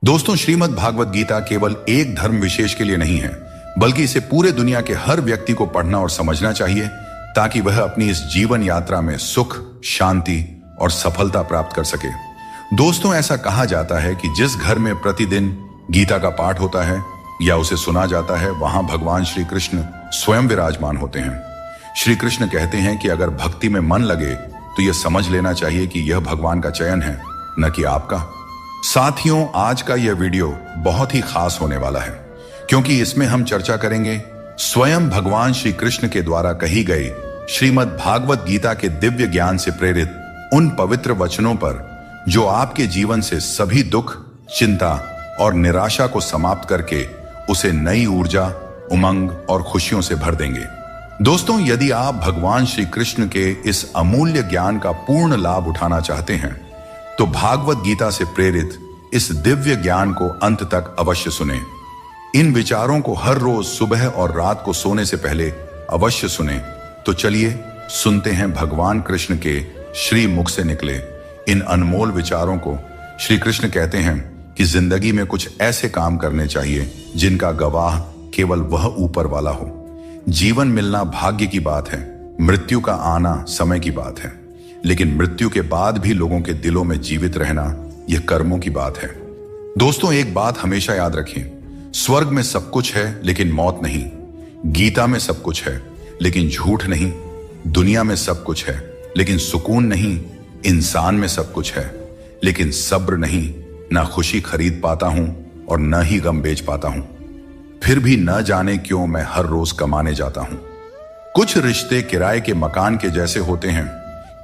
दोस्तों, श्रीमद् भागवत गीता केवल एक धर्म विशेष के लिए नहीं है, बल्कि इसे पूरे दुनिया के हर व्यक्ति को पढ़ना और समझना चाहिए ताकि वह अपनी इस जीवन यात्रा में सुख, शांति और सफलता प्राप्त कर सके। दोस्तों, ऐसा कहा जाता है कि जिस घर में प्रतिदिन गीता का पाठ होता है या उसे सुना जाता है, वहां भगवान श्री कृष्ण स्वयं विराजमान होते हैं। श्री कृष्ण कहते हैं कि अगर भक्ति में मन लगे तो यह समझ लेना चाहिए कि यह भगवान का चयन है, न कि आपका। साथियों, आज का यह वीडियो बहुत ही खास होने वाला है, क्योंकि इसमें हम चर्चा करेंगे स्वयं भगवान श्री कृष्ण के द्वारा कही गई श्रीमद् भागवत गीता के दिव्य ज्ञान से प्रेरित उन पवित्र वचनों पर जो आपके जीवन से सभी दुख, चिंता और निराशा को समाप्त करके उसे नई ऊर्जा, उमंग और खुशियों से भर देंगे। दोस्तों, यदि आप भगवान श्री कृष्ण के इस अमूल्य ज्ञान का पूर्ण लाभ उठाना चाहते हैं तो भागवत गीता से प्रेरित इस दिव्य ज्ञान को अंत तक अवश्य सुनें। इन विचारों को हर रोज सुबह और रात को सोने से पहले अवश्य सुनें। तो चलिए सुनते हैं भगवान कृष्ण के श्री मुख से निकले इन अनमोल विचारों को। श्री कृष्ण कहते हैं कि जिंदगी में कुछ ऐसे काम करने चाहिए जिनका गवाह केवल वह ऊपर वाला हो। जीवन मिलना भाग्य की बात है, मृत्यु का आना समय की बात है, लेकिन मृत्यु के बाद भी लोगों के दिलों में जीवित रहना यह कर्मों की बात है। दोस्तों, एक बात हमेशा याद रखें, स्वर्ग में सब कुछ है लेकिन मौत नहीं। गीता में सब कुछ है लेकिन झूठ नहीं। दुनिया में सब कुछ है लेकिन सुकून नहीं। इंसान में सब कुछ है लेकिन सब्र नहीं। ना खुशी खरीद पाता हूं और न ही गम बेच पाता हूं। फिर भी न जाने क्यों मैं हर रोज कमाने जाता हूं। कुछ रिश्ते किराए के मकान के जैसे होते हैं,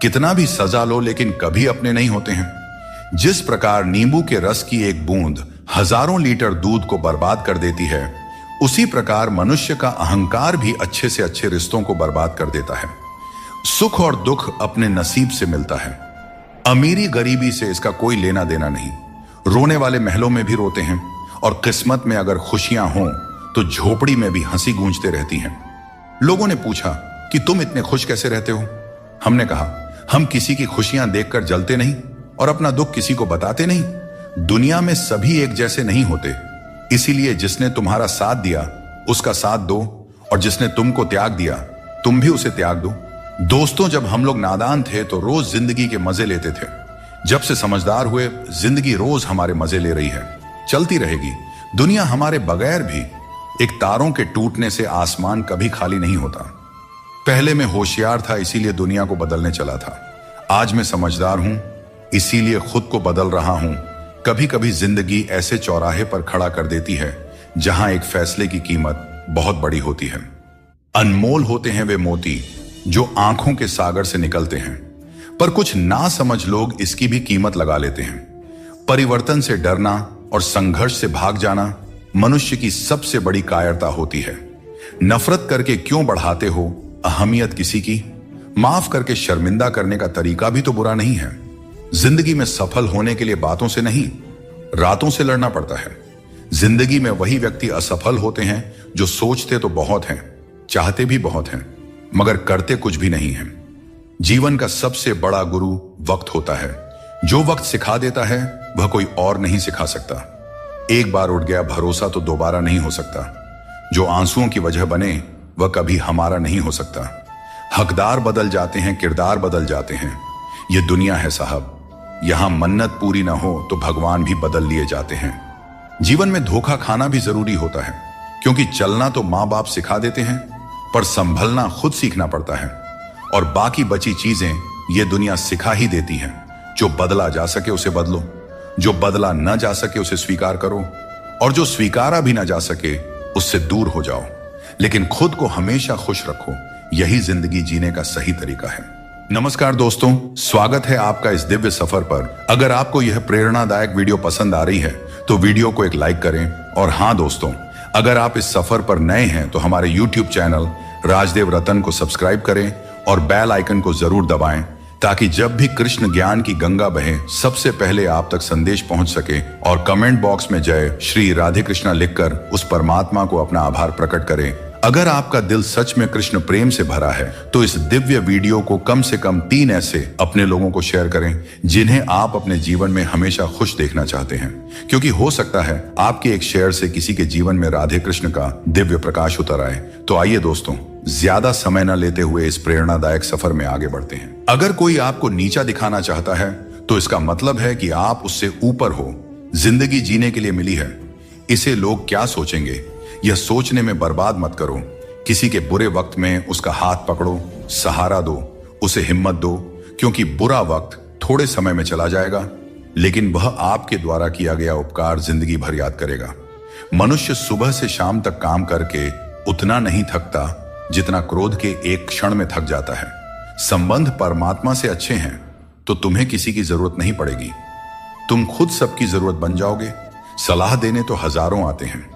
कितना भी सजा लो लेकिन कभी अपने नहीं होते हैं। जिस प्रकार नींबू के रस की एक बूंद हजारों लीटर दूध को बर्बाद कर देती है, उसी प्रकार मनुष्य का अहंकार भी अच्छे से अच्छे रिश्तों को बर्बाद कर देता है। सुख और दुख अपने नसीब से मिलता है। अमीरी गरीबी से इसका कोई लेना देना नहीं। रोने वाले महलों में भी रोते हैं और किस्मत में अगर खुशियां हों तो झोपड़ी में भी हंसी गूंजते रहती हैं। लोगों ने पूछा कि तुम इतने खुश कैसे रहते हो? हमने कहा, हम किसी की खुशियां देखकर जलते नहीं और अपना दुख किसी को बताते नहीं। दुनिया में सभी एक जैसे नहीं होते, इसीलिए जिसने तुम्हारा साथ दिया उसका साथ दो, और जिसने तुमको त्याग दिया तुम भी उसे त्याग दो। दोस्तों, जब हम लोग नादान थे तो रोज जिंदगी के मजे लेते थे। जब से समझदार हुए, जिंदगी रोज हमारे मजे ले रही है, चलती रहेगी। दुनिया हमारे बगैर भी। एक तारों के टूटने से आसमान कभी खाली नहीं होता। पहले मैं होशियार था, इसीलिए दुनिया को बदलने चला था। आज मैं समझदार हूं, इसीलिए खुद को बदल रहा हूं। कभी कभी जिंदगी ऐसे चौराहे पर खड़ा कर देती है जहां एक फैसले की कीमत बहुत बड़ी होती है। अनमोल होते हैं वे मोती जो आंखों के सागर से निकलते हैं, पर कुछ ना समझ लोग इसकी भी कीमत लगा लेते हैं। परिवर्तन से डरना और संघर्ष से भाग जाना मनुष्य की सबसे बड़ी कायरता होती है। नफरत करके क्यों बढ़ाते हो अहमियत किसी की? माफ करके शर्मिंदा करने का तरीका भी तो बुरा नहीं है। जिंदगी में सफल होने के लिए बातों से नहीं, रातों से लड़ना पड़ता है। जिंदगी में वही व्यक्ति असफल होते हैं जो सोचते तो बहुत हैं, चाहते भी बहुत हैं, मगर करते कुछ भी नहीं है। जीवन का सबसे बड़ा गुरु वक्त होता है। जो वक्त सिखा देता है वह कोई और नहीं सिखा सकता। एक बार उठ गया भरोसा तो दोबारा नहीं हो सकता। जो आंसुओं की वजह बने वह कभी हमारा नहीं हो सकता। हकदार बदल जाते हैं, किरदार बदल जाते हैं। यह दुनिया है साहब, यहां मन्नत पूरी ना हो तो भगवान भी बदल लिए जाते हैं। जीवन में धोखा खाना भी जरूरी होता है, क्योंकि चलना तो माँ बाप सिखा देते हैं, पर संभलना खुद सीखना पड़ता है। और बाकी बची चीजें ये दुनिया सिखा ही देती है। जो बदला जा सके उसे बदलो, जो बदला न जा सके उसे स्वीकार करो, और जो स्वीकारा भी न जा सके उससे दूर हो जाओ। लेकिन खुद को हमेशा खुश रखो, यही जिंदगी जीने का सही तरीका है। नमस्कार दोस्तों, स्वागत है आपका इस दिव्य सफर पर। अगर आपको यह प्रेरणादायक वीडियो पसंद आ रही है तो वीडियो को एक लाइक करें। और हाँ दोस्तों, अगर आप इस सफर पर नए हैं तो हमारे YouTube चैनल राजदेव रतन को सब्सक्राइब करें और बेल आइकन को जरूर दबाएं, ताकि जब भी कृष्ण ज्ञान की गंगा बहे सबसे पहले आप तक संदेश पहुंच सके। और कमेंट बॉक्स में जय श्री राधे कृष्णा लिखकर उस परमात्मा को अपना आभार प्रकट करें। अगर आपका दिल सच में कृष्ण प्रेम से भरा है तो इस दिव्य वीडियो को कम से कम 3 ऐसे अपने लोगों को शेयर करें जिन्हें आप अपने जीवन में हमेशा खुश देखना चाहते हैं, क्योंकि हो सकता है आपके एक शेयर से किसी के जीवन में राधे कृष्ण का दिव्य प्रकाश उतर आए। तो आइए दोस्तों, ज्यादा समय न लेते हुए इस प्रेरणादायक सफर में आगे बढ़ते हैं। अगर कोई आपको नीचा दिखाना चाहता है तो इसका मतलब है कि आप उससे ऊपर हो। जिंदगी जीने के लिए मिली है, इसे लोग क्या सोचेंगे यह सोचने में बर्बाद मत करो। किसी के बुरे वक्त में उसका हाथ पकड़ो, सहारा दो, उसे हिम्मत दो, क्योंकि बुरा वक्त थोड़े समय में चला जाएगा, लेकिन वह आपके द्वारा किया गया उपकार जिंदगी भर याद करेगा। मनुष्य सुबह से शाम तक काम करके उतना नहीं थकता जितना क्रोध के एक क्षण में थक जाता है। संबंध परमात्मा से अच्छे हैं तो तुम्हें किसी की जरूरत नहीं पड़ेगी। तुम खुद सबकी जरूरत बन जाओगे। सलाह देने तो हजारों आते हैं,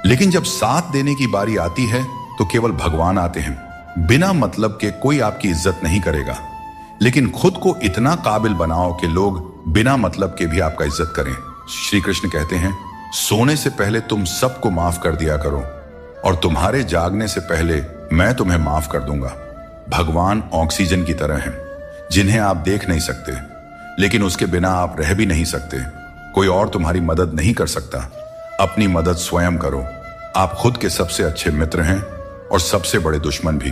लेकिन जब साथ देने की बारी आती है तो केवल भगवान आते हैं। बिना मतलब के कोई आपकी इज्जत नहीं करेगा, लेकिन खुद को इतना काबिल बनाओ कि लोग बिना मतलब के भी आपका इज्जत करें। श्री कृष्ण कहते हैं, सोने से पहले तुम सबको माफ कर दिया करो और तुम्हारे जागने से पहले मैं तुम्हें माफ कर दूंगा। भगवान ऑक्सीजन की तरह हैं, जिन्हें आप देख नहीं सकते, लेकिन उसके बिना आप रह भी नहीं सकते। कोई और तुम्हारी मदद नहीं कर सकता। अपनी मदद स्वयं करो। आप खुद के सबसे अच्छे मित्र हैं और सबसे बड़े दुश्मन भी।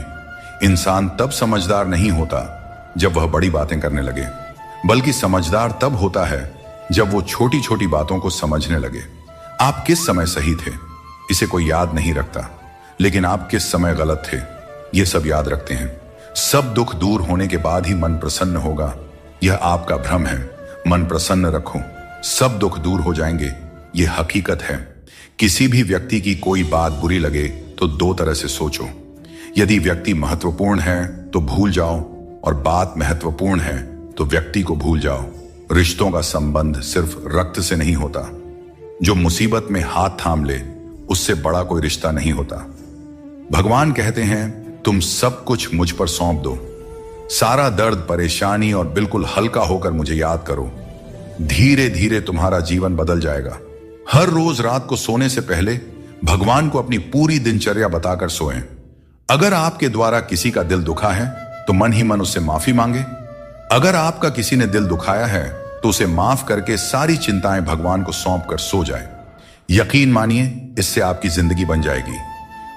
इंसान तब समझदार नहीं होता जब वह बड़ी बातें करने लगे, बल्कि समझदार तब होता है जब वो छोटी छोटी बातों को समझने लगे। आप किस समय सही थे इसे कोई याद नहीं रखता, लेकिन आप किस समय गलत थे ये सब याद रखते हैं। सब दुख दूर होने के बाद ही मन प्रसन्न होगा, यह आपका भ्रम है। मन प्रसन्न रखो, सब दुख दूर हो जाएंगे, ये हकीकत है। किसी भी व्यक्ति की कोई बात बुरी लगे तो 2 तरह से सोचो। यदि व्यक्ति महत्वपूर्ण है तो भूल जाओ, और बात महत्वपूर्ण है तो व्यक्ति को भूल जाओ। रिश्तों का संबंध सिर्फ रक्त से नहीं होता। जो मुसीबत में हाथ थाम ले उससे बड़ा कोई रिश्ता नहीं होता। भगवान कहते हैं, तुम सब कुछ मुझ पर सौंप दो। सारा दर्द, परेशानी और बिल्कुल हल्का होकर मुझे याद करो। धीरे धीरे तुम्हारा जीवन बदल जाएगा। हर रोज रात को सोने से पहले भगवान को अपनी पूरी दिनचर्या बताकर सोएं। अगर आपके द्वारा किसी का दिल दुखा है तो मन ही मन उससे माफी मांगे। अगर आपका किसी ने दिल दुखाया है तो उसे माफ करके सारी चिंताएं भगवान को सौंप कर सो जाए। यकीन मानिए, इससे आपकी जिंदगी बन जाएगी।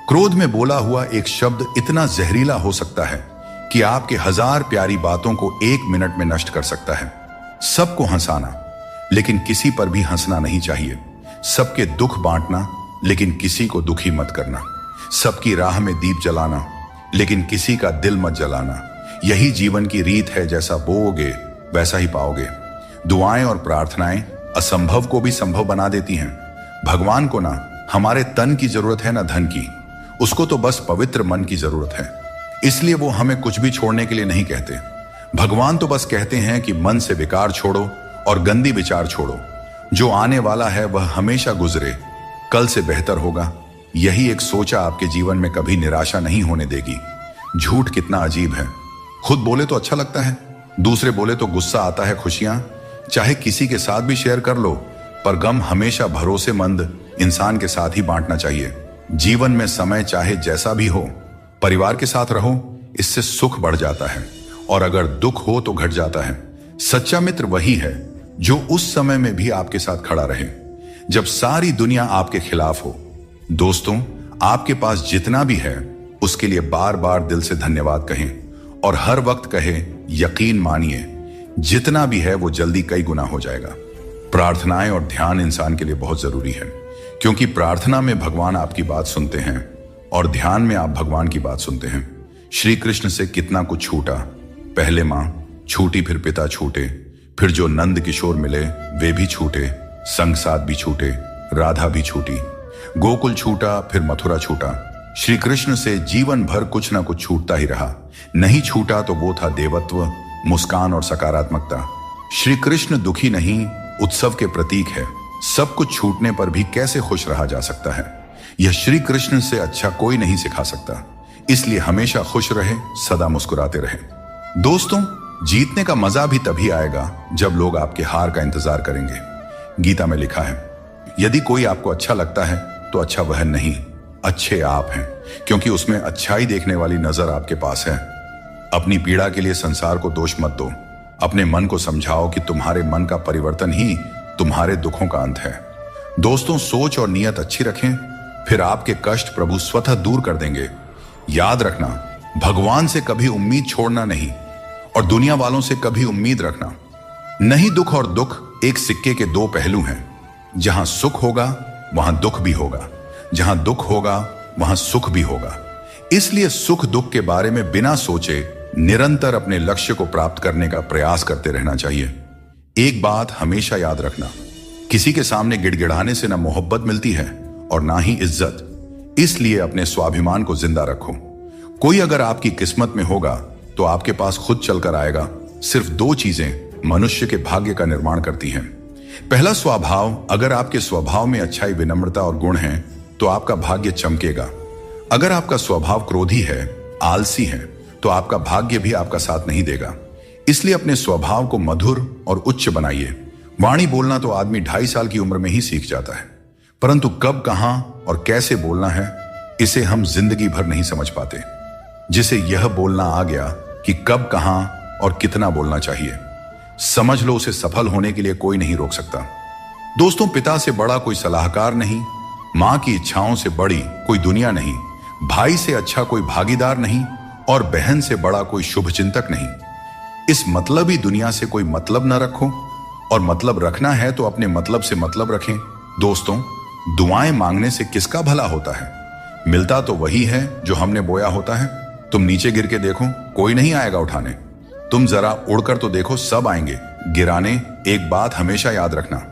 क्रोध में बोला हुआ एक शब्द इतना जहरीला हो सकता है कि आपके 1000 प्यारी बातों को 1 मिनट में नष्ट कर सकता है। सबको हंसाना, लेकिन किसी पर भी हंसना नहीं चाहिए। सबके दुख बांटना, लेकिन किसी को दुखी मत करना। सबकी राह में दीप जलाना, लेकिन किसी का दिल मत जलाना। यही जीवन की रीत है, जैसा बोओगे वैसा ही पाओगे। दुआएं और प्रार्थनाएं असंभव को भी संभव बना देती हैं। भगवान को ना हमारे तन की जरूरत है ना धन की, उसको तो बस पवित्र मन की जरूरत है। इसलिए वो हमें कुछ भी छोड़ने के लिए नहीं कहते। भगवान तो बस कहते हैं कि मन से विकार छोड़ो और गंदी विचार छोड़ो। जो आने वाला है वह हमेशा गुजरे, कल से बेहतर होगा। यही एक सोचा आपके जीवन में कभी निराशा नहीं होने देगी। झूठ कितना अजीब है। खुद बोले तो अच्छा लगता है, दूसरे बोले तो गुस्सा आता है। खुशियां चाहे किसी के साथ भी शेयर कर लो, पर गम हमेशा भरोसेमंद इंसान के साथ ही बांटना चाहिए। जीवन में समय चाहे जैसा भी हो, परिवार के साथ रहो, इससे सुख बढ़ जाता है, और अगर दुख हो तो घट जाता है। सच्चा मित्र वही है जो उस समय में भी आपके साथ खड़ा रहे जब सारी दुनिया आपके खिलाफ हो। दोस्तों, आपके पास जितना भी है उसके लिए बार बार दिल से धन्यवाद कहें, और हर वक्त कहें, यकीन मानिए जितना भी है वो जल्दी कई गुना हो जाएगा। प्रार्थनाएं और ध्यान इंसान के लिए बहुत जरूरी है, क्योंकि प्रार्थना में भगवान आपकी बात सुनते हैं और ध्यान में आप भगवान की बात सुनते हैं। श्री कृष्ण से कितना कुछ छूटा। पहले मां छूटी, फिर पिता छूटे, फिर जो नंद किशोर मिले वे भी छूटे, संग साथ भी छूटे, राधा भी छूटी, गोकुल छूटा, फिर मथुरा छूटा। श्री कृष्ण से जीवन भर कुछ ना कुछ छूटता ही रहा। नहीं छूटा तो वो था देवत्व, मुस्कान और सकारात्मकता। श्री कृष्ण दुखी नहीं, उत्सव के प्रतीक है। सब कुछ छूटने पर भी कैसे खुश रहा जा सकता है, यह श्री कृष्ण से अच्छा कोई नहीं सिखा सकता। इसलिए हमेशा खुश रहे, सदा मुस्कुराते रहे। दोस्तों, जीतने का मजा भी तभी आएगा जब लोग आपके हार का इंतजार करेंगे। गीता में लिखा है, यदि कोई आपको अच्छा लगता है तो अच्छा वह नहीं, अच्छे आप हैं, क्योंकि उसमें अच्छाई देखने वाली नजर आपके पास है। अपनी पीड़ा के लिए संसार को दोष मत दो। अपने मन को समझाओ कि तुम्हारे मन का परिवर्तन ही तुम्हारे दुखों का अंत है। दोस्तों, सोच और नीयत अच्छी रखें, फिर आपके कष्ट प्रभु स्वतः दूर कर देंगे। याद रखना, भगवान से कभी उम्मीद छोड़ना नहीं और दुनिया वालों से कभी उम्मीद रखना नहीं। दुख और दुख एक सिक्के के दो पहलू हैं। जहां सुख होगा वहां दुख भी होगा, जहां दुख होगा वहां सुख भी होगा। इसलिए सुख दुख के बारे में बिना सोचे निरंतर अपने लक्ष्य को प्राप्त करने का प्रयास करते रहना चाहिए। एक बात हमेशा याद रखना, किसी के सामने गिड़गिड़ाने से ना मोहब्बत मिलती है और ना ही इज्जत। इसलिए अपने स्वाभिमान को जिंदा रखो। कोई अगर आपकी किस्मत में होगा तो आपके पास खुद चलकर आएगा। सिर्फ दो चीजें मनुष्य के भाग्य का निर्माण करती हैं। पहला, स्वभाव। अगर आपके स्वभाव में अच्छाई, विनम्रता और गुण हैं तो आपका भाग्य चमकेगा। अगर आपका स्वभाव क्रोधी है, आलसी है, तो आपका भाग्य भी आपका साथ नहीं देगा। इसलिए अपने स्वभाव को मधुर और उच्च बनाइए। वाणी बोलना तो आदमी 2.5 साल की उम्र में ही सीख जाता है, परंतु कब, कहां और कैसे बोलना है, इसे हम जिंदगी भर नहीं समझ पाते। जिसे यह बोलना आ गया कि कब, कहां और कितना बोलना चाहिए, समझ लो उसे सफल होने के लिए कोई नहीं रोक सकता। दोस्तों, पिता से बड़ा कोई सलाहकार नहीं, मां की इच्छाओं से बड़ी कोई दुनिया नहीं, भाई से अच्छा कोई भागीदार नहीं और बहन से बड़ा कोई शुभचिंतक नहीं। इस मतलबी दुनिया से कोई मतलब न रखो, और मतलब रखना है तो अपने मतलब से मतलब रखें। दोस्तों, दुआएं मांगने से किसका भला होता है? मिलता तो वही है जो हमने बोया होता है। तुम नीचे गिर के देखो, कोई नहीं आएगा उठाने। तुम जरा उड़कर तो देखो, सब आएंगे गिराने। एक बात हमेशा याद रखना,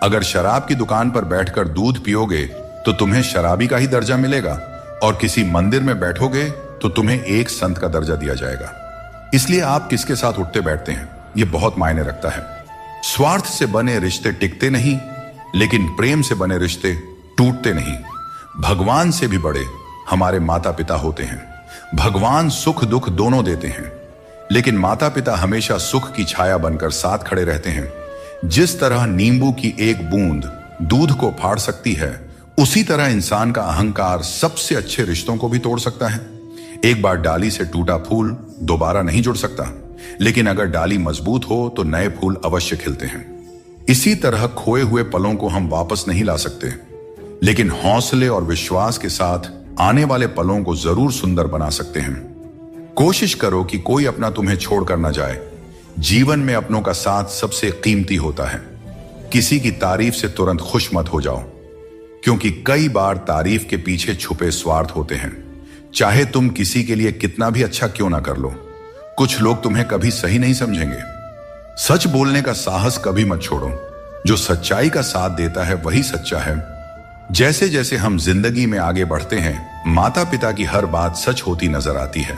अगर शराब की दुकान पर बैठकर दूध पियोगे तो तुम्हें शराबी का ही दर्जा मिलेगा, और किसी मंदिर में बैठोगे तो तुम्हें एक संत का दर्जा दिया जाएगा। इसलिए आप किसके साथ उठते बैठते हैं, यह बहुत मायने रखता है। स्वार्थ से बने रिश्ते टिकते नहीं, लेकिन प्रेम से बने रिश्ते टूटते नहीं। भगवान से भी बड़े हमारे माता पिता होते हैं। भगवान सुख दुख दोनों देते हैं, लेकिन माता पिता हमेशा सुख की छाया बनकर साथ खड़े रहते हैं। जिस तरह नींबू की एक बूंद दूध को फाड़ सकती है, उसी तरह इंसान का अहंकार सबसे अच्छे रिश्तों को भी तोड़ सकता है। एक बार डाली से टूटा फूल दोबारा नहीं जुड़ सकता, लेकिन अगर डाली मजबूत हो तो नए फूल अवश्य खिलते हैं। इसी तरह खोए हुए पलों को हम वापस नहीं ला सकते, लेकिन हौसले और विश्वास के साथ आने वाले पलों को जरूर सुंदर बना सकते हैं। कोशिश करो कि कोई अपना तुम्हें छोड़कर ना जाए। जीवन में अपनों का साथ सबसे कीमती होता है। किसी की तारीफ से तुरंत खुश मत हो जाओ, क्योंकि कई बार तारीफ के पीछे छुपे स्वार्थ होते हैं। चाहे तुम किसी के लिए कितना भी अच्छा क्यों ना कर लो, कुछ लोग तुम्हें कभी सही नहीं समझेंगे। सच बोलने का साहस कभी मत छोड़ो। जो सच्चाई का साथ देता है वही सच्चा है। जैसे जैसे हम जिंदगी में आगे बढ़ते हैं, माता पिता की हर बात सच होती नजर आती है।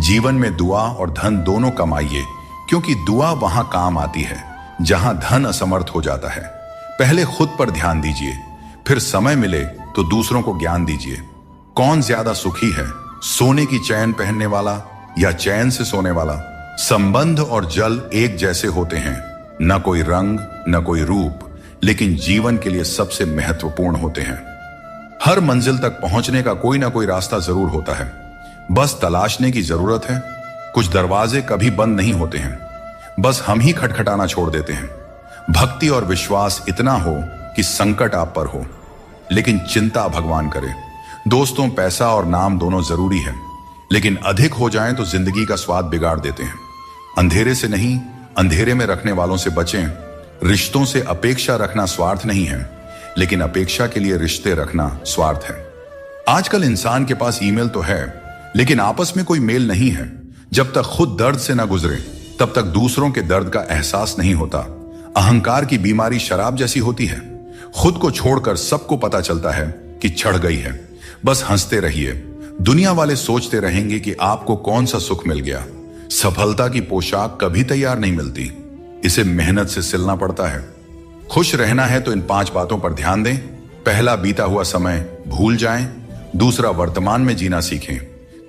जीवन में दुआ और धन दोनों कमाइए, क्योंकि दुआ वहां काम आती है जहां धन असमर्थ हो जाता है। पहले खुद पर ध्यान दीजिए, फिर समय मिले तो दूसरों को ज्ञान दीजिए। कौन ज्यादा सुखी है, सोने की चैन पहनने वाला या चैन से सोने वाला? संबंध और जल एक जैसे होते हैं, न कोई रंग न कोई रूप, लेकिन जीवन के लिए सबसे महत्वपूर्ण होते हैं। हर मंजिल तक पहुंचने का कोई ना कोई रास्ता जरूर होता है, बस तलाशने की जरूरत है। कुछ दरवाजे कभी बंद नहीं होते हैं, बस हम ही खटखटाना छोड़ देते हैं। भक्ति और विश्वास इतना हो कि संकट आप पर हो, लेकिन चिंता भगवान करे। दोस्तों, पैसा और नाम दोनों जरूरी है, लेकिन अधिक हो जाएं तो जिंदगी का स्वाद बिगाड़ देते हैं। अंधेरे से नहीं, अंधेरे में रखने वालों से बचें। रिश्तों से अपेक्षा रखना स्वार्थ नहीं है, लेकिन अपेक्षा के लिए रिश्ते रखना स्वार्थ है। आजकल इंसान के पास ईमेल तो है, लेकिन आपस में कोई मेल नहीं है। जब तक खुद दर्द से ना गुजरे, तब तक दूसरों के दर्द का एहसास नहीं होता। अहंकार की बीमारी शराब जैसी होती है। खुद को छोड़कर सबको पता चलता है कि चढ़ गई है। बस हंसते रहिए। दुनिया वाले सोचते रहेंगे कि आपको कौन सा सुख मिल गया। सफलता की पोशाक कभी तैयार नहीं मिलती, इसे मेहनत से सिलना पड़ता है। खुश रहना है तो इन 5 बातों पर ध्यान दें। पहला, बीता हुआ समय भूल जाएं। दूसरा, वर्तमान में जीना सीखें।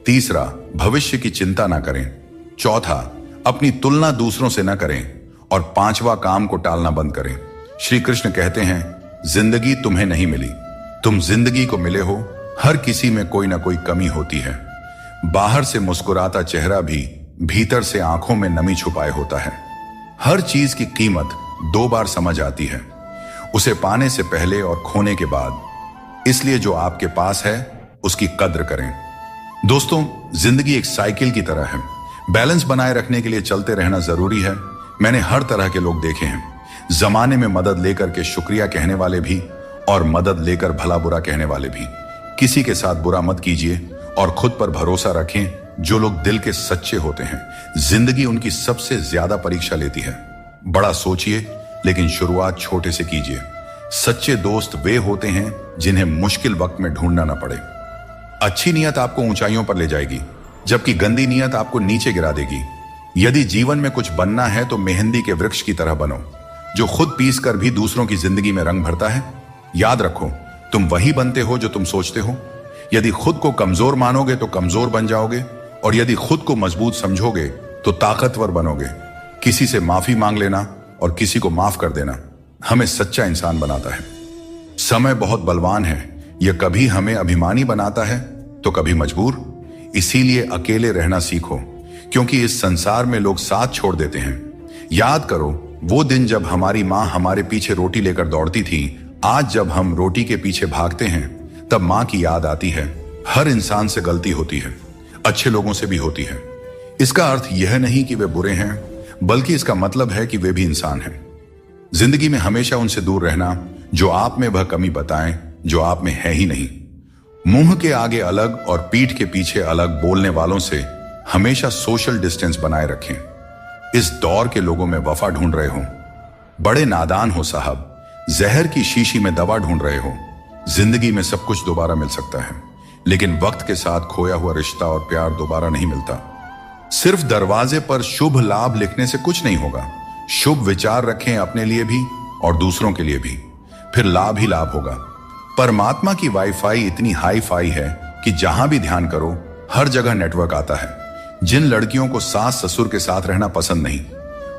तीसरा, भविष्य की चिंता ना करें। चौथा, अपनी तुलना दूसरों से ना करें। और 5वां, काम को टालना बंद करें। श्री कृष्ण कहते हैं, जिंदगी तुम्हें नहीं मिली, तुम जिंदगी को मिले हो। हर किसी में कोई ना कोई कमी होती है। बाहर से मुस्कुराता चेहरा भी भीतर से आंखों में नमी छुपाए होता है। हर चीज की कीमत 2 बार समझ आती है, उसे पाने से पहले और खोने के बाद। इसलिए जो आपके पास है उसकी कद्र करें। दोस्तों, जिंदगी एक साइकिल की तरह है। बैलेंस बनाए रखने के लिए चलते रहना जरूरी है। मैंने हर तरह के लोग देखे हैं, जमाने में मदद लेकर के शुक्रिया कहने वाले भी और मदद लेकर भला बुरा कहने वाले भी। किसी के साथ बुरा मत कीजिए और खुद पर भरोसा रखें। जो लोग दिल के सच्चे होते हैं, जिंदगी उनकी सबसे ज्यादा परीक्षा लेती है। बड़ा सोचिए, लेकिन शुरुआत छोटे से कीजिए। सच्चे दोस्त वे होते हैं जिन्हें मुश्किल वक्त में ढूंढना न पड़े। अच्छी नीयत आपको ऊंचाइयों पर ले जाएगी, जबकि गंदी नीयत आपको नीचे गिरा देगी। यदि जीवन में कुछ बनना है तो मेहंदी के वृक्ष की तरह बनो, जो खुद पीस कर भी दूसरों की जिंदगी में रंग भरता है। याद रखो, तुम वही बनते हो जो तुम सोचते हो। यदि खुद को कमजोर मानोगे तो कमजोर बन जाओगे, और यदि खुद को मजबूत समझोगे तो ताकतवर बनोगे। किसी से माफी मांग लेना और किसी को माफ कर देना हमें सच्चा इंसान बनाता है। समय बहुत बलवान है, यह कभी हमें अभिमानी बनाता है तो कभी मजबूर। इसीलिए अकेले रहना सीखो, क्योंकि इस संसार में लोग साथ छोड़ देते हैं। याद करो वो दिन जब हमारी माँ हमारे पीछे रोटी लेकर दौड़ती थी। आज जब हम रोटी के पीछे भागते हैं तब माँ की याद आती है। हर इंसान से गलती होती है, अच्छे लोगों से भी होती है। इसका अर्थ यह नहीं कि वे बुरे हैं, बल्कि इसका मतलब है कि वे भी इंसान हैं। जिंदगी में हमेशा उनसे दूर रहना जो आप में वह कमी बताएं जो आप में है ही नहीं। मुंह के आगे अलग और पीठ के पीछे अलग बोलने वालों से हमेशा सोशल डिस्टेंस बनाए रखें। इस दौर के लोगों में वफा ढूंढ रहे हो, बड़े नादान हो साहब। जहर की शीशी में दवा ढूंढ रहे हो। जिंदगी में सब कुछ दोबारा मिल सकता है, लेकिन वक्त के साथ खोया हुआ रिश्ता और प्यार दोबारा नहीं मिलता। सिर्फ दरवाजे पर शुभ लाभ लिखने से कुछ नहीं होगा। शुभ विचार रखें अपने लिए भी और दूसरों के लिए भी, फिर लाभ ही लाभ होगा। परमात्मा की वाईफाई इतनी हाई फाई है कि जहां भी ध्यान करो हर जगह नेटवर्क आता है। जिन लड़कियों को सास ससुर के साथ रहना पसंद नहीं,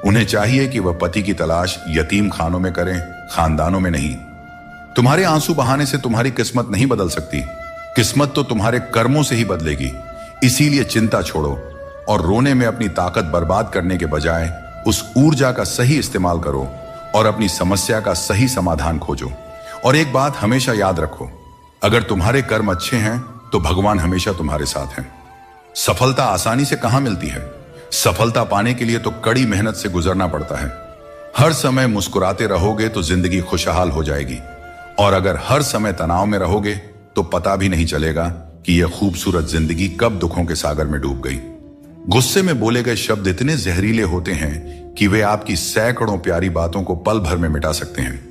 उन्हें चाहिए कि वह पति की तलाश यतीम खानों में करें, खानदानों में नहीं। तुम्हारे आंसू बहाने से तुम्हारी किस्मत नहीं बदल सकती। किस्मत तो तुम्हारे कर्मों से ही बदलेगी। इसीलिए चिंता छोड़ो और रोने में अपनी ताकत बर्बाद करने के बजाय उस ऊर्जा का सही इस्तेमाल करो और अपनी समस्या का सही समाधान खोजो। और एक बात हमेशा याद रखो, अगर तुम्हारे कर्म अच्छे हैं तो भगवान हमेशा तुम्हारे साथ हैं। सफलता आसानी से कहां मिलती है। सफलता पाने के लिए तो कड़ी मेहनत से गुजरना पड़ता है। हर समय मुस्कुराते रहोगे तो जिंदगी खुशहाल हो जाएगी, और अगर हर समय तनाव में रहोगे तो पता भी नहीं चलेगा कि यह खूबसूरत जिंदगी कब दुखों के सागर में डूब गई। गुस्से में बोले गए शब्द इतने जहरीले होते हैं कि वे आपकी सैकड़ों प्यारी बातों को पल भर में मिटा सकते हैं।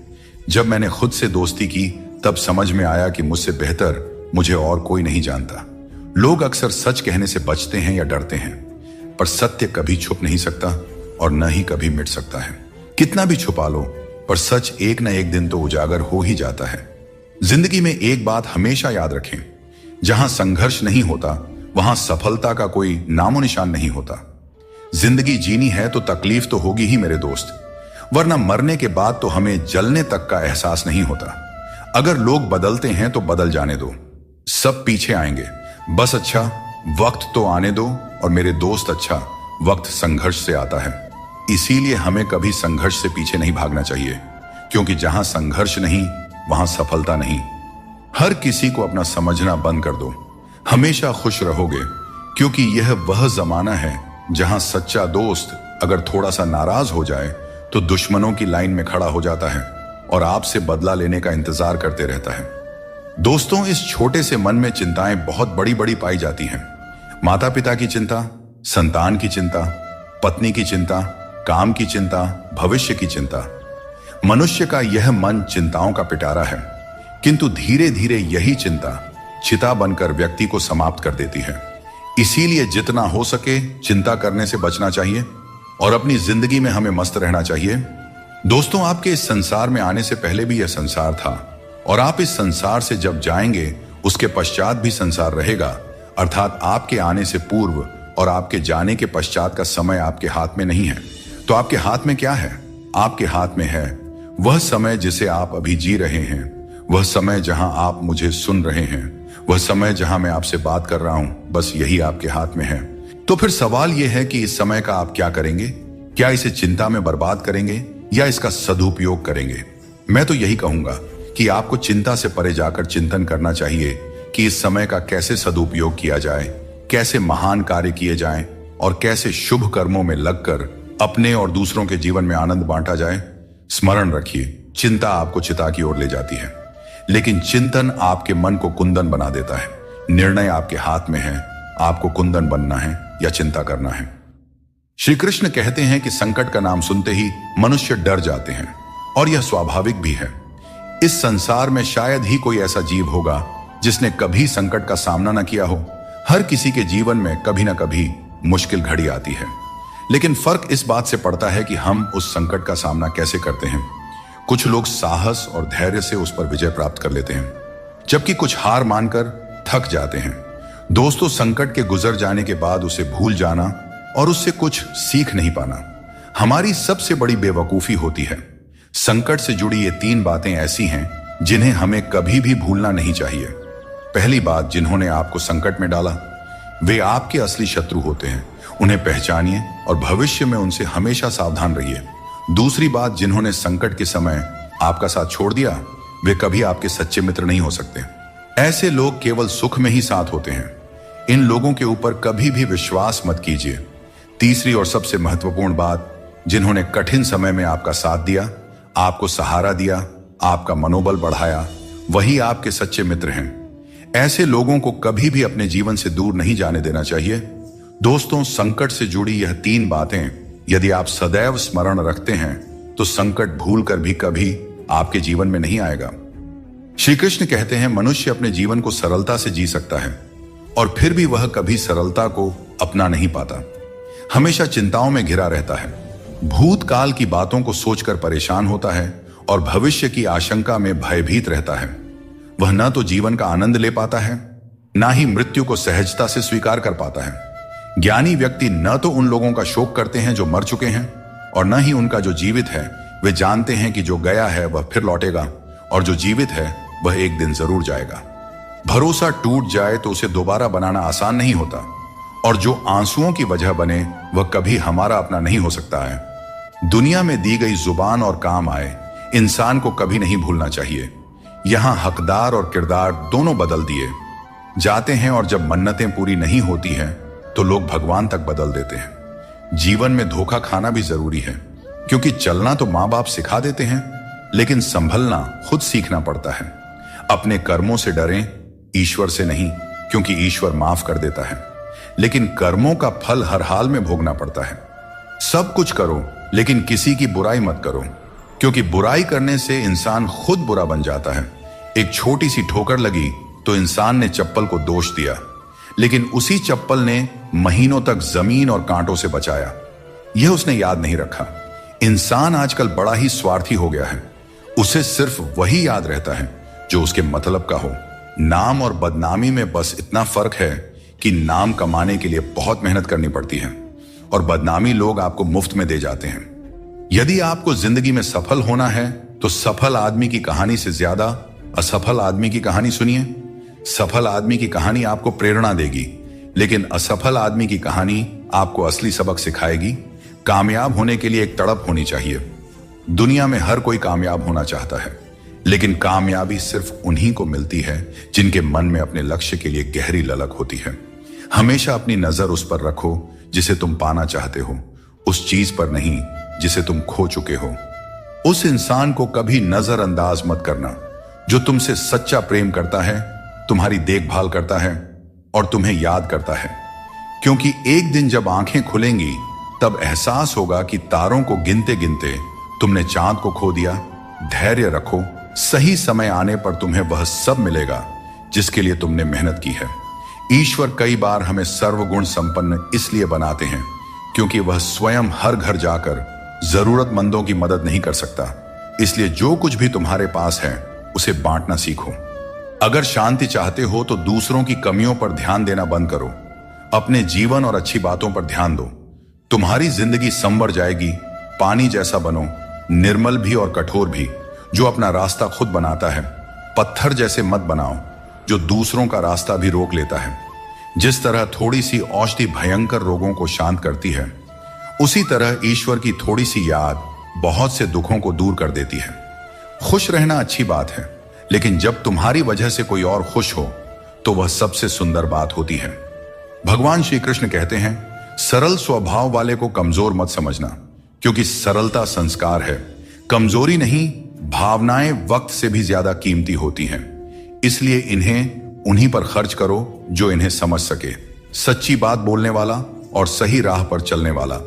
जब मैंने खुद से दोस्ती की तब समझ में आया कि मुझसे बेहतर मुझे और कोई नहीं जानता। लोग अक्सर सच कहने से बचते हैं या डरते हैं, पर सत्य कभी छुप नहीं सकता और न ही कभी मिट सकता है। कितना भी छुपा लो, पर सच एक न एक दिन तो उजागर हो ही जाता है। जिंदगी में एक बात हमेशा याद रखें, जहां संघर्ष नहीं होता वहां सफलता का कोई नामो निशान नहीं होता। जिंदगी जीनी है तो तकलीफ तो होगी ही मेरे दोस्त, वरना मरने के बाद तो हमें जलने तक का एहसास नहीं होता। अगर लोग बदलते हैं तो बदल जाने दो, सब पीछे आएंगे। बस अच्छा वक्त तो आने दो, और मेरे दोस्त अच्छा वक्त संघर्ष से आता है। इसीलिए हमें कभी संघर्ष से पीछे नहीं भागना चाहिए, क्योंकि जहां संघर्ष नहीं वहां सफलता नहीं। हर किसी को अपना समझना बंद कर दो, हमेशा खुश रहोगे, क्योंकि यह वह जमाना है जहां सच्चा दोस्त अगर थोड़ा सा नाराज हो जाए तो दुश्मनों की लाइन में खड़ा हो जाता है और आपसे बदला लेने का इंतजार करते रहता है। दोस्तों, इस छोटे से मन में चिंताएं बहुत बड़ी बड़ी पाई जाती हैं। माता पिता की चिंता, संतान की चिंता, पत्नी की चिंता, काम की चिंता, भविष्य की चिंता। मनुष्य का यह मन चिंताओं का पिटारा है, किंतु धीरे धीरे यही चिंता चिता बनकर व्यक्ति को समाप्त कर देती है। इसीलिए जितना हो सके चिंता करने से बचना चाहिए और अपनी जिंदगी में हमें मस्त रहना चाहिए। दोस्तों, आपके इस संसार में आने से पहले भी यह संसार था, और आप इस संसार से जब जाएंगे उसके पश्चात भी संसार रहेगा। अर्थात आपके आने से पूर्व और आपके जाने के पश्चात का समय आपके हाथ में नहीं है। तो आपके हाथ में क्या है? आपके हाथ में है वह समय जिसे आप अभी जी रहे हैं, वह समय जहां आप मुझे सुन रहे हैं, वह समय जहां मैं आपसे बात कर रहा हूं, बस यही आपके हाथ में है। तो फिर सवाल यह है कि इस समय का आप क्या करेंगे? क्या इसे चिंता में बर्बाद करेंगे या इसका सदुपयोग करेंगे? मैं तो यही कहूंगा कि आपको चिंता से परे जाकर चिंतन करना चाहिए कि इस समय का कैसे सदुपयोग किया जाए, कैसे महान कार्य किए जाएं और कैसे शुभ कर्मों में लगकर अपने और दूसरों के जीवन में आनंद बांटा जाए। स्मरण रखिए, चिंता आपको चिता की ओर ले जाती है, लेकिन चिंतन आपके मन को कुंदन बना देता है। निर्णय आपके हाथ में है, आपको कुंदन बनना है या चिंता करना है। श्री कृष्ण कहते हैं कि संकट का नाम सुनते ही मनुष्य डर जाते हैं, और यह स्वाभाविक भी है। इस संसार में शायद ही कोई ऐसा जीव होगा जिसने कभी संकट का सामना न किया हो। हर किसी के जीवन में कभी ना कभी मुश्किल घड़ी आती है, लेकिन फर्क इस बात से पड़ता है कि हम उस संकट का सामना कैसे करते हैं। कुछ लोग साहस और धैर्य से उस पर विजय प्राप्त कर लेते हैं, जबकि कुछ हार मानकर थक जाते हैं। दोस्तों, संकट के गुजर जाने के बाद उसे भूल जाना और उससे कुछ सीख नहीं पाना हमारी सबसे बड़ी बेवकूफी होती है। संकट से जुड़ी ये 3 बातें ऐसी हैं जिन्हें हमें कभी भी भूलना नहीं चाहिए। पहली बात, जिन्होंने आपको संकट में डाला वे आपके असली शत्रु होते हैं। उन्हें पहचानिए और भविष्य में उनसे हमेशा सावधान रहिए। दूसरी बात, जिन्होंने संकट के समय आपका साथ छोड़ दिया वे कभी आपके सच्चे मित्र नहीं हो सकते। ऐसे लोग केवल सुख में ही साथ होते हैं। इन लोगों के ऊपर कभी भी विश्वास मत कीजिए। तीसरी और सबसे महत्वपूर्ण बात, जिन्होंने कठिन समय में आपका साथ दिया, आपको सहारा दिया, आपका मनोबल बढ़ाया, वही आपके सच्चे मित्र हैं। ऐसे लोगों को कभी भी अपने जीवन से दूर नहीं जाने देना चाहिए। दोस्तों, संकट से जुड़ी यह 3 बातें यदि आप सदैव स्मरण रखते हैं तो संकट भूलकर भी कभी आपके जीवन में नहीं आएगा। श्री कृष्ण कहते हैं, मनुष्य अपने जीवन को सरलता से जी सकता है और फिर भी वह कभी सरलता को अपना नहीं पाता। हमेशा चिंताओं में घिरा रहता है, भूतकाल की बातों को सोचकर परेशान होता है और भविष्य की आशंका में भयभीत रहता है। वह न तो जीवन का आनंद ले पाता है, ना ही मृत्यु को सहजता से स्वीकार कर पाता है। ज्ञानी व्यक्ति न तो उन लोगों का शोक करते हैं जो मर चुके हैं, और न ही उनका जो जीवित है। वे जानते हैं कि जो गया है वह फिर लौटेगा और जो जीवित है वह एक दिन जरूर जाएगा। भरोसा टूट जाए तो उसे दोबारा बनाना आसान नहीं होता, और जो आंसुओं की वजह बने वह कभी हमारा अपना नहीं हो सकता है। दुनिया में दी गई जुबान और काम आए इंसान को कभी नहीं भूलना चाहिए। यहां हकदार और किरदार दोनों बदल दिए जाते हैं, और जब मन्नतें पूरी नहीं होती हैं तो लोग भगवान तक बदल देते हैं। जीवन में धोखा खाना भी जरूरी है, क्योंकि चलना तो माँ बाप सिखा देते हैं, लेकिन संभलना खुद सीखना पड़ता है। अपने कर्मों से डरें, ईश्वर से नहीं, क्योंकि ईश्वर माफ कर देता है, लेकिन कर्मों का फल हर हाल में भोगना पड़ता है। सब कुछ करो लेकिन किसी की बुराई मत करो, क्योंकि बुराई करने से इंसान खुद बुरा बन जाता है। एक छोटी सी ठोकर लगी तो इंसान ने चप्पल को दोष दिया, लेकिन उसी चप्पल ने महीनों तक जमीन और कांटों से बचाया। यह उसने याद नहीं रखा। इंसान आजकल बड़ा ही स्वार्थी हो गया है। उसे सिर्फ वही याद रहता है जो उसके मतलब का हो। नाम और बदनामी में बस इतना फर्क है कि नाम कमाने के लिए बहुत मेहनत करनी पड़ती है, और बदनामी लोग आपको मुफ्त में दे जाते हैं। यदि आपको जिंदगी में सफल होना है तो सफल आदमी की कहानी से ज्यादा असफल आदमी की कहानी सुनिए। सफल आदमी की कहानी आपको प्रेरणा देगी, लेकिन असफल आदमी की कहानी आपको असली सबक सिखाएगी। कामयाब होने के लिए एक तड़प होनी चाहिए। दुनिया में हर कोई कामयाब होना चाहता है, लेकिन कामयाबी सिर्फ उन्हीं को मिलती है जिनके मन में अपने लक्ष्य के लिए गहरी ललक होती है। हमेशा अपनी नजर उस पर रखो जिसे तुम पाना चाहते हो, उस चीज पर नहीं जिसे तुम खो चुके हो। उस इंसान को कभी नजरअंदाज मत करना जो तुमसे सच्चा प्रेम करता है, तुम्हारी देखभाल करता है और तुम्हें याद करता है, क्योंकि एक दिन जब आंखें खुलेंगी तब एहसास होगा कि तारों को गिनते गिनते तुमने चांद को खो दिया। धैर्य रखो, सही समय आने पर तुम्हें वह सब मिलेगा जिसके लिए तुमने मेहनत की है। ईश्वर कई बार हमें सर्वगुण संपन्न इसलिए बनाते हैं क्योंकि वह स्वयं हर घर जाकर जरूरतमंदों की मदद नहीं कर सकता। इसलिए जो कुछ भी तुम्हारे पास है उसे बांटना सीखो। अगर शांति चाहते हो तो दूसरों की कमियों पर ध्यान देना बंद करो। अपने जीवन और अच्छी बातों पर ध्यान दो। तुम्हारी जिंदगी संवर जाएगी। पानी जैसा बनो, निर्मल भी और कठोर भी, जो अपना रास्ता खुद बनाता है। पत्थर जैसे मत बनाओ, जो दूसरों का रास्ता भी रोक लेता है। जिस तरह थोड़ी सी औषधि भयंकर रोगों को शांत करती है, उसी तरह ईश्वर की थोड़ी सी याद बहुत से दुखों को दूर कर देती है। खुश रहना अच्छी बात है, लेकिन जब तुम्हारी वजह से कोई और खुश हो तो वह सबसे सुंदर बात होती है। भगवान श्री कृष्ण कहते हैं, सरल स्वभाव वाले को कमजोर मत समझना, क्योंकि सरलता संस्कार है। कमजोरी नहीं, भावनाएं वक्त से भी ज्यादा कीमती होती हैं। इसलिए इन्हें उन्हीं पर खर्च करो जो इन्हें समझ सके। सच्ची बात बोलने वाला और सही राह पर चलने वाला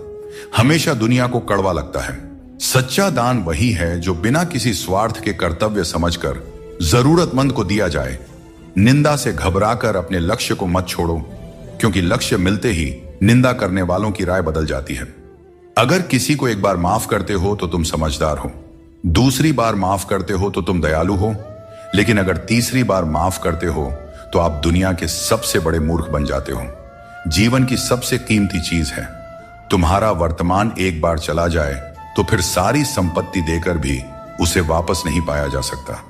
हमेशा दुनिया को कड़वा लगता है। सच्चा दान वही है जो बिना किसी स्वार्थ के कर्तव्य समझकर जरूरतमंद को दिया जाए। निंदा से घबराकर अपने लक्ष्य को मत छोड़ो, क्योंकि लक्ष्य मिलते ही निंदा करने वालों की राय बदल जाती है। अगर किसी को एक बार माफ करते हो तो तुम समझदार हो, दूसरी बार माफ करते हो तो तुम दयालु हो, लेकिन अगर तीसरी बार माफ करते हो तो आप दुनिया के सबसे बड़े मूर्ख बन जाते हो। जीवन की सबसे कीमती चीज है, तुम्हारा वर्तमान एक बार चला जाए तो फिर सारी संपत्ति देकर भी उसे वापस नहीं पाया जा सकता।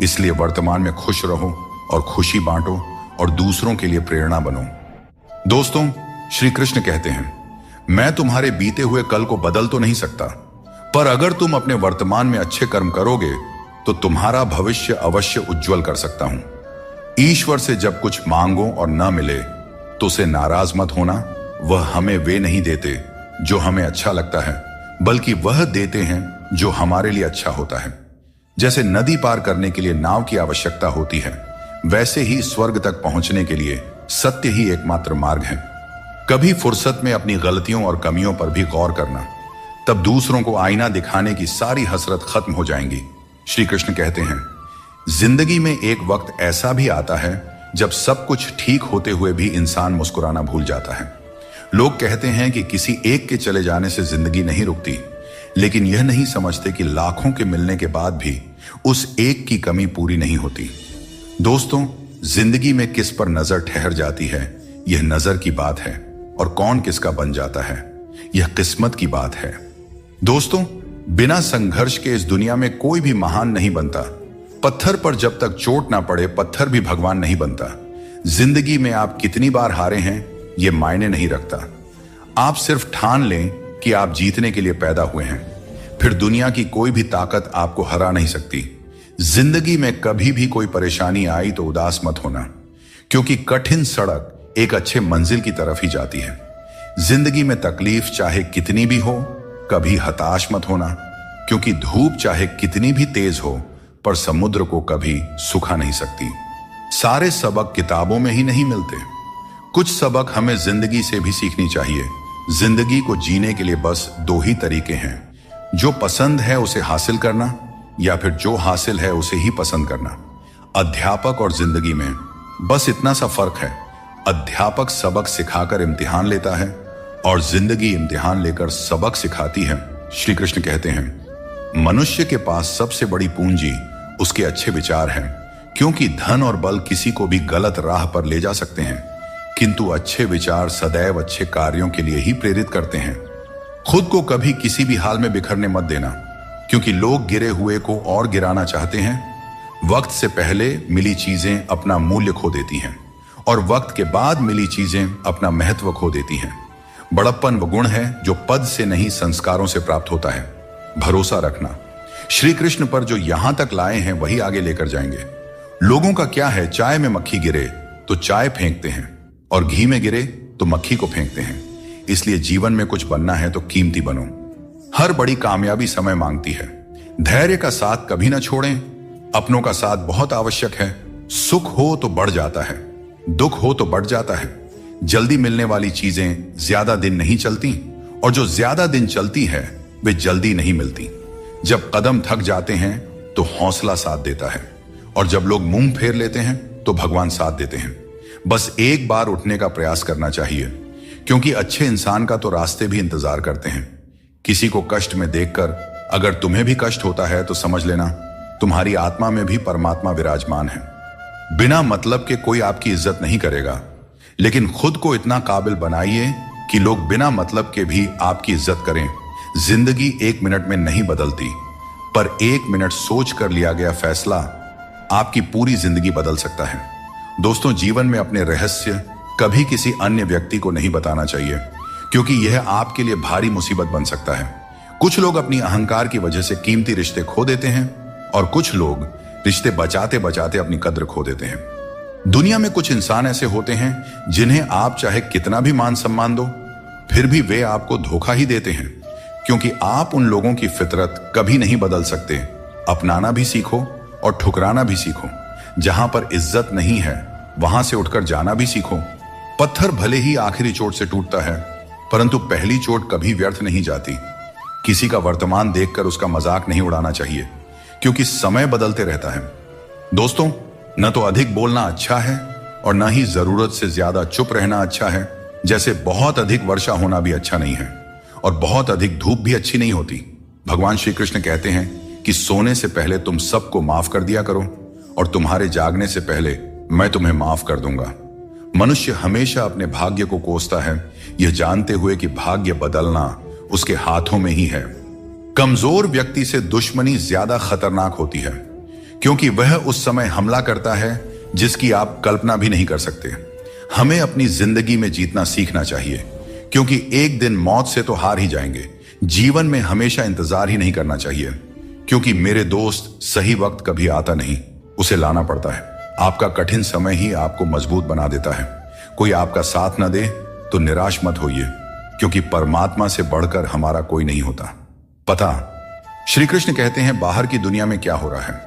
इसलिए वर्तमान में खुश रहो और खुशी बांटो और दूसरों के लिए प्रेरणा बनो। दोस्तों, श्री कृष्ण कहते हैं, मैं तुम्हारे बीते हुए कल को बदल तो नहीं सकता, पर अगर तुम अपने वर्तमान में अच्छे कर्म करोगे तो तुम्हारा भविष्य अवश्य उज्जवल कर सकता हूं। ईश्वर से जब कुछ मांगो और न मिले तो उसे नाराज मत होना। वह हमें वे नहीं देते जो हमें अच्छा लगता है, बल्कि वह देते हैं जो हमारे लिए अच्छा होता है। जैसे नदी पार करने के लिए नाव की आवश्यकता होती है, वैसे ही स्वर्ग तक पहुंचने के लिए सत्य ही एकमात्र मार्ग है। कभी फुर्सत में अपनी गलतियों और कमियों पर भी गौर करना, तब दूसरों को आईना दिखाने की सारी हसरत खत्म हो जाएंगी। श्री कृष्ण कहते हैं, जिंदगी में एक वक्त ऐसा भी आता है जब सब कुछ ठीक होते हुए भी इंसान मुस्कुराना भूल जाता है। लोग कहते हैं कि किसी एक के चले जाने से जिंदगी नहीं रुकती, लेकिन यह नहीं समझते कि लाखों के मिलने के बाद भी उस एक की कमी पूरी नहीं होती। दोस्तों, जिंदगी में किस पर नजर ठहर जाती है, यह नजर की बात है, और कौन किसका बन जाता है, यह किस्मत की बात है। दोस्तों, बिना संघर्ष के इस दुनिया में कोई भी महान नहीं बनता। पत्थर पर जब तक चोट ना पड़े, पत्थर भी भगवान नहीं बनता। जिंदगी में आप कितनी बार हारे हैं, यह मायने नहीं रखता। आप सिर्फ ठान लें कि आप जीतने के लिए पैदा हुए हैं, फिर दुनिया की कोई भी ताकत आपको हरा नहीं सकती। जिंदगी में कभी भी कोई परेशानी आई तो उदास मत होना, क्योंकि कठिन सड़क एक अच्छे मंजिल की तरफ ही जाती है। जिंदगी में तकलीफ चाहे कितनी भी हो, कभी हताश मत होना, क्योंकि धूप चाहे कितनी भी तेज हो, पर समुद्र को कभी सुखा नहीं सकती। सारे सबक किताबों में ही नहीं मिलते, कुछ सबक हमें जिंदगी से भी सीखनी चाहिए। जिंदगी को जीने के लिए बस दो ही तरीके हैं, जो पसंद है उसे हासिल करना, या फिर जो हासिल है उसे ही पसंद करना। अध्यापक और जिंदगी में बस इतना सा फर्क है, अध्यापक सबक सिखाकर इम्तिहान लेता है और जिंदगी इम्तिहान लेकर सबक सिखाती है। श्री कृष्ण कहते हैं, मनुष्य के पास सबसे बड़ी पूंजी उसके अच्छे विचार हैं, क्योंकि धन और बल किसी को भी गलत राह पर ले जा सकते हैं, किंतु अच्छे विचार सदैव अच्छे कार्यों के लिए ही प्रेरित करते हैं। खुद को कभी किसी भी हाल में बिखरने मत देना, क्योंकि लोग गिरे हुए को और गिराना चाहते हैं। वक्त से पहले मिली चीजें अपना मूल्य खो देती हैं, और वक्त के बाद मिली चीजें अपना महत्व खो देती हैं। बड़प्पन वो गुण है जो पद से नहीं संस्कारों से प्राप्त होता है। भरोसा रखना, श्री कृष्ण पर जो यहां तक लाए हैं वही आगे लेकर जाएंगे। लोगों का क्या है, चाय में मक्खी गिरे तो चाय फेंकते हैं, और घी में गिरे तो मक्खी को फेंकते हैं। इसलिए जीवन में कुछ बनना है तो कीमती बनो। हर बड़ी कामयाबी समय मांगती है। धैर्य का साथ कभी ना छोड़ें। अपनों का साथ बहुत आवश्यक है। सुख हो तो बढ़ जाता है, दुख हो तो बढ़ जाता है। जल्दी मिलने वाली चीजें ज्यादा दिन नहीं चलती, और जो ज्यादा दिन चलती है वे जल्दी नहीं मिलती। जब कदम थक जाते हैं तो हौसला साथ देता है, और जब लोग मुंह फेर लेते हैं तो भगवान साथ देते हैं। बस एक बार उठने का प्रयास करना चाहिए, क्योंकि अच्छे इंसान का तो रास्ते भी इंतजार करते हैं। किसी को कष्ट में देखकर अगर तुम्हें भी कष्ट होता है तो समझ लेना तुम्हारी आत्मा में भी परमात्मा विराजमान है। बिना मतलब के कोई आपकी इज्जत नहीं करेगा, लेकिन खुद को इतना काबिल बनाइए कि लोग बिना मतलब के भी आपकी इज्जत करें। जिंदगी 1 मिनट में नहीं बदलती, पर 1 मिनट सोच कर लिया गया फैसला आपकी पूरी जिंदगी बदल सकता है। दोस्तों, जीवन में अपने रहस्य कभी किसी अन्य व्यक्ति को नहीं बताना चाहिए, क्योंकि यह आपके लिए भारी मुसीबत बन सकता है। कुछ लोग अपनी अहंकार की वजह से कीमती रिश्ते खो देते हैं और कुछ लोग रिश्ते बचाते बचाते अपनी कद्र खो देते हैं। दुनिया में कुछ इंसान ऐसे होते हैं जिन्हें आप चाहे कितना भी मान सम्मान दो, फिर भी वे आपको धोखा ही देते हैं, क्योंकि आप उन लोगों की फितरत कभी नहीं बदल सकते। अपनाना भी सीखो और ठुकराना भी सीखो। जहां पर इज्जत नहीं है वहां से उठकर जाना भी सीखो। पत्थर भले ही आखिरी चोट से टूटता है, परंतु पहली चोट कभी व्यर्थ नहीं जाती। किसी का वर्तमान देखकर उसका मजाक नहीं उड़ाना चाहिए, क्योंकि समय बदलते रहता है। दोस्तों, न तो अधिक बोलना अच्छा है और न ही जरूरत से ज्यादा चुप रहना अच्छा है। जैसे बहुत अधिक वर्षा होना भी अच्छा नहीं है और बहुत अधिक धूप भी अच्छी नहीं होती। भगवान श्री कृष्ण कहते हैं कि सोने से पहले तुम सबको माफ कर दिया करो और तुम्हारे जागने से पहले मैं तुम्हें माफ कर दूंगा। मनुष्य हमेशा अपने भाग्य को कोसता है, यह जानते हुए कि भाग्य बदलना उसके हाथों में ही है। कमजोर व्यक्ति से दुश्मनी ज्यादा खतरनाक होती है, क्योंकि वह उस समय हमला करता है जिसकी आप कल्पना भी नहीं कर सकते। हमें अपनी जिंदगी में जीतना सीखना चाहिए, क्योंकि एक दिन मौत से तो हार ही जाएंगे। जीवन में हमेशा इंतजार ही नहीं करना चाहिए, क्योंकि मेरे दोस्त सही वक्त कभी आता नहीं, उसे लाना पड़ता है। आपका कठिन समय ही आपको मजबूत बना देता है। कोई आपका साथ न दे तो निराश मत होइए, क्योंकि परमात्मा से बढ़कर हमारा कोई नहीं होता। पता, श्री कृष्ण कहते हैं बाहर की दुनिया में क्या हो रहा है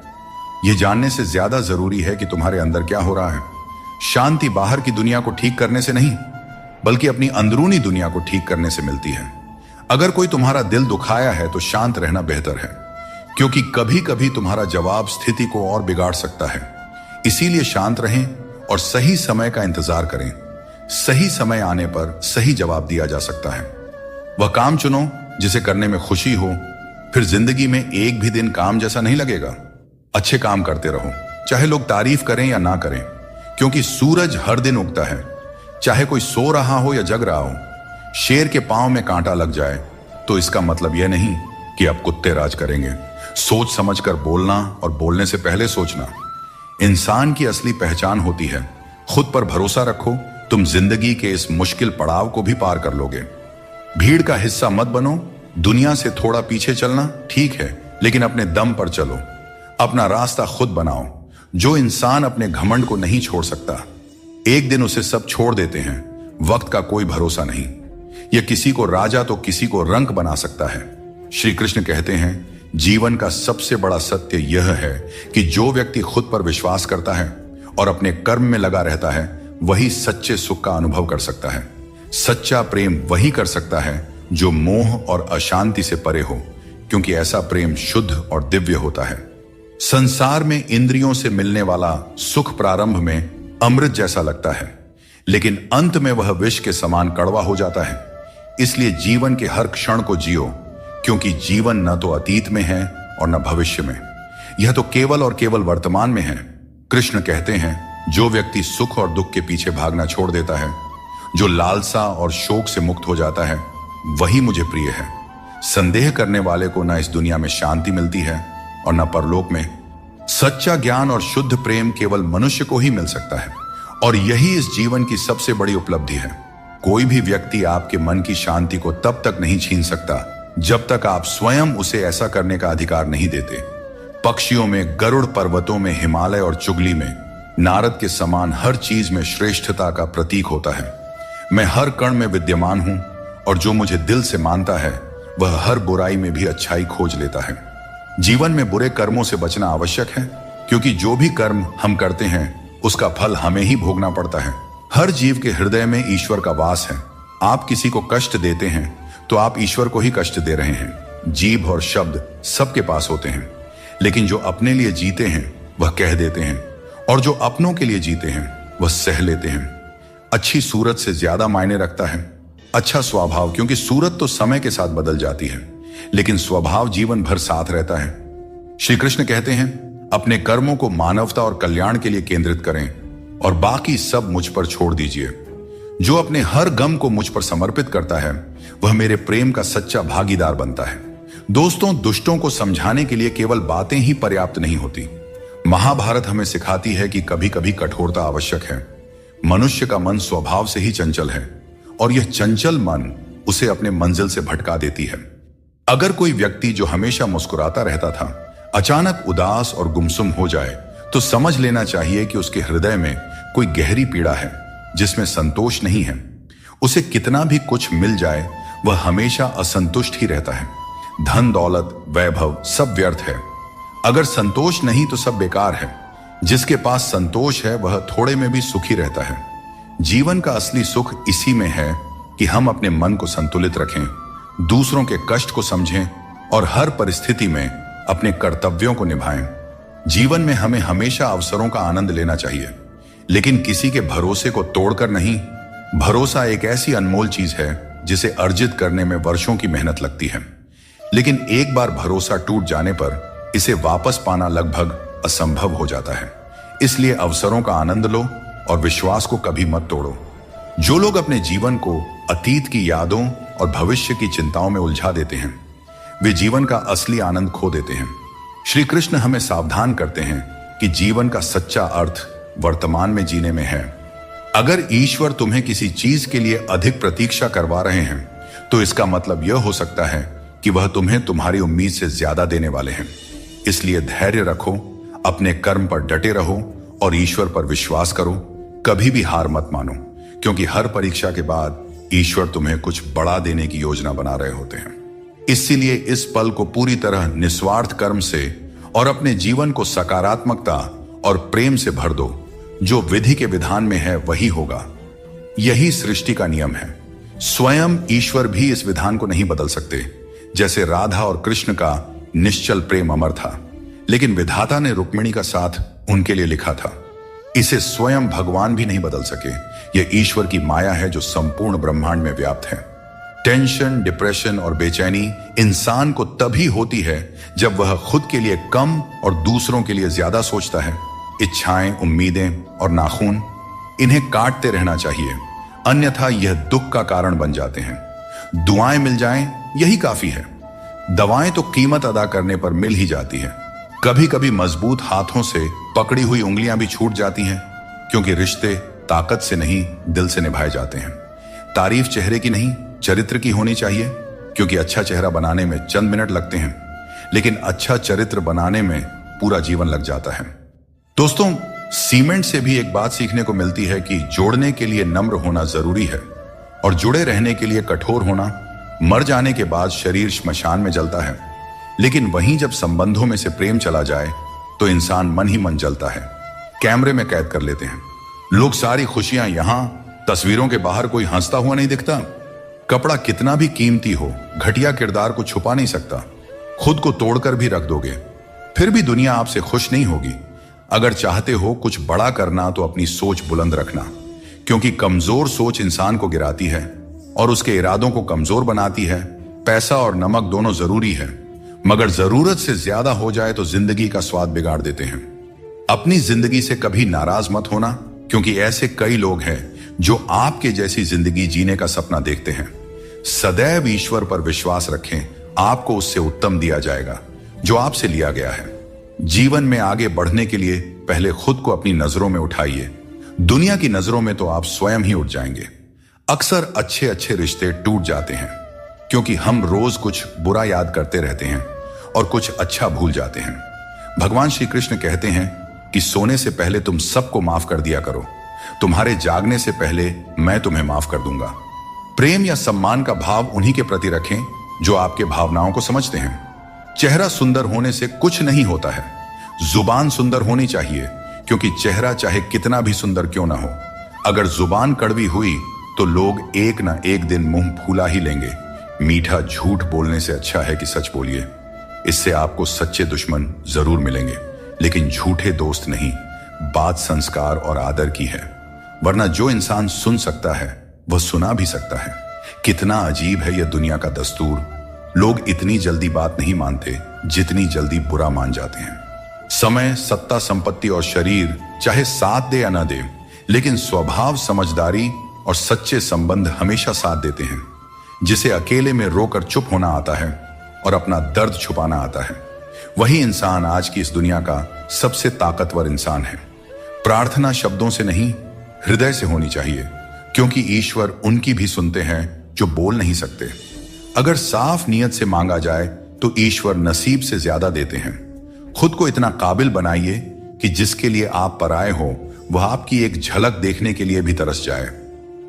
यह जानने से ज्यादा जरूरी है कि तुम्हारे अंदर क्या हो रहा है। शांति बाहर की दुनिया को ठीक करने से नहीं, बल्कि अपनी अंदरूनी दुनिया को ठीक करने से मिलती है। अगर कोई तुम्हारा दिल दुखाया है तो शांत रहना बेहतर है, क्योंकि कभी कभी तुम्हारा जवाब स्थिति को और बिगाड़ सकता है। इसीलिए शांत रहें और सही समय का इंतजार करें। सही समय आने पर सही जवाब दिया जा सकता है। वह काम चुनो जिसे करने में खुशी हो, फिर जिंदगी में एक भी दिन काम जैसा नहीं लगेगा। अच्छे काम करते रहो, चाहे लोग तारीफ करें या ना करें, क्योंकि सूरज हर दिन उगता है, चाहे कोई सो रहा हो या जग रहा हो। शेर के पांव में कांटा लग जाए तो इसका मतलब यह नहीं कि अब कुत्ते राज करेंगे। सोच समझकर बोलना और बोलने से पहले सोचना इंसान की असली पहचान होती है। खुद पर भरोसा रखो, तुम जिंदगी के इस मुश्किल पड़ाव को भी पार कर लोगे। भीड़ का हिस्सा मत बनो। दुनिया से थोड़ा पीछे चलना ठीक है, लेकिन अपने दम पर चलो। अपना रास्ता खुद बनाओ। जो इंसान अपने घमंड को नहीं छोड़ सकता, एक दिन उसे सब छोड़ देते हैं। वक्त का कोई भरोसा नहीं। यह किसी को राजा तो किसी को रंक बना सकता है। श्री कृष्ण कहते हैं जीवन का सबसे बड़ा सत्य यह है कि जो व्यक्ति खुद पर विश्वास करता है और अपने कर्म में लगा रहता है, वही सच्चे सुख का अनुभव कर सकता है। सच्चा प्रेम वही कर सकता है जो मोह और अशांति से परे हो, क्योंकि ऐसा प्रेम शुद्ध और दिव्य होता है। संसार में इंद्रियों से मिलने वाला सुख प्रारंभ में अमृत जैसा लगता है, लेकिन अंत में वह विष के समान कड़वा हो जाता है। इसलिए जीवन के हर क्षण को जियो, क्योंकि जीवन न तो अतीत में है और न भविष्य में, यह तो केवल और केवल वर्तमान में है। कृष्ण कहते हैं जो व्यक्ति सुख और दुख के पीछे भागना छोड़ देता है, जो लालसा और शोक से मुक्त हो जाता है, वही मुझे प्रिय है। संदेह करने वाले को न इस दुनिया में शांति मिलती है और न परलोक में। सच्चा ज्ञान और शुद्ध प्रेम केवल मनुष्य को ही मिल सकता है, और यही इस जीवन की सबसे बड़ी उपलब्धि है। कोई भी व्यक्ति आपके मन की शांति को तब तक नहीं छीन सकता जब तक आप स्वयं उसे ऐसा करने का अधिकार नहीं देते। पक्षियों में गरुड़, पर्वतों में हिमालय और चुगली में नारद के समान हर चीज में श्रेष्ठता का प्रतीक होता है। मैं हर कण में विद्यमान हूं, और जो मुझे दिल से मानता है वह हर बुराई में भी अच्छाई खोज लेता है। जीवन में बुरे कर्मों से बचना आवश्यक है, क्योंकि जो भी कर्म हम करते हैं उसका फल हमें ही भोगना पड़ता है। हर जीव के हृदय में ईश्वर का वास है। आप किसी को कष्ट देते हैं तो आप ईश्वर को ही कष्ट दे रहे हैं। जीभ और शब्द सबके पास होते हैं, लेकिन जो अपने लिए जीते हैं वह कह देते हैं, और जो अपनों के लिए जीते हैं वह सह लेते हैं। अच्छी सूरत से ज्यादा मायने रखता है अच्छा स्वभाव, क्योंकि सूरत तो समय के साथ बदल जाती है, लेकिन स्वभाव जीवन भर साथ रहता है। श्री कृष्ण कहते हैं अपने कर्मों को मानवता और कल्याण के लिए केंद्रित करें और बाकी सब मुझ पर छोड़ दीजिए। जो अपने हर गम को मुझ पर समर्पित करता है वह मेरे प्रेम का सच्चा भागीदार बनता है। दोस्तों, दुष्टों को समझाने के लिए केवल बातें ही पर्याप्त नहीं होती, महाभारत हमें सिखाती है कि कभी कभी कठोरता आवश्यक है। मनुष्य का मन स्वभाव से ही चंचल है और यह चंचल मन उसे अपने मंजिल से भटका देती है। अगर कोई व्यक्ति जो हमेशा मुस्कुराता रहता था अचानक उदास और गुमसुम हो जाए तो समझ लेना चाहिए कि उसके हृदय में कोई गहरी पीड़ा है जिसमें संतोष नहीं है। उसे कितना भी कुछ मिल जाए वह हमेशा असंतुष्ट ही रहता है। धन दौलत वैभव सब व्यर्थ है। अगर संतोष नहीं तो सब बेकार है। जिसके पास संतोष है वह थोड़े में भी सुखी रहता है। जीवन का असली सुख इसी में है कि हम अपने मन को संतुलित रखें, दूसरों के कष्ट को समझें और हर परिस्थिति में अपने कर्तव्यों को निभाएं। जीवन में हमें हमेशा अवसरों का आनंद लेना चाहिए, लेकिन किसी के भरोसे को तोड़कर नहीं। भरोसा एक ऐसी अनमोल चीज है जिसे अर्जित करने में वर्षों की मेहनत लगती है, लेकिन एक बार भरोसा टूट जाने पर इसे वापस पाना लगभग असंभव हो जाता है। इसलिए अवसरों का आनंद लो और विश्वास को कभी मत तोड़ो। जो लोग अपने जीवन को अतीत की यादों और भविष्य की चिंताओं में उलझा देते हैं वे जीवन का असली आनंद खो देते हैं। श्री कृष्ण हमें सावधान करते हैं कि जीवन का सच्चा अर्थ वर्तमान में जीने में है। अगर ईश्वर तुम्हें किसी चीज के लिए अधिक प्रतीक्षा करवा रहे हैं तो इसका मतलब यह हो सकता है कि वह तुम्हें तुम्हारी उम्मीद से ज्यादा देने वाले हैं। इसलिए धैर्य रखो, अपने कर्म पर डटे रहो और ईश्वर पर विश्वास करो। कभी भी हार मत मानो, क्योंकि हर परीक्षा के बाद ईश्वर तुम्हें कुछ बड़ा देने की योजना बना रहे होते हैं। इसीलिए इस पल को पूरी तरह निस्वार्थ कर्म से और अपने जीवन को सकारात्मकता और प्रेम से भर दो। जो विधि के विधान में है वही होगा। यही सृष्टि का नियम है। स्वयं ईश्वर भी इस विधान को नहीं बदल सकते। जैसे राधा और कृष्ण का निश्चल प्रेम अमर था, लेकिन विधाता ने रुक्मिणी का साथ उनके लिए लिखा था। इसे स्वयं भगवान भी नहीं बदल सके। यह ईश्वर की माया है जो संपूर्ण ब्रह्मांड में व्याप्त है। टेंशन, डिप्रेशन और बेचैनी इंसान को तभी होती है जब वह खुद के लिए कम और दूसरों के लिए ज्यादा सोचता है। इच्छाएं, उम्मीदें और नाखून, इन्हें काटते रहना चाहिए, अन्यथा यह दुख का कारण बन जाते हैं। दुआएं मिल जाएं यही काफी है। दवाएं तो कीमत अदा करने पर मिल ही जाती है। कभी कभी मजबूत हाथों से पकड़ी हुई उंगलियां भी छूट जाती हैं, क्योंकि रिश्ते ताकत से नहीं दिल से निभाए जाते हैं। तारीफ चेहरे की नहीं चरित्र की होनी चाहिए, क्योंकि अच्छा चेहरा बनाने में चंद मिनट लगते हैं, लेकिन अच्छा चरित्र बनाने में पूरा जीवन लग जाता है। दोस्तों, सीमेंट से भी एक बात सीखने को मिलती है कि जोड़ने के लिए नम्र होना जरूरी है और जुड़े रहने के लिए कठोर होना। मर जाने के बाद शरीर श्मशान में जलता है, लेकिन वहीं जब संबंधों में से प्रेम चला जाए तो इंसान मन ही मन जलता है, कैमरे में कैद कर लेते हैं। लोग सारी खुशियां यहां, तस्वीरों के बाहर कोई हंसता हुआ नहीं दिखता। कपड़ा कितना भी कीमती हो, घटिया किरदार को छुपा नहीं सकता। खुद को तोड़कर भी रख दोगे, फिर भी दुनिया आपसे खुश नहीं होगी। अगर चाहते हो कुछ बड़ा करना तो अपनी सोच बुलंद रखना, क्योंकि कमजोर सोच इंसान को गिराती है और उसके इरादों को कमजोर बनाती है। पैसा और नमक दोनों जरूरी है, मगर जरूरत से ज्यादा हो जाए तो जिंदगी का स्वाद बिगाड़ देते हैं। अपनी जिंदगी से कभी नाराज मत होना, क्योंकि ऐसे कई लोग हैं जो आपके जैसी जिंदगी जीने का सपना देखते हैं। सदैव ईश्वर पर विश्वास रखें, आपको उससे उत्तम दिया जाएगा जो आपसे लिया गया है। जीवन में आगे बढ़ने के लिए पहले खुद को अपनी नजरों में उठाइए। दुनिया की नजरों में तो आप स्वयं ही उठ जाएंगे। अक्सर अच्छे अच्छे रिश्ते टूट जाते हैं क्योंकि हम रोज कुछ बुरा याद करते रहते हैं और कुछ अच्छा भूल जाते हैं। भगवान श्री कृष्ण कहते हैं कि सोने से पहले तुम सबको माफ कर दिया करो, तुम्हारे जागने से पहले मैं तुम्हें माफ कर दूंगा। प्रेम या सम्मान का भाव उन्हीं के प्रति रखें जो आपके भावनाओं को समझते हैं। चेहरा सुंदर होने से कुछ नहीं होता है, जुबान सुंदर होनी चाहिए, क्योंकि चेहरा चाहे कितना भी सुंदर क्यों ना हो, अगर जुबान कड़वी हुई तो लोग एक ना एक दिन मुंह फूला ही लेंगे। मीठा झूठ बोलने से अच्छा है कि सच बोलिए। इससे आपको सच्चे दुश्मन जरूर मिलेंगे, लेकिन झूठे दोस्त नहीं। बात संस्कार और आदर की है, वरना जो इंसान सुन सकता है वह सुना भी सकता है। कितना अजीब है यह दुनिया का दस्तूर। लोग इतनी जल्दी बात नहीं मानते जितनी जल्दी बुरा मान जाते हैं। समय, सत्ता, संपत्ति और शरीर चाहे साथ दे या ना दे, लेकिन स्वभाव, समझदारी और सच्चे संबंध हमेशा साथ देते हैं। जिसे अकेले में रोकर चुप होना आता है और अपना दर्द छुपाना आता है, वही इंसान आज की इस दुनिया का सबसे ताकतवर इंसान है। प्रार्थना शब्दों से नहीं, हृदय से होनी चाहिए, क्योंकि ईश्वर उनकी भी सुनते हैं जो बोल नहीं सकते। अगर साफ नियत से मांगा जाए तो ईश्वर नसीब से ज्यादा देते हैं। खुद को इतना काबिल बनाइए कि जिसके लिए आप पराए हो वह आपकी एक झलक देखने के लिए भी तरस जाए।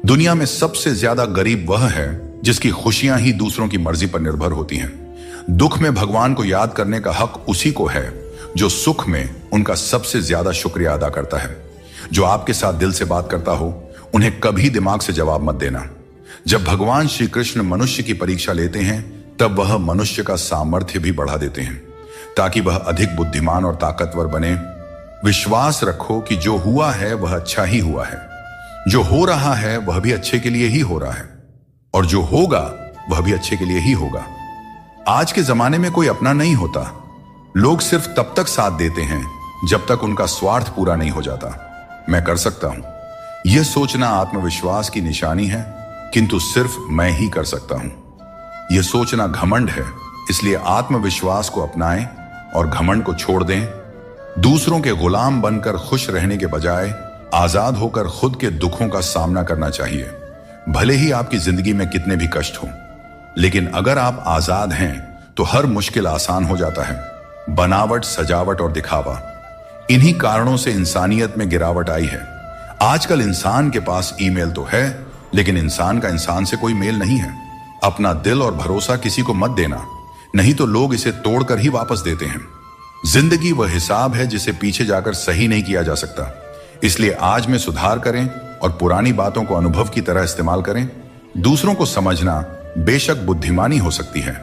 दुनिया में सबसे ज्यादा गरीब वह है जिसकी खुशियां ही दूसरों की मर्जी पर निर्भर होती हैं। दुख में भगवान को याद करने का हक उसी को है जो सुख में उनका सबसे ज्यादा शुक्रिया अदा करता है। जो आपके साथ दिल से बात करता हो उन्हें कभी दिमाग से जवाब मत देना। जब भगवान श्री कृष्ण मनुष्य की परीक्षा लेते हैं तब वह मनुष्य का सामर्थ्य भी बढ़ा देते हैं ताकि वह अधिक बुद्धिमान और ताकतवर बने। विश्वास रखो कि जो हुआ है वह अच्छा ही हुआ है, जो हो रहा है वह भी अच्छे के लिए ही हो रहा है, और जो होगा वह भी अच्छे के लिए ही होगा। आज के जमाने में कोई अपना नहीं होता। लोग सिर्फ तब तक साथ देते हैं जब तक उनका स्वार्थ पूरा नहीं हो जाता। मैं कर सकता हूं, यह सोचना आत्मविश्वास की निशानी है, किंतु सिर्फ मैं ही कर सकता हूं। यह सोचना घमंड है। इसलिए आत्मविश्वास को अपनाएं और घमंड को छोड़ दें। दूसरों के गुलाम बनकर खुश रहने के बजाय आजाद होकर खुद के दुखों का सामना करना चाहिए। भले ही आपकी जिंदगी में कितने भी कष्ट हों, लेकिन अगर आप आजाद हैं तो हर मुश्किल आसान हो जाता है। बनावट, सजावट और दिखावा, इन्हीं कारणों से इंसानियत में गिरावट आई है। आजकल इंसान के पास ईमेल तो है, लेकिन इंसान का इंसान से कोई मेल नहीं है। अपना दिल और भरोसा किसी को मत देना, नहीं तो लोग इसे तोड़कर ही वापस देते हैं। जिंदगी वह हिसाब है जिसे पीछे जाकर सही नहीं किया जा सकता। इसलिए आज में सुधार करें और पुरानी बातों को अनुभव की तरह इस्तेमाल करें। दूसरों को समझना बेशक बुद्धिमानी हो सकती है,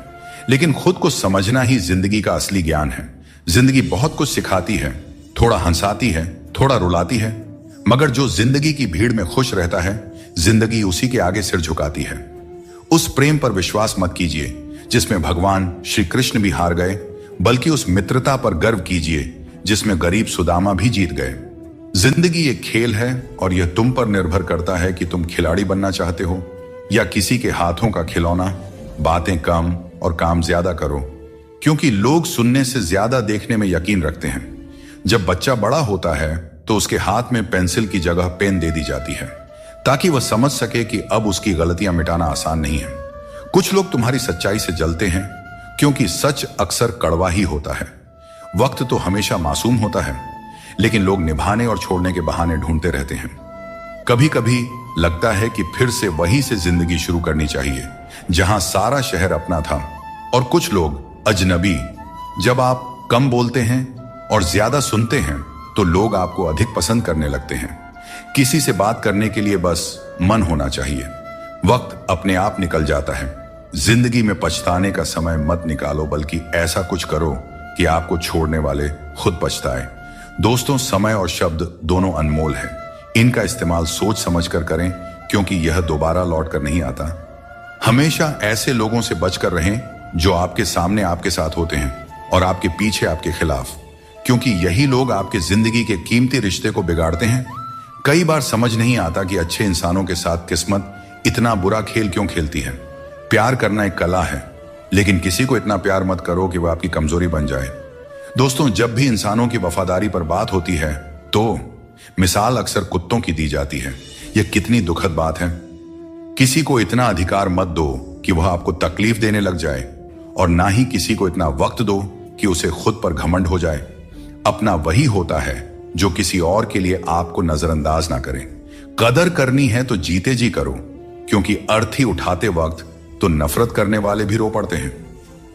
लेकिन खुद को समझना ही जिंदगी का असली ज्ञान है। जिंदगी बहुत कुछ सिखाती है, थोड़ा हंसाती है, थोड़ा रुलाती है, मगर जो जिंदगी की भीड़ में खुश रहता है, जिंदगी उसी के आगे सिर झुकाती है। उस प्रेम पर विश्वास मत कीजिए जिसमें भगवान श्री कृष्ण भी हार गए, बल्कि उस मित्रता पर गर्व कीजिए जिसमें गरीब सुदामा भी जीत गए। जिंदगी एक खेल है और यह तुम पर निर्भर करता है कि तुम खिलाड़ी बनना चाहते हो या किसी के हाथों का खिलौना। बातें कम और काम ज्यादा करो, क्योंकि लोग सुनने से ज्यादा देखने में यकीन रखते हैं। जब बच्चा बड़ा होता है तो उसके हाथ में पेंसिल की जगह पेन दे दी जाती है ताकि वह समझ सके कि अब उसकी गलतियां मिटाना आसान नहीं है। कुछ लोग तुम्हारी सच्चाई से जलते हैं क्योंकि सच अक्सर कड़वा ही होता है। वक्त तो हमेशा मासूम होता है, लेकिन लोग निभाने और छोड़ने के बहाने ढूंढते रहते हैं। कभी कभी लगता है कि फिर से वहीं से जिंदगी शुरू करनी चाहिए जहां सारा शहर अपना था और कुछ लोग अजनबी। जब आप कम बोलते हैं और ज्यादा सुनते हैं तो लोग आपको अधिक पसंद करने लगते हैं। किसी से बात करने के लिए बस मन होना चाहिए। वक्त अपने आप निकल जाता है। जिंदगी में पछताने का समय मत निकालो, बल्कि ऐसा कुछ करो कि आपको छोड़ने वाले खुद पछताए। दोस्तों, समय और शब्द दोनों अनमोल हैं। इनका इस्तेमाल सोच समझकर करें, क्योंकि यह दोबारा लौट कर नहीं आता। हमेशा ऐसे लोगों से बचकर रहें जो आपके सामने आपके साथ होते हैं और आपके पीछे आपके खिलाफ, क्योंकि यही लोग आपके जिंदगी के कीमती रिश्ते को बिगाड़ते हैं। कई बार समझ नहीं आता कि अच्छे इंसानों के साथ किस्मत इतना बुरा खेल क्यों खेलती है। प्यार करना एक कला है, लेकिन किसी को इतना प्यार मत करो कि वह आपकी कमजोरी बन जाए। दोस्तों, जब भी इंसानों की वफादारी पर बात होती है तो मिसाल अक्सर कुत्तों की दी जाती है। यह कितनी दुखद बात है। किसी को इतना अधिकार मत दो कि वह आपको तकलीफ देने लग जाए, और ना ही किसी को इतना वक्त दो कि उसे खुद पर घमंड हो जाए। अपना वही होता है जो किसी और के लिए आपको नजरअंदाज ना करे। कदर करनी है तो जीते जी करो, क्योंकि अर्थी उठाते वक्त तो नफरत करने वाले भी रो पड़ते हैं।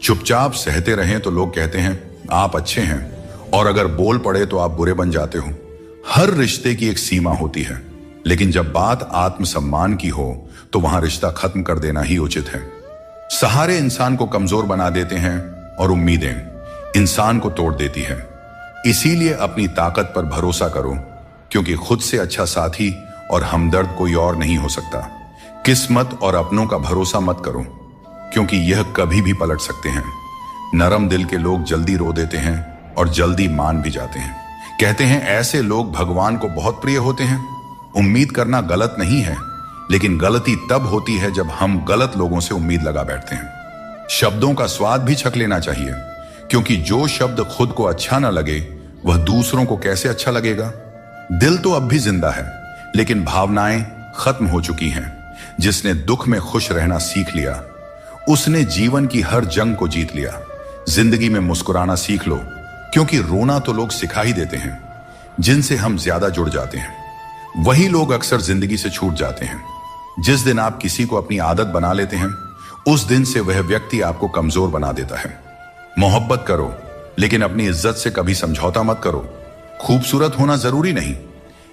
चुपचाप सहते रहें तो लोग कहते हैं आप अच्छे हैं, और अगर बोल पड़े तो आप बुरे बन जाते हो। हर रिश्ते की एक सीमा होती है, लेकिन जब बात आत्मसम्मान की हो तो वहां रिश्ता खत्म कर देना ही उचित है। सहारे इंसान को कमजोर बना देते हैं और उम्मीदें इंसान को तोड़ देती है। इसीलिए अपनी ताकत पर भरोसा करो, क्योंकि खुद से अच्छा साथी और हमदर्द कोई और नहीं हो सकता। किस्मत और अपनों का भरोसा मत करो, क्योंकि यह कभी भी पलट सकते हैं। नरम दिल के लोग जल्दी रो देते हैं और जल्दी मान भी जाते हैं। कहते हैं ऐसे लोग भगवान को बहुत प्रिय होते हैं। उम्मीद करना गलत नहीं है, लेकिन गलती तब होती है जब हम गलत लोगों से उम्मीद लगा बैठते हैं। शब्दों का स्वाद भी छक लेना चाहिए, क्योंकि जो शब्द खुद को अच्छा ना लगे वह दूसरों को कैसे अच्छा लगेगा। दिल तो अब भी जिंदा है, लेकिन भावनाएं खत्म हो चुकी हैं। जिसने दुख में खुश रहना सीख लिया उसने जीवन की हर जंग को जीत लिया। जिंदगी में मुस्कुराना सीख लो, क्योंकि रोना तो लोग सिखा ही देते हैं। जिनसे हम ज्यादा जुड़ जाते हैं वही लोग अक्सर जिंदगी से छूट जाते हैं। जिस दिन आप किसी को अपनी आदत बना लेते हैं उस दिन से वह व्यक्ति आपको कमजोर बना देता है। मोहब्बत करो, लेकिन अपनी इज्जत से कभी समझौता मत करो। खूबसूरत होना जरूरी नहीं,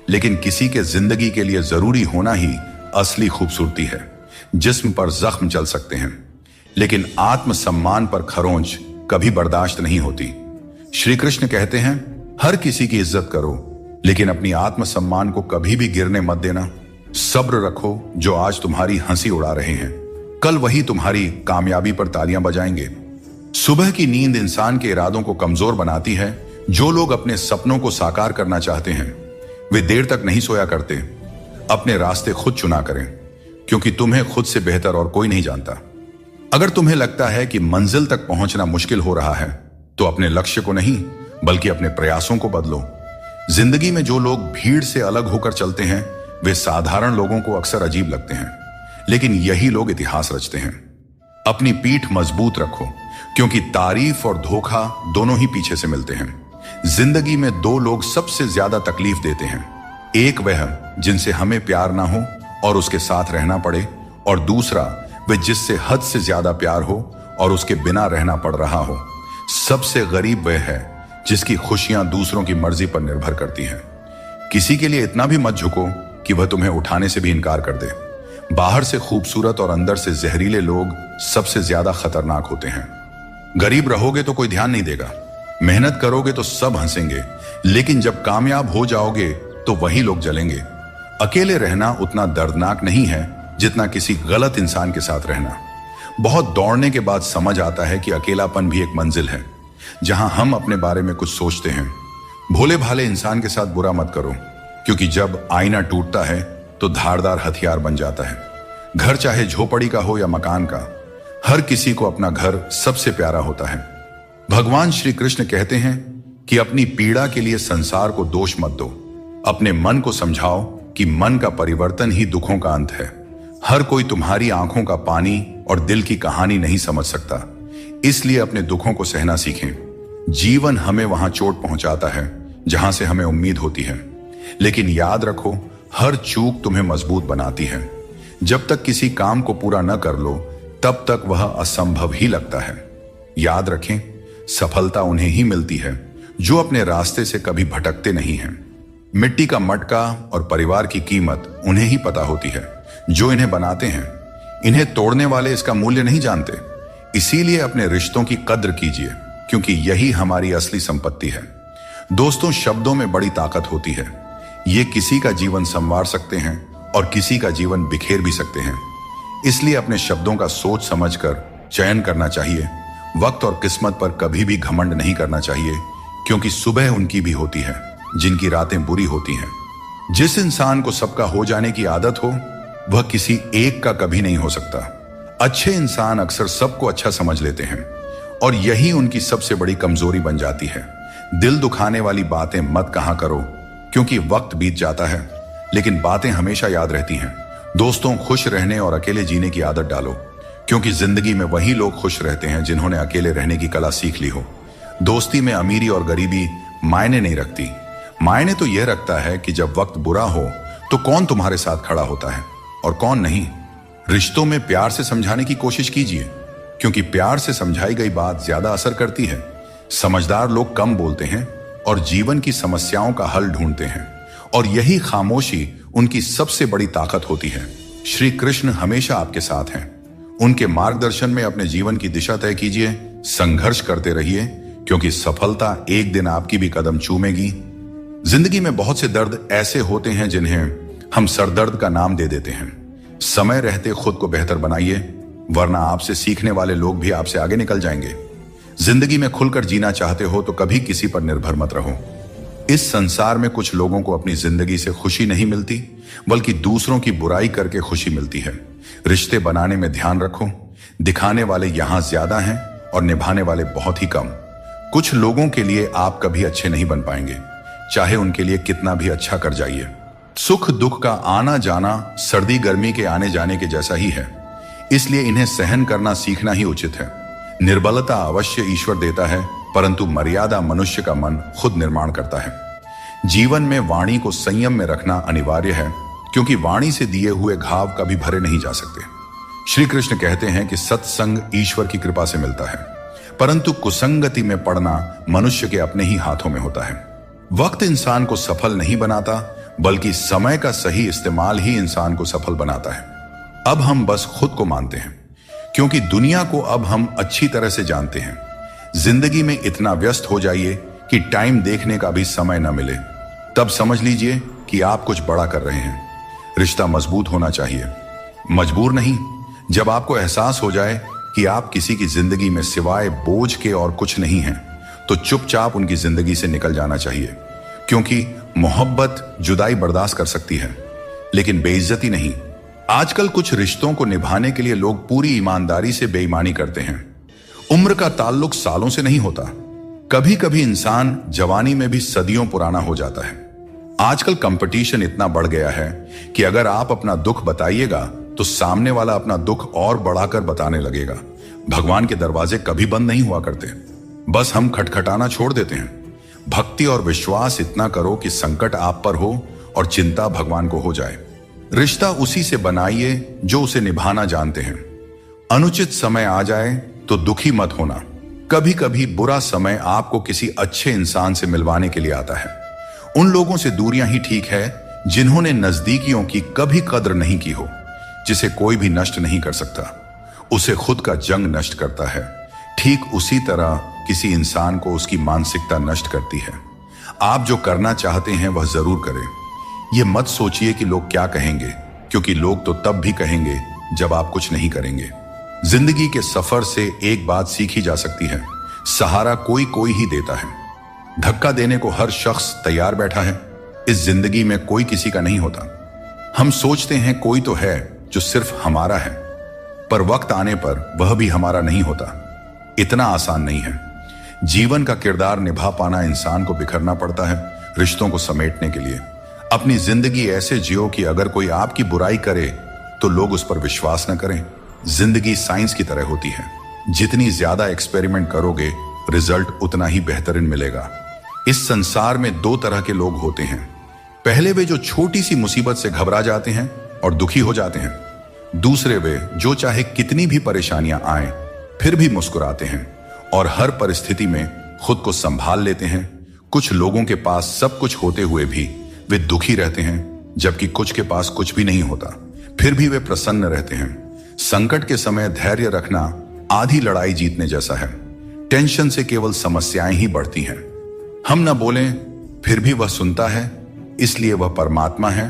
लेकिन किसी के जिंदगी के लिए जरूरी होना ही असली खूबसूरती है। जिस्म पर जख्म चल सकते हैं, लेकिन आत्मसम्मान पर खरोंच कभी बर्दाश्त नहीं होती। श्री कृष्ण कहते हैं, हर किसी की इज्जत करो, लेकिन अपनी आत्मसम्मान को कभी भी गिरने मत देना। सब्र रखो, जो आज तुम्हारी हंसी उड़ा रहे हैं कल वही तुम्हारी कामयाबी पर तालियां बजाएंगे। सुबह की नींद इंसान के इरादों को कमजोर बनाती है। जो लोग अपने सपनों को साकार करना चाहते हैं वे देर तक नहीं सोया करते। अपने रास्ते खुद चुना करें, क्योंकि तुम्हें खुद से बेहतर और कोई नहीं जानता। अगर तुम्हें लगता है कि मंजिल तक पहुंचना मुश्किल हो रहा है तो अपने लक्ष्य को नहीं बल्कि अपने प्रयासों को बदलो। जिंदगी में जो लोग भीड़ से अलग होकर चलते हैं वे साधारण लोगों को अक्सर अजीब लगते हैं, लेकिन यही लोग इतिहास रचते हैं। अपनी पीठ मजबूत रखो, क्योंकि तारीफ और धोखा दोनों ही पीछे से मिलते हैं। जिंदगी में दो लोग सबसे ज्यादा तकलीफ देते हैं, एक वह जिनसे हमें प्यार ना हो और उसके साथ रहना पड़े, और दूसरा वह जिससे हद से ज्यादा प्यार हो और उसके बिना रहना पड़ रहा हो। सबसे गरीब वह है जिसकी खुशियां दूसरों की मर्जी पर निर्भर करती हैं। किसी के लिए इतना भी मत झुको कि वह तुम्हें उठाने से भी इनकार कर दे। बाहर से खूबसूरत और अंदर से जहरीले लोग सबसे ज्यादा खतरनाक होते हैं। गरीब रहोगे तो कोई ध्यान नहीं देगा, मेहनत करोगे तो सब हंसेंगे, लेकिन जब कामयाब हो जाओगे तो वही लोग जलेंगे। अकेले रहना उतना दर्दनाक नहीं है जितना किसी गलत इंसान के साथ रहना। बहुत दौड़ने के बाद समझ आता है कि अकेलापन भी एक मंजिल है जहां हम अपने बारे में कुछ सोचते हैं। भोले भाले इंसान के साथ बुरा मत करो, क्योंकि जब आईना टूटता है तो धारदार हथियार बन जाता है। घर चाहे झोपड़ी का हो या मकान का, हर किसी को अपना घर सबसे प्यारा होता है। भगवान श्री कृष्ण कहते हैं कि अपनी पीड़ा के लिए संसार को दोष मत दो। अपने मन को समझाओ कि मन का परिवर्तन ही दुखों का अंत है। हर कोई तुम्हारी आंखों का पानी और दिल की कहानी नहीं समझ सकता, इसलिए अपने दुखों को सहना सीखें। जीवन हमें वहां चोट पहुंचाता है जहां से हमें उम्मीद होती है, लेकिन याद रखो हर चूक तुम्हें मजबूत बनाती है। जब तक किसी काम को पूरा न कर लो तब तक वह असंभव ही लगता है। याद रखें, सफलता उन्हें ही मिलती है जो अपने रास्ते से कभी भटकते नहीं हैं। मिट्टी का मटका और परिवार की कीमत उन्हें ही पता होती है जो इन्हें बनाते हैं। इन्हें तोड़ने वाले इसका मूल्य नहीं जानते। इसीलिए अपने रिश्तों की कद्र कीजिए, क्योंकि यही हमारी असली संपत्ति है। दोस्तों, शब्दों में बड़ी ताकत होती है। ये किसी का जीवन संवार सकते हैं और किसी का जीवन बिखेर भी सकते हैं। इसलिए अपने शब्दों का सोच समझकर चयन करना चाहिए। वक्त और किस्मत पर कभी भी घमंड नहीं करना चाहिए, क्योंकि सुबह उनकी भी होती है जिनकी रातें बुरी होती हैं। जिस इंसान को सबका हो जाने की आदत हो वह किसी एक का कभी नहीं हो सकता। अच्छे इंसान अक्सर सबको अच्छा समझ लेते हैं और यही उनकी सबसे बड़ी कमजोरी बन जाती है। दिल दुखाने वाली बातें मत कहा करो, क्योंकि वक्त बीत जाता है लेकिन बातें हमेशा याद रहती हैं। दोस्तों, खुश रहने और अकेले जीने की आदत डालो, क्योंकि जिंदगी में वही लोग खुश रहते हैं जिन्होंने अकेले रहने की कला सीख ली हो। दोस्ती में अमीरी और गरीबी मायने नहीं रखती। मायने तो यह रखता है कि जब वक्त बुरा हो तो कौन तुम्हारे साथ खड़ा होता है और कौन नहीं। रिश्तों में प्यार से समझाने की कोशिश कीजिए, क्योंकि प्यार से समझाई गई बात ज्यादा असर करती है। समझदार लोग कम बोलते हैं और जीवन की समस्याओं का हल ढूंढते हैं, और यही खामोशी उनकी सबसे बड़ी ताकत होती है। श्री कृष्ण हमेशा आपके साथ हैं। उनके मार्गदर्शन में अपने जीवन की दिशा तय कीजिए, संघर्ष करते रहिए, क्योंकि सफलता एक दिन आपकी भी कदम चूमेगी। जिंदगी में बहुत से दर्द ऐसे होते हैं जिन्हें हम सरदर्द का नाम दे देते हैं। समय रहते खुद को बेहतर बनाइए, वरना आपसे सीखने वाले लोग भी आपसे आगे निकल जाएंगे। जिंदगी में खुलकर जीना चाहते हो तो कभी किसी पर निर्भर मत रहो। इस संसार में कुछ लोगों को अपनी जिंदगी से खुशी नहीं मिलती, बल्कि दूसरों की बुराई करके खुशी मिलती है। रिश्ते बनाने में ध्यान रखो, दिखाने वाले यहां ज्यादा हैं और निभाने वाले बहुत ही कम। कुछ लोगों के लिए आप कभी अच्छे नहीं बन पाएंगे, चाहे उनके लिए कितना भी अच्छा कर जाइए। सुख दुख का आना जाना सर्दी गर्मी के आने जाने के जैसा ही है, इसलिए इन्हें सहन करना सीखना ही उचित है। निर्बलता अवश्य ईश्वर देता है, परंतु मर्यादा मनुष्य का मन खुद निर्माण करता है। जीवन में वाणी को संयम में रखना अनिवार्य है, क्योंकि वाणी से दिए हुए घाव कभी भरे नहीं जा सकते। श्री कृष्ण कहते हैं कि सत्संग ईश्वर की कृपा से मिलता है, परंतु कुसंगति में पड़ना मनुष्य के अपने ही हाथों में होता है। वक्त इंसान को सफल नहीं बनाता, बल्कि समय का सही इस्तेमाल ही इंसान को सफल बनाता है। अब हम बस खुद को मानते हैं, क्योंकि दुनिया को अब हम अच्छी तरह से जानते हैं। जिंदगी में इतना व्यस्त हो जाइए कि टाइम देखने का भी समय न मिले, तब समझ लीजिए कि आप कुछ बड़ा कर रहे हैं। रिश्ता मजबूत होना चाहिए, मजबूर नहीं। जब आपको एहसास हो जाए कि आप किसी की जिंदगी में सिवाय बोझ के और कुछ नहीं हैं, तो चुपचाप उनकी जिंदगी से निकल जाना चाहिए, क्योंकि मोहब्बत जुदाई बर्दाश्त कर सकती है, लेकिन बेइज्जती नहीं। आजकल कुछ रिश्तों को निभाने के लिए लोग पूरी ईमानदारी से बेईमानी करते हैं। उम्र का ताल्लुक सालों से नहीं होता, कभी कभी इंसान जवानी में भी सदियों पुराना हो जाता है। आजकल कंपटीशन इतना बढ़ गया है कि अगर आप अपना दुख बताइएगा तो सामने वाला अपना दुख और बढ़ाकर बताने लगेगा। भगवान के दरवाजे कभी बंद नहीं हुआ करते, बस हम खटखटाना छोड़ देते हैं। भक्ति और विश्वास इतना करो कि संकट आप पर हो और चिंता भगवान को हो जाए। रिश्ता उसी से बनाइए जो उसे निभाना जानते हैं। अनुचित समय आ जाए तो दुखी मत होना। कभी कभी बुरा समय आपको किसी अच्छे इंसान से मिलवाने के लिए आता है। उन लोगों से दूरियां ही ठीक है जिन्होंने नजदीकियों की कभी कद्र नहीं की हो। जिसे कोई भी नष्ट नहीं कर सकता, उसे खुद का जंग नष्ट करता है। ठीक उसी तरह किसी इंसान को उसकी मानसिकता नष्ट करती है। आप जो करना चाहते हैं वह जरूर करें। यह मत सोचिए कि लोग क्या कहेंगे, क्योंकि लोग तो तब भी कहेंगे जब आप कुछ नहीं करेंगे। जिंदगी के सफर से एक बात सीखी जा सकती है, सहारा कोई कोई ही देता है। धक्का देने को हर शख्स तैयार बैठा है। इस जिंदगी में कोई किसी का नहीं होता। हम सोचते हैं कोई तो है जो सिर्फ हमारा है, पर वक्त आने पर वह भी हमारा नहीं होता। इतना आसान नहीं है। जीवन का किरदार निभा पाना इंसान को बिखरना पड़ता है रिश्तों को समेटने के लिए। अपनी जिंदगी ऐसे जियो कि अगर कोई आपकी बुराई करे तो लोग उस पर विश्वास न करें। जिंदगी साइंस की तरह होती है, जितनी ज्यादा एक्सपेरिमेंट करोगे रिजल्ट उतना ही बेहतरीन मिलेगा। इस संसार में दो तरह के लोग होते हैं। पहले वे जो छोटी सी मुसीबत से घबरा जाते हैं और दुखी हो जाते हैं। दूसरे वे जो चाहे कितनी भी परेशानियां आए फिर भी मुस्कुराते हैं और हर परिस्थिति में खुद को संभाल लेते हैं। कुछ लोगों के पास सब कुछ होते हुए भी वे दुखी रहते हैं, जबकि कुछ के पास कुछ भी नहीं होता, फिर भी वे प्रसन्न रहते हैं। संकट के समय धैर्य रखना आधी लड़ाई जीतने जैसा है। टेंशन से केवल समस्याएं ही बढ़ती हैं। हम न बोलें फिर भी वह सुनता है, इसलिए वह परमात्मा है।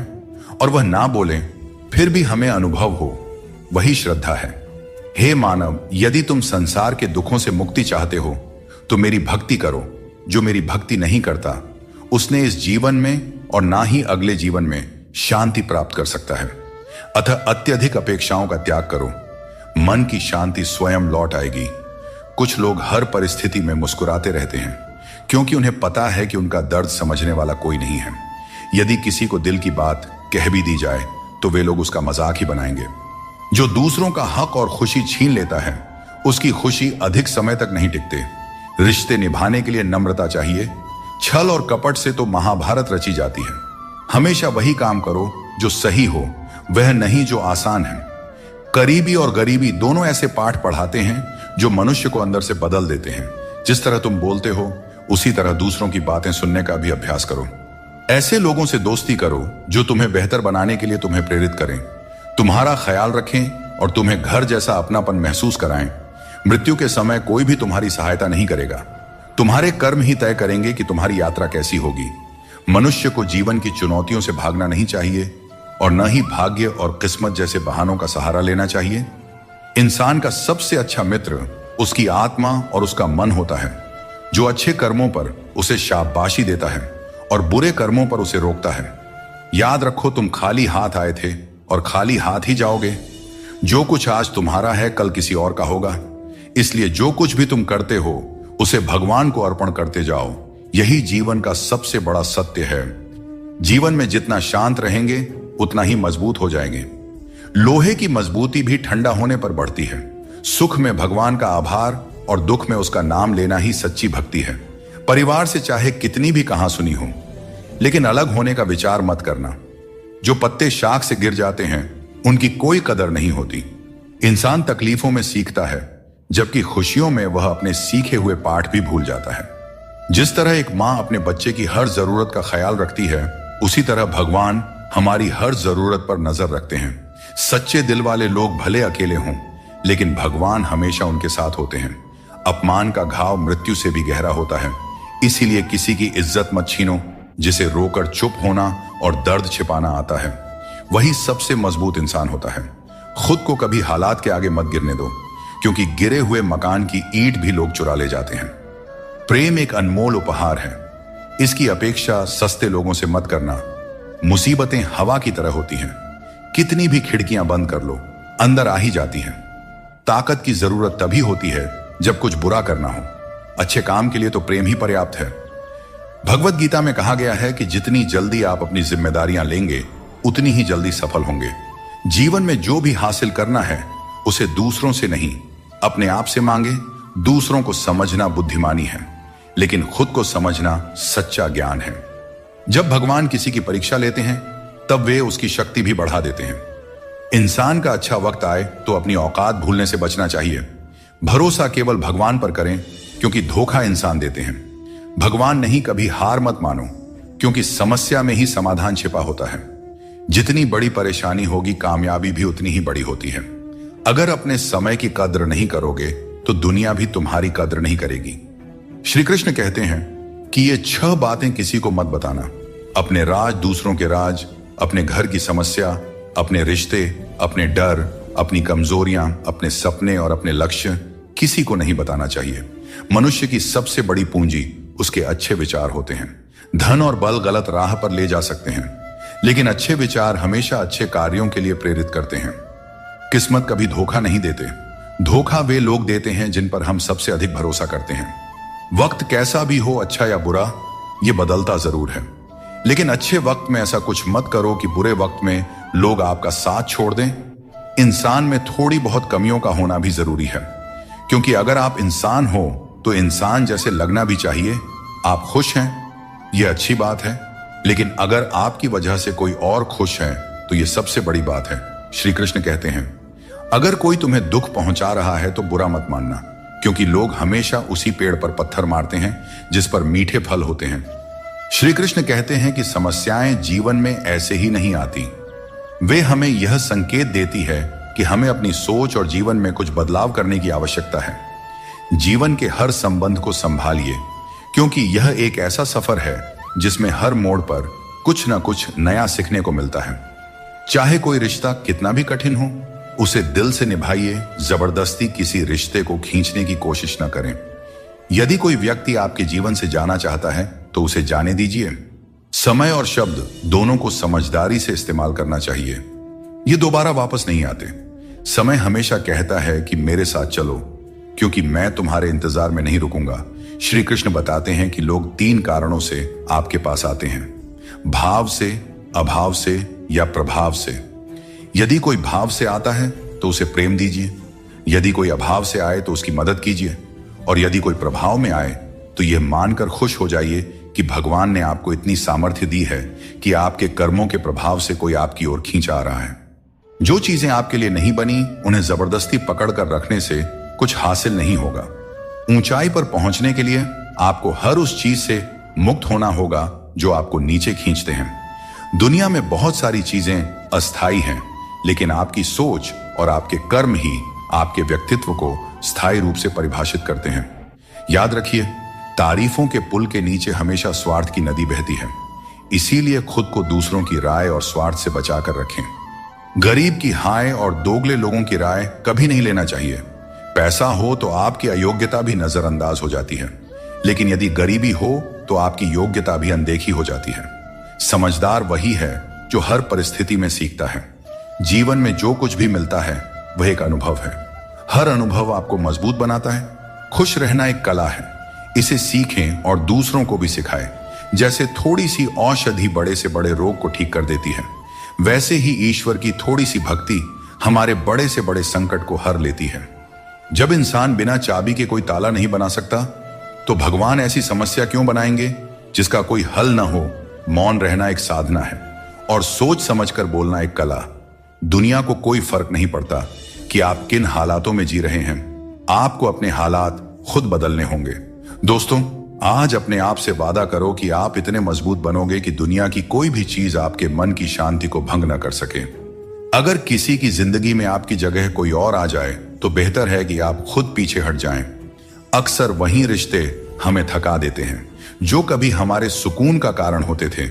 और वह ना बोलें फिर भी हमें अनुभव हो, वही श्रद्धा है। हे मानव, यदि तुम संसार के दुखों से मुक्ति चाहते हो तो मेरी भक्ति करो। जो मेरी भक्ति नहीं करता उसने इस जीवन में और ना ही अगले जीवन में शांति प्राप्त कर सकता है। अतः अत्यधिक अपेक्षाओं का त्याग करो, मन की शांति स्वयं लौट आएगी। कुछ लोग हर परिस्थिति में मुस्कुराते रहते हैं, क्योंकि उन्हें पता है कि उनका दर्द समझने वाला कोई नहीं है। यदि किसी को दिल की बात कह भी दी जाए तो वे लोग उसका मजाक ही बनाएंगे। जो दूसरों का हक और खुशी छीन लेता है उसकी खुशी अधिक समय तक नहीं टिकते। रिश्ते निभाने के लिए नम्रता चाहिए। छल और कपट से तो महाभारत रची जाती है। हमेशा वही काम करो जो सही हो, वह नहीं जो आसान है। करीबी और गरीबी दोनों ऐसे पाठ पढ़ाते हैं जो मनुष्य को अंदर से बदल देते हैं। जिस तरह तुम बोलते हो उसी तरह दूसरों की बातें सुनने का भी अभ्यास करो। ऐसे लोगों से दोस्ती करो जो तुम्हें बेहतर बनाने के लिए तुम्हें प्रेरित करें, तुम्हारा ख्याल रखें और तुम्हें घर जैसा अपनापन महसूस कराएं। मृत्यु के समय कोई भी तुम्हारी सहायता नहीं करेगा। तुम्हारे कर्म ही तय करेंगे कि तुम्हारी यात्रा कैसी होगी। मनुष्य को जीवन की चुनौतियों से भागना नहीं चाहिए और न ही भाग्य और किस्मत जैसे बहानों का सहारा लेना चाहिए। इंसान का सबसे अच्छा मित्र उसकी आत्मा और उसका मन होता है, जो अच्छे कर्मों पर उसे शाबाशी देता है और बुरे कर्मों पर उसे रोकता है। याद रखो, तुम खाली हाथ आए थे और खाली हाथ ही जाओगे। जो कुछ आज तुम्हारा है कल किसी और का होगा, इसलिए जो कुछ भी तुम करते हो उसे भगवान को अर्पण करते जाओ। यही जीवन का सबसे बड़ा सत्य है। जीवन में जितना शांत रहेंगे उतना ही मजबूत हो जाएंगे। लोहे की मजबूती भी ठंडा होने पर बढ़ती है। सुख में भगवान का आभार और दुख में उसका नाम लेना ही सच्ची भक्ति है। परिवार से चाहे कितनी भी कहां सुनी हो, लेकिन अलग होने का विचार मत करना। जो पत्ते शाख से गिर जाते हैं उनकी कोई कदर नहीं होती। इंसान तकलीफों में सीखता है, जबकि खुशियों में वह अपने सीखे हुए पाठ भी भूल जाता है। जिस तरह एक मां अपने बच्चे की हर जरूरत का ख्याल रखती है, उसी तरह भगवान हमारी हर जरूरत पर नजर रखते हैं। सच्चे दिल वाले लोग भले अकेले हों, लेकिन भगवान हमेशा उनके साथ होते हैं। अपमान का घाव मृत्यु से भी गहरा होता है, इसीलिए किसी की इज्जत मत छीनो। जिसे रोकर चुप होना और दर्द छिपाना आता है, वही सबसे मजबूत इंसान होता है। खुद को कभी हालात के आगे मत गिरने दो, क्योंकि गिरे हुए मकान की ईंट भी लोग चुरा ले जाते हैं। प्रेम एक अनमोल उपहार है, इसकी अपेक्षा सस्ते लोगों से मत करना। मुसीबतें हवा की तरह होती हैं, कितनी भी खिड़कियां बंद कर लो, अंदर आ ही जाती हैं। ताकत की जरूरत तभी होती है जब कुछ बुरा करना हो। अच्छे काम के लिए तो प्रेम ही पर्याप्त है। भगवत गीता में कहा गया है कि जितनी जल्दी आप अपनी जिम्मेदारियां लेंगे, उतनी ही जल्दी सफल होंगे। जीवन में जो भी हासिल करना है, उसे दूसरों से नहीं, अपने आप से मांगे। दूसरों को समझना बुद्धिमानी है, लेकिन खुद को समझना सच्चा ज्ञान है। जब भगवान किसी की परीक्षा लेते हैं, तब वे उसकी शक्ति भी बढ़ा देते हैं। इंसान का अच्छा वक्त आए तो अपनी औकात भूलने से बचना चाहिए। भरोसा केवल भगवान पर करें, क्योंकि धोखा इंसान देते हैं। भगवान नहीं, कभी हार मत मानो, क्योंकि समस्या में ही समाधान छिपा होता है। जितनी बड़ी परेशानी होगी, कामयाबी भी उतनी ही बड़ी होती है। अगर अपने समय की कद्र नहीं करोगे, तो दुनिया भी तुम्हारी कद्र नहीं करेगी। श्री कृष्ण कहते हैं कि ये 6 बातें किसी को मत बताना। अपने राज, दूसरों के राज, अपने घर की समस्या, अपने रिश्ते, अपने डर, अपनी कमजोरियां, अपने सपने और अपने लक्ष्य किसी को नहीं बताना चाहिए। मनुष्य की सबसे बड़ी पूंजी उसके अच्छे विचार होते हैं। धन और बल गलत राह पर ले जा सकते हैं, लेकिन अच्छे विचार हमेशा अच्छे कार्यों के लिए प्रेरित करते हैं। किस्मत कभी धोखा नहीं देते। धोखा वे लोग देते हैं जिन पर हम सबसे अधिक भरोसा करते हैं। वक्त कैसा भी हो, अच्छा या बुरा, यह बदलता जरूर है, लेकिन अच्छे वक्त में ऐसा कुछ मत करो कि बुरे वक्त में लोग आपका साथ छोड़ दें। इंसान में थोड़ी बहुत कमियों का होना भी जरूरी है, क्योंकि अगर आप इंसान हो तो इंसान जैसे लगना भी चाहिए। आप खुश हैं, यह अच्छी बात है, लेकिन अगर आपकी वजह से कोई और खुश है तो यह सबसे बड़ी बात है। श्री कृष्ण कहते हैं, अगर कोई तुम्हें दुख पहुंचा रहा है तो बुरा मत मानना, क्योंकि लोग हमेशा उसी पेड़ पर पत्थर मारते हैं जिस पर मीठे फल होते हैं। श्री कृष्ण कहते हैं कि समस्याएं जीवन में ऐसे ही नहीं आती, वे हमें यह संकेत देती है कि हमें अपनी सोच और जीवन में कुछ बदलाव करने की आवश्यकता है। जीवन के हर संबंध को संभालिए, क्योंकि यह एक ऐसा सफर है जिसमें हर मोड़ पर कुछ न कुछ नया सीखने को मिलता है। चाहे कोई रिश्ता कितना भी कठिन हो, उसे दिल से निभाइए। जबरदस्ती किसी रिश्ते को खींचने की कोशिश न करें। यदि कोई व्यक्ति आपके जीवन से जाना चाहता है तो उसे जाने दीजिए। समय और शब्द दोनों को समझदारी से इस्तेमाल करना चाहिए। ये दोबारा वापस नहीं आते। समय हमेशा कहता है कि मेरे साथ चलो, क्योंकि मैं तुम्हारे इंतजार में नहीं रुकूंगा। श्री कृष्ण बताते हैं कि लोग 3 कारणों से आपके पास आते हैं, भाव से, अभाव से या प्रभाव से। यदि कोई भाव से आता है तो उसे प्रेम दीजिए, यदि कोई अभाव से आए तो उसकी मदद कीजिए, और यदि कोई प्रभाव में आए तो यह मानकर खुश हो जाइए कि भगवान ने आपको इतनी सामर्थ्य दी है कि आपके कर्मों के प्रभाव से कोई आपकी ओर खींच आ रहा है। जो चीजें आपके लिए नहीं बनी, उन्हें जबरदस्ती पकड़ कर रखने से कुछ हासिल नहीं होगा। ऊंचाई पर पहुंचने के लिए आपको हर उस चीज से मुक्त होना होगा जो आपको नीचे खींचते हैं। दुनिया में बहुत सारी चीजें अस्थायी हैं, लेकिन आपकी सोच और आपके कर्म ही आपके व्यक्तित्व को स्थायी रूप से परिभाषित करते हैं। याद रखिए, तारीफों के पुल के नीचे हमेशा स्वार्थ की नदी बहती है। इसीलिए खुद को दूसरों की राय और स्वार्थ से बचाकर रखें। गरीब की हाय और दोगले लोगों की राय कभी नहीं लेना चाहिए। पैसा हो तो आपकी अयोग्यता भी नजरअंदाज हो जाती है, लेकिन यदि गरीबी हो तो आपकी योग्यता भी अनदेखी हो जाती है। समझदार वही है जो हर परिस्थिति में सीखता है। जीवन में जो कुछ भी मिलता है वह एक अनुभव है। हर अनुभव आपको मजबूत बनाता है। खुश रहना एक कला है, इसे सीखें और दूसरों को भी सिखाएं। जैसे थोड़ी सी औषधि बड़े से बड़े रोग को ठीक कर देती है, वैसे ही ईश्वर की थोड़ी सी भक्ति हमारे बड़े से बड़े संकट को हर लेती है। जब इंसान बिना चाबी के कोई ताला नहीं बना सकता, तो भगवान ऐसी समस्या क्यों बनाएंगे जिसका कोई हल ना हो। मौन रहना एक साधना है और सोच समझकर बोलना एक कला। दुनिया को कोई फर्क नहीं पड़ता कि आप किन हालातों में जी रहे हैं, आपको अपने हालात खुद बदलने होंगे। दोस्तों, आज अपने आप से वादा करो कि आप इतने मजबूत बनोगे कि दुनिया की कोई भी चीज आपके मन की शांति को भंग न कर सके। अगर किसी की जिंदगी में आपकी जगह कोई और आ जाए तो बेहतर है कि आप खुद पीछे हट जाएं। अक्सर वही रिश्ते हमें थका देते हैं जो कभी हमारे सुकून का कारण होते थे।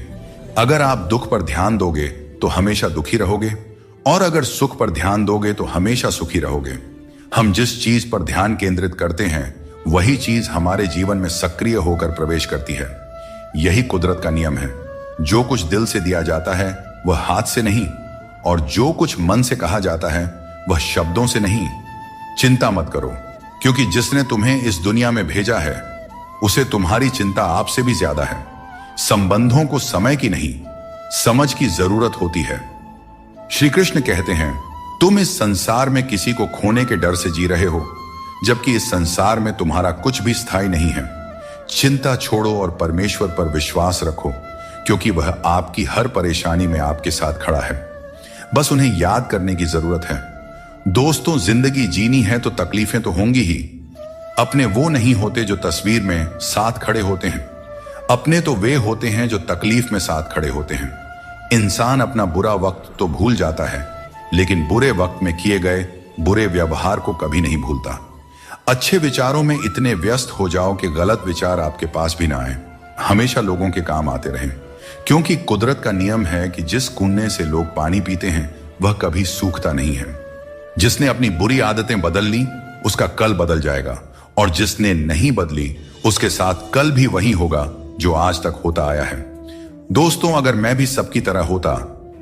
अगर आप दुख पर ध्यान दोगे तो हमेशा दुखी रहोगे, और अगर सुख पर ध्यान दोगे तो हमेशा सुखी रहोगे। हम जिस चीज पर ध्यान केंद्रित करते हैं वही चीज हमारे जीवन में सक्रिय होकर प्रवेश करती है। यही कुदरत का नियम है। जो कुछ दिल से दिया जाता है वह हाथ से नहीं, और जो कुछ मन से कहा जाता है वह शब्दों से नहीं। चिंता मत करो, क्योंकि जिसने तुम्हें इस दुनिया में भेजा है उसे तुम्हारी चिंता आपसे भी ज्यादा है। संबंधों को समय की नहीं, समझ की जरूरत होती है। श्री कृष्ण कहते हैं, तुम इस संसार में किसी को खोने के डर से जी रहे हो, जबकि इस संसार में तुम्हारा कुछ भी स्थायी नहीं है। चिंता छोड़ो और परमेश्वर पर विश्वास रखो, क्योंकि वह आपकी हर परेशानी में आपके साथ खड़ा है। बस उन्हें याद करने की जरूरत है। दोस्तों, जिंदगी जीनी है तो तकलीफें तो होंगी ही। अपने वो नहीं होते जो तस्वीर में साथ खड़े होते हैं, अपने तो वे होते हैं जो तकलीफ में साथ खड़े होते हैं। इंसान अपना बुरा वक्त तो भूल जाता है, लेकिन बुरे वक्त में किए गए बुरे व्यवहार को कभी नहीं भूलता। अच्छे विचारों में इतने व्यस्त हो जाओ कि गलत विचार आपके पास भी ना आए। हमेशा लोगों के काम आते रहें, क्योंकि कुदरत का नियम है कि जिस कुएं से लोग पानी पीते हैं वह कभी सूखता नहीं है। जिसने अपनी बुरी आदतें बदल ली उसका कल बदल जाएगा, और जिसने नहीं बदली उसके साथ कल भी वही होगा जो आज तक होता आया है। दोस्तों, अगर मैं भी सबकी तरह होता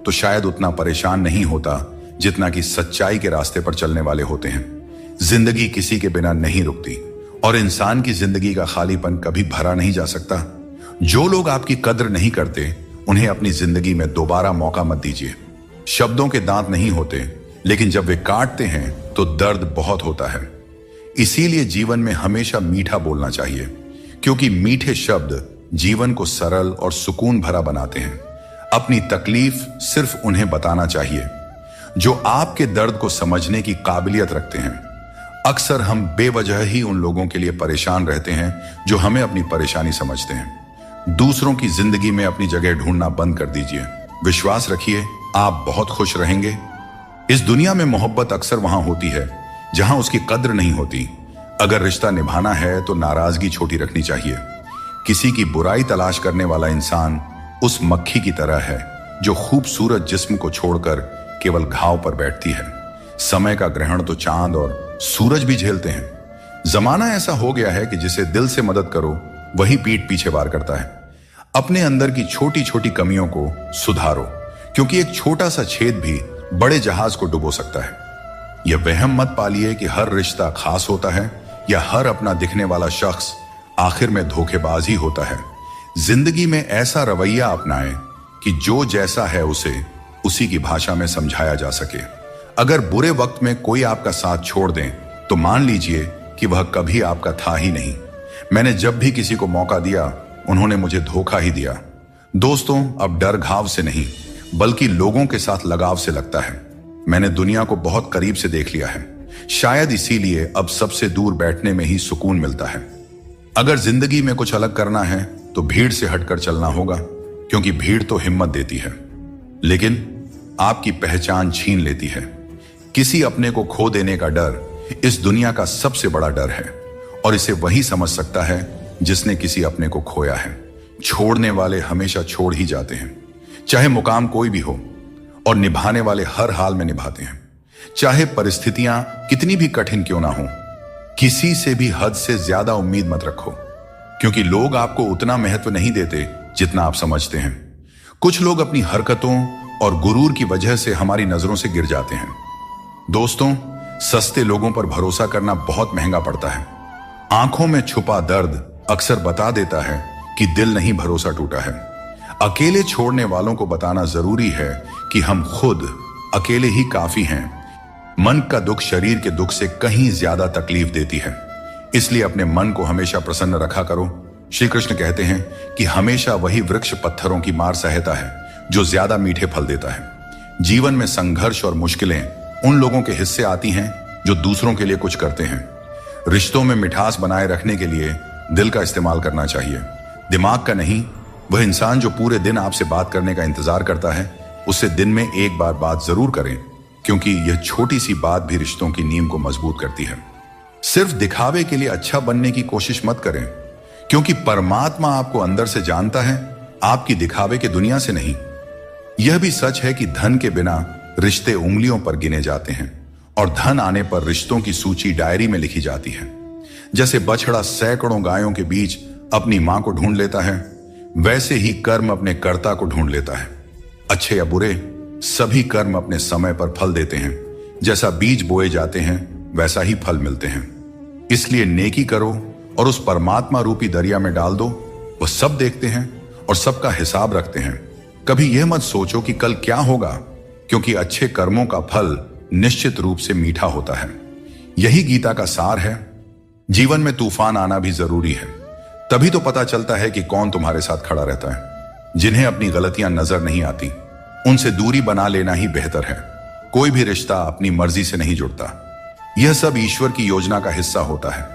तो शायद उतना परेशान नहीं होता जितना कि सच्चाई के रास्ते पर चलने वाले होते हैं। जिंदगी किसी के बिना नहीं रुकती, और इंसान की जिंदगी का खालीपन कभी भरा नहीं जा सकता। जो लोग आपकी कद्र नहीं करते उन्हें अपनी जिंदगी में दोबारा मौका मत दीजिए। शब्दों के दांत नहीं होते, लेकिन जब वे काटते हैं तो दर्द बहुत होता है। इसीलिए जीवन में हमेशा मीठा बोलना चाहिए, क्योंकि मीठे शब्द जीवन को सरल और सुकून भरा बनाते हैं। अपनी तकलीफ सिर्फ उन्हें बताना चाहिए जो आपके दर्द को समझने की काबिलियत रखते हैं। अक्सर हम बेवजह ही उन लोगों के लिए परेशान रहते हैं जो हमें अपनी परेशानी समझते हैं। दूसरों की जिंदगी में अपनी जगह ढूंढना बंद कर दीजिए। विश्वास रखिए, आप बहुत खुश रहेंगे। इस दुनिया में मोहब्बत अक्सर वहां होती है जहां उसकी कद्र नहीं होती। अगर रिश्ता निभाना है तो नाराजगी छोटी रखनी चाहिए। किसी की बुराई तलाश करने वाला इंसान उस मक्खी की तरह है जो खूबसूरत जिस्म को छोड़कर केवल घाव पर बैठती है। समय का ग्रहण तो चांद और सूरज भी झेलते हैं। जमाना ऐसा हो गया है कि जिसे दिल से मदद करो वही पीठ पीछे वार करता है। अपने अंदर की छोटी छोटी कमियों को सुधारो, क्योंकि एक छोटा सा छेद भी बड़े जहाज को डुबो सकता है। यह वहम मत पालिए कि हर रिश्ता खास होता है या हर अपना दिखने वाला शख्स आखिर में धोखेबाज ही होता है। जिंदगी में ऐसा रवैया अपनाएं कि जो जैसा है उसे उसी की भाषा में समझाया जा सके। अगर बुरे वक्त में कोई आपका साथ छोड़ दें तो मान लीजिए कि वह कभी आपका था ही नहीं। मैंने जब भी किसी को मौका दिया उन्होंने मुझे धोखा ही दिया। दोस्तों, अब डर घाव से नहीं बल्कि लोगों के साथ लगाव से लगता है। मैंने दुनिया को बहुत करीब से देख लिया है, शायद इसीलिए अब सबसे दूर बैठने में ही सुकून मिलता है। अगर जिंदगी में कुछ अलग करना है तो भीड़ से हटकर चलना होगा, क्योंकि भीड़ तो हिम्मत देती है लेकिन आपकी पहचान छीन लेती है। किसी अपने को खो देने का डर इस दुनिया का सबसे बड़ा डर है, और इसे वही समझ सकता है जिसने किसी अपने को खोया है। छोड़ने वाले हमेशा छोड़ ही जाते हैं, चाहे मुकाम कोई भी हो, और निभाने वाले हर हाल में निभाते हैं, चाहे परिस्थितियां कितनी भी कठिन क्यों ना हो। किसी से भी हद से ज्यादा उम्मीद मत रखो, क्योंकि लोग आपको उतना महत्व नहीं देते जितना आप समझते हैं। कुछ लोग अपनी हरकतों और गुरूर की वजह से हमारी नजरों से गिर जाते हैं। दोस्तों, सस्ते लोगों पर भरोसा करना बहुत महंगा पड़ता है। आंखों में छुपा दर्द अक्सर बता देता है कि दिल नहीं भरोसा टूटा है। अकेले छोड़ने वालों को बताना जरूरी है कि हम खुद अकेले ही काफी हैं। मन का दुख शरीर के दुख से कहीं ज्यादा तकलीफ देती है, इसलिए अपने मन को हमेशा प्रसन्न रखा करो। श्री कृष्ण कहते हैं कि हमेशा वही वृक्ष पत्थरों की मार सहता है जो ज्यादा मीठे फल देता है। जीवन में संघर्ष और मुश्किलें उन लोगों के हिस्से आती हैं जो दूसरों के लिए कुछ करते हैं। रिश्तों में मिठास बनाए रखने के लिए दिल का इस्तेमाल करना चाहिए, दिमाग का नहीं। वह इंसान जो पूरे दिन आपसे बात करने का इंतजार करता है, उससे दिन में एक बार बात जरूर करें, क्योंकि यह छोटी सी बात भी रिश्तों की नींव को मजबूत करती है। सिर्फ दिखावे के लिए अच्छा बनने की कोशिश मत करें, क्योंकि परमात्मा आपको अंदर से जानता है, आपकी दिखावे के दुनिया से नहीं। यह भी सच है कि धन के बिना रिश्ते उंगलियों पर गिने जाते हैं और धन आने पर रिश्तों की सूची डायरी में लिखी जाती है। जैसे बछड़ा सैकड़ों गायों के बीच अपनी मां को ढूंढ लेता है, वैसे ही कर्म अपने कर्ता को ढूंढ लेता है। अच्छे या बुरे, सभी कर्म अपने समय पर फल देते हैं। जैसा बीज बोए जाते हैं वैसा ही फल मिलते हैं। इसलिए नेकी करो और उस परमात्मा रूपी दरिया में डाल दो। वह सब देखते हैं और सबका हिसाब रखते हैं। कभी यह मत सोचो कि कल क्या होगा, क्योंकि अच्छे कर्मों का फल निश्चित रूप से मीठा होता है। यही गीता का सार है। जीवन में तूफान आना भी जरूरी है, तभी तो पता चलता है कि कौन तुम्हारे साथ खड़ा रहता है। जिन्हें अपनी गलतियां नजर नहीं आती, उनसे दूरी बना लेना ही बेहतर है। कोई भी रिश्ता अपनी मर्जी से नहीं जुड़ता, यह सब ईश्वर की योजना का हिस्सा होता है।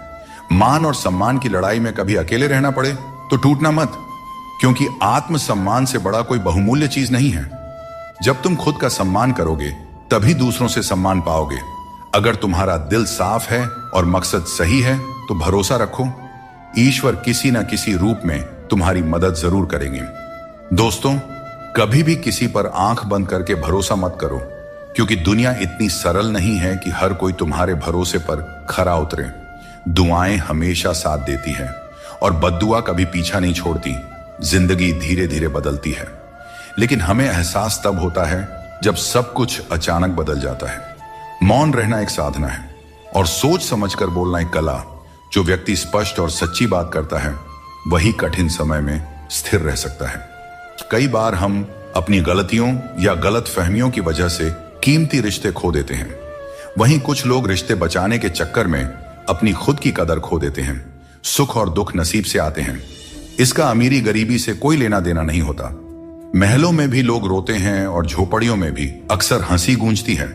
मान और सम्मान की लड़ाई में कभी अकेले रहना पड़े तो टूटना मत, क्योंकि आत्मसम्मान से बड़ा कोई बहुमूल्य चीज नहीं है। जब तुम खुद का सम्मान करोगे तभी दूसरों से सम्मान पाओगे। अगर तुम्हारा दिल साफ है और मकसद सही है तो भरोसा रखो, ईश्वर किसी न किसी रूप में तुम्हारी मदद जरूर करेंगे। दोस्तों, कभी भी किसी पर आंख बंद करके भरोसा मत करो, क्योंकि दुनिया इतनी सरल नहीं है कि हर कोई तुम्हारे भरोसे पर खरा उतरे। दुआएं हमेशा साथ देती है और बद्दुआ कभी पीछा नहीं छोड़ती। जिंदगी धीरे धीरे बदलती है, लेकिन हमें एहसास तब होता है जब सब कुछ अचानक बदल जाता है। मौन रहना एक साधना है और सोच समझकर बोलना एक कला। जो व्यक्ति स्पष्ट और सच्ची बात करता है, वही कठिन समय में स्थिर रह सकता है। कई बार हम अपनी गलतियों या गलत फहमियों की वजह से कीमती रिश्ते खो देते हैं। वहीं कुछ लोग रिश्ते बचाने के चक्कर में अपनी खुद की कदर खो देते हैं। सुख और दुख नसीब से आते हैं, इसका अमीरी गरीबी से कोई लेना देना नहीं होता। महलों में भी लोग रोते हैं और झोपड़ियों में भी अक्सर हंसी गूंजती है।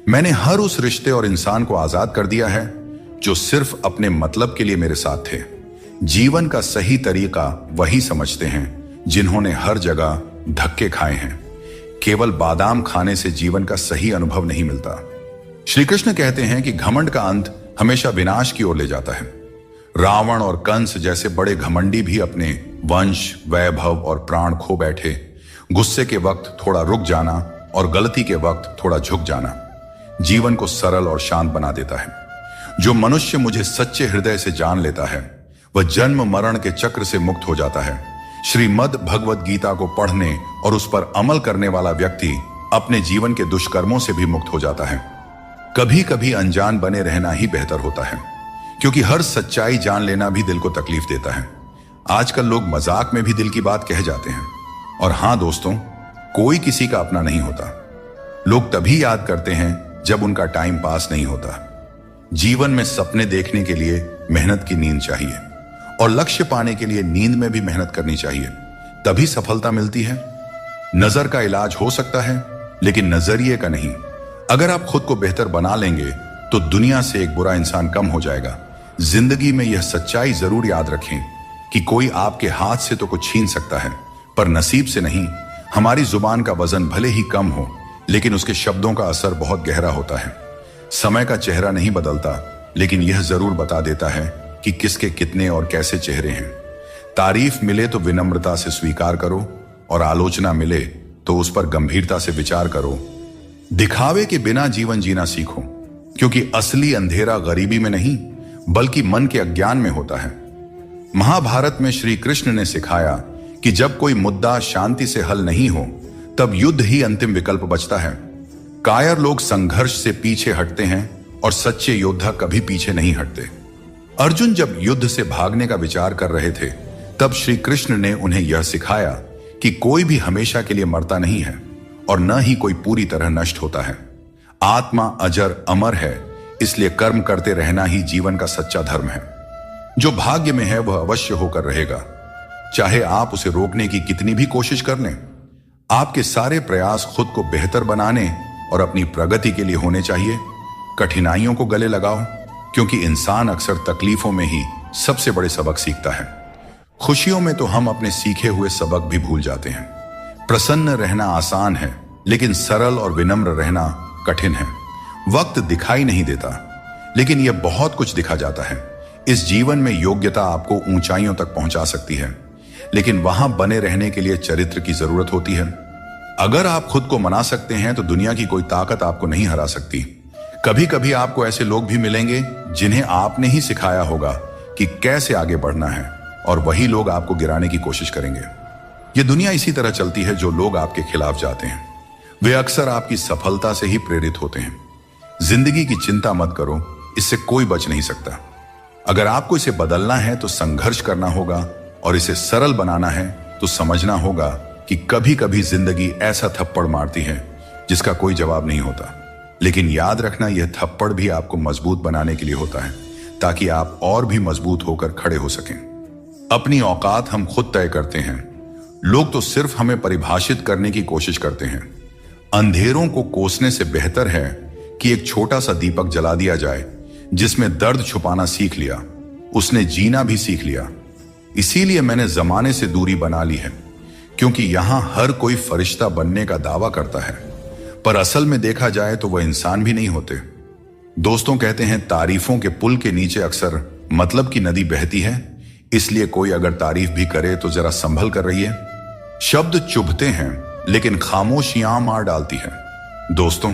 मैंने हर उस रिश्ते और इंसान को आजाद कर दिया है जो सिर्फ अपने मतलब के लिए मेरे साथ थे। जीवन का सही तरीका वही समझते हैं जिन्होंने हर जगह धक्के खाए हैं। केवल बादाम खाने से जीवन का सही अनुभव नहीं मिलता। श्री कृष्ण कहते हैं कि घमंड का अंत हमेशा विनाश की ओर ले जाता है। रावण और कंस जैसे बड़े घमंडी भी अपने वंश, वैभव और प्राण खो बैठे। गुस्से के वक्त थोड़ा रुक जाना और गलती के वक्त थोड़ा झुक जाना जीवन को सरल और शांत बना देता है। जो मनुष्य मुझे सच्चे हृदय से जान लेता है, वह जन्म मरण के चक्र से मुक्त हो जाता है। श्रीमद् भगवद गीता को पढ़ने और उस पर अमल करने वाला व्यक्ति अपने जीवन के दुष्कर्मों से भी मुक्त हो जाता है। कभी कभी अनजान बने रहना ही बेहतर होता है, क्योंकि हर सच्चाई जान लेना भी दिल को तकलीफ देता है। आजकल लोग मजाक में भी दिल की बात कह जाते हैं। और हां दोस्तों, कोई किसी का अपना नहीं होता। लोग तभी याद करते हैं जब उनका टाइम पास नहीं होता। जीवन में सपने देखने के लिए मेहनत की नींद चाहिए और लक्ष्य पाने के लिए नींद में भी मेहनत करनी चाहिए, तभी सफलता मिलती है। नजर का इलाज हो सकता है, लेकिन नजरिए का नहीं। अगर आप खुद को बेहतर बना लेंगे तो दुनिया से एक बुरा इंसान कम हो जाएगा। जिंदगी में यह सच्चाई जरूर याद रखें कि कोई आपके हाथ से तो कुछ छीन सकता है, पर नसीब से नहीं। हमारी जुबान का वजन भले ही कम हो, लेकिन उसके शब्दों का असर बहुत गहरा होता है। समय का चेहरा नहीं बदलता, लेकिन यह जरूर बता देता है कि किसके कितने और कैसे चेहरे हैं। तारीफ मिले तो विनम्रता से स्वीकार करो और आलोचना मिले तो उस पर गंभीरता से विचार करो। दिखावे के बिना जीवन जीना सीखो, क्योंकि असली अंधेरा गरीबी में नहीं बल्कि मन के अज्ञान में होता है। महाभारत में श्री कृष्ण ने सिखाया कि जब कोई मुद्दा शांति से हल नहीं हो, तब युद्ध ही अंतिम विकल्प बचता है। कायर लोग संघर्ष से पीछे हटते हैं और सच्चे योद्धा कभी पीछे नहीं हटते। अर्जुन जब युद्ध से भागने का विचार कर रहे थे, तब श्री कृष्ण ने उन्हें यह सिखाया कि कोई भी हमेशा के लिए मरता नहीं है और न ही कोई पूरी तरह नष्ट होता है। आत्मा अजर अमर है, इसलिए कर्म करते रहना ही जीवन का सच्चा धर्म है। जो भाग्य में है वह अवश्य होकर रहेगा, चाहे आप उसे रोकने की कितनी भी कोशिश कर लें। आपके सारे प्रयास खुद को बेहतर बनाने और अपनी प्रगति के लिए होने चाहिए। कठिनाइयों को गले लगाओ, क्योंकि इंसान अक्सर तकलीफों में ही सबसे बड़े सबक सीखता है। खुशियों में तो हम अपने सीखे हुए सबक भी भूल जाते हैं। प्रसन्न रहना आसान है, लेकिन सरल और विनम्र रहना कठिन है। वक्त दिखाई नहीं देता, लेकिन यह बहुत कुछ दिखा जाता है। इस जीवन में योग्यता आपको ऊंचाइयों तक पहुंचा सकती है, लेकिन वहां बने रहने के लिए चरित्र की जरूरत होती है। अगर आप खुद को मना सकते हैं तो दुनिया की कोई ताकत आपको नहीं हरा सकती। कभी कभी आपको ऐसे लोग भी मिलेंगे जिन्हें आपने ही सिखाया होगा कि कैसे आगे बढ़ना है, और वही लोग आपको गिराने की कोशिश करेंगे। यह दुनिया इसी तरह चलती है। जो लोग आपके खिलाफ जाते हैं वे अक्सर आपकी सफलता से ही प्रेरित होते हैं। जिंदगी की चिंता मत करो, इससे कोई बच नहीं सकता। अगर आपको इसे बदलना है तो संघर्ष करना होगा, और इसे सरल बनाना है तो समझना होगा कि कभी कभी जिंदगी ऐसा थप्पड़ मारती है जिसका कोई जवाब नहीं होता। लेकिन याद रखना, यह थप्पड़ भी आपको मजबूत बनाने के लिए होता है, ताकि आप और भी मजबूत होकर खड़े हो सकें। अपनी औकात हम खुद तय करते हैं। लोग तो सिर्फ हमें परिभाषित करने की कोशिश करते हैं। अंधेरों को कोसने से बेहतर है कि एक छोटा सा दीपक जला दिया जाए। जिसमें दर्द छुपाना सीख लिया, उसने जीना भी सीख लिया। इसीलिए मैंने जमाने से दूरी बना ली है, क्योंकि यहां हर कोई फरिश्ता बनने का दावा करता है, पर असल में देखा जाए तो वह इंसान भी नहीं होते। दोस्तों कहते हैं, तारीफों के पुल के नीचे अक्सर मतलब की नदी बहती है। इसलिए कोई अगर तारीफ भी करे तो जरा संभल कर रहिए। शब्द चुभते हैं, लेकिन खामोशियां मार डालती है। दोस्तों,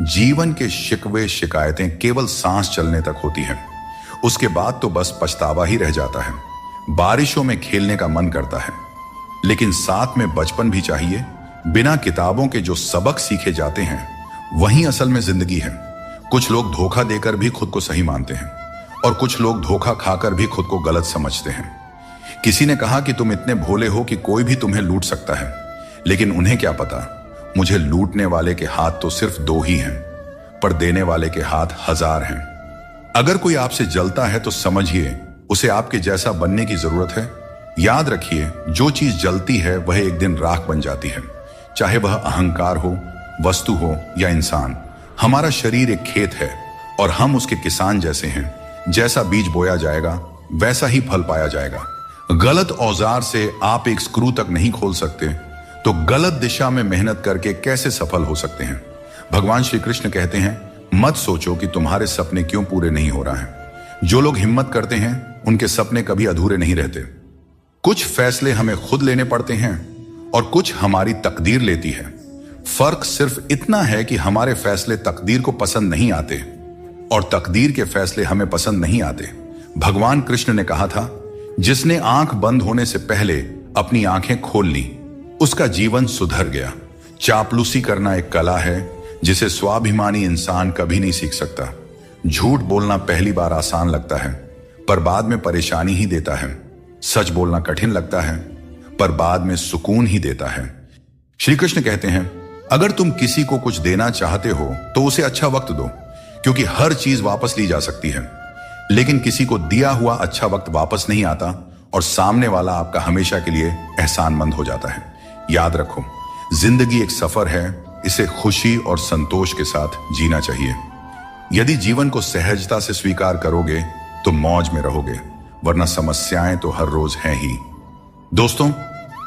जीवन के शिकवे शिकायतें केवल सांस चलने तक होती हैं। उसके बाद तो बस पछतावा ही रह जाता है। बारिशों में खेलने का मन करता है, लेकिन साथ में बचपन भी चाहिए। बिना किताबों के जो सबक सीखे जाते हैं वही असल में जिंदगी है। कुछ लोग धोखा देकर भी खुद को सही मानते हैं, और कुछ लोग धोखा खाकर भी खुद को गलत समझते हैं। किसी ने कहा कि तुम इतने भोले हो कि कोई भी तुम्हें लूट सकता है, लेकिन उन्हें क्या पता, मुझे लूटने वाले के हाथ तो सिर्फ 2 ही हैं, पर देने वाले के हाथ 1000 हैं। अगर कोई आपसे जलता है तो समझिए उसे आपके जैसा बनने की जरूरत है। याद रखिए, जो चीज जलती है वह एक दिन राख बन जाती है, चाहे वह अहंकार हो, वस्तु हो या इंसान। हमारा शरीर एक खेत है और हम उसके किसान जैसे हैं। जैसा बीज बोया जाएगा वैसा ही फल पाया जाएगा। गलत औजार से आप एक स्क्रू तक नहीं खोल सकते, तो गलत दिशा में मेहनत करके कैसे सफल हो सकते हैं। भगवान श्री कृष्ण कहते हैं, मत सोचो कि तुम्हारे सपने क्यों पूरे नहीं हो रहा है। जो लोग हिम्मत करते हैं उनके सपने कभी अधूरे नहीं रहते। कुछ फैसले हमें खुद लेने पड़ते हैं और कुछ हमारी तकदीर लेती है। फर्क सिर्फ इतना है कि हमारे फैसले तकदीर को पसंद नहीं आते और तकदीर के फैसले हमें पसंद नहीं आते। भगवान कृष्ण ने कहा था, जिसने आंख बंद होने से पहले अपनी आंखें खोल ली उसका जीवन सुधर गया। चापलूसी करना एक कला है जिसे स्वाभिमानी इंसान कभी नहीं सीख सकता। झूठ बोलना पहली बार आसान लगता है, पर बाद में परेशानी ही देता है। सच बोलना कठिन लगता है, पर बाद में सुकून ही देता है। श्री कृष्ण कहते हैं, अगर तुम किसी को कुछ देना चाहते हो तो उसे अच्छा वक्त दो, क्योंकि हर चीज वापस ली जा सकती है, लेकिन किसी को दिया हुआ अच्छा वक्त वापस नहीं आता और सामने वाला आपका हमेशा के लिए एहसानमंद हो जाता है। याद रखो, जिंदगी एक सफर है, इसे खुशी और संतोष के साथ जीना चाहिए। यदि जीवन को सहजता से स्वीकार करोगे तो मौज में रहोगे, वरना समस्याएं तो हर रोज हैं ही। दोस्तों,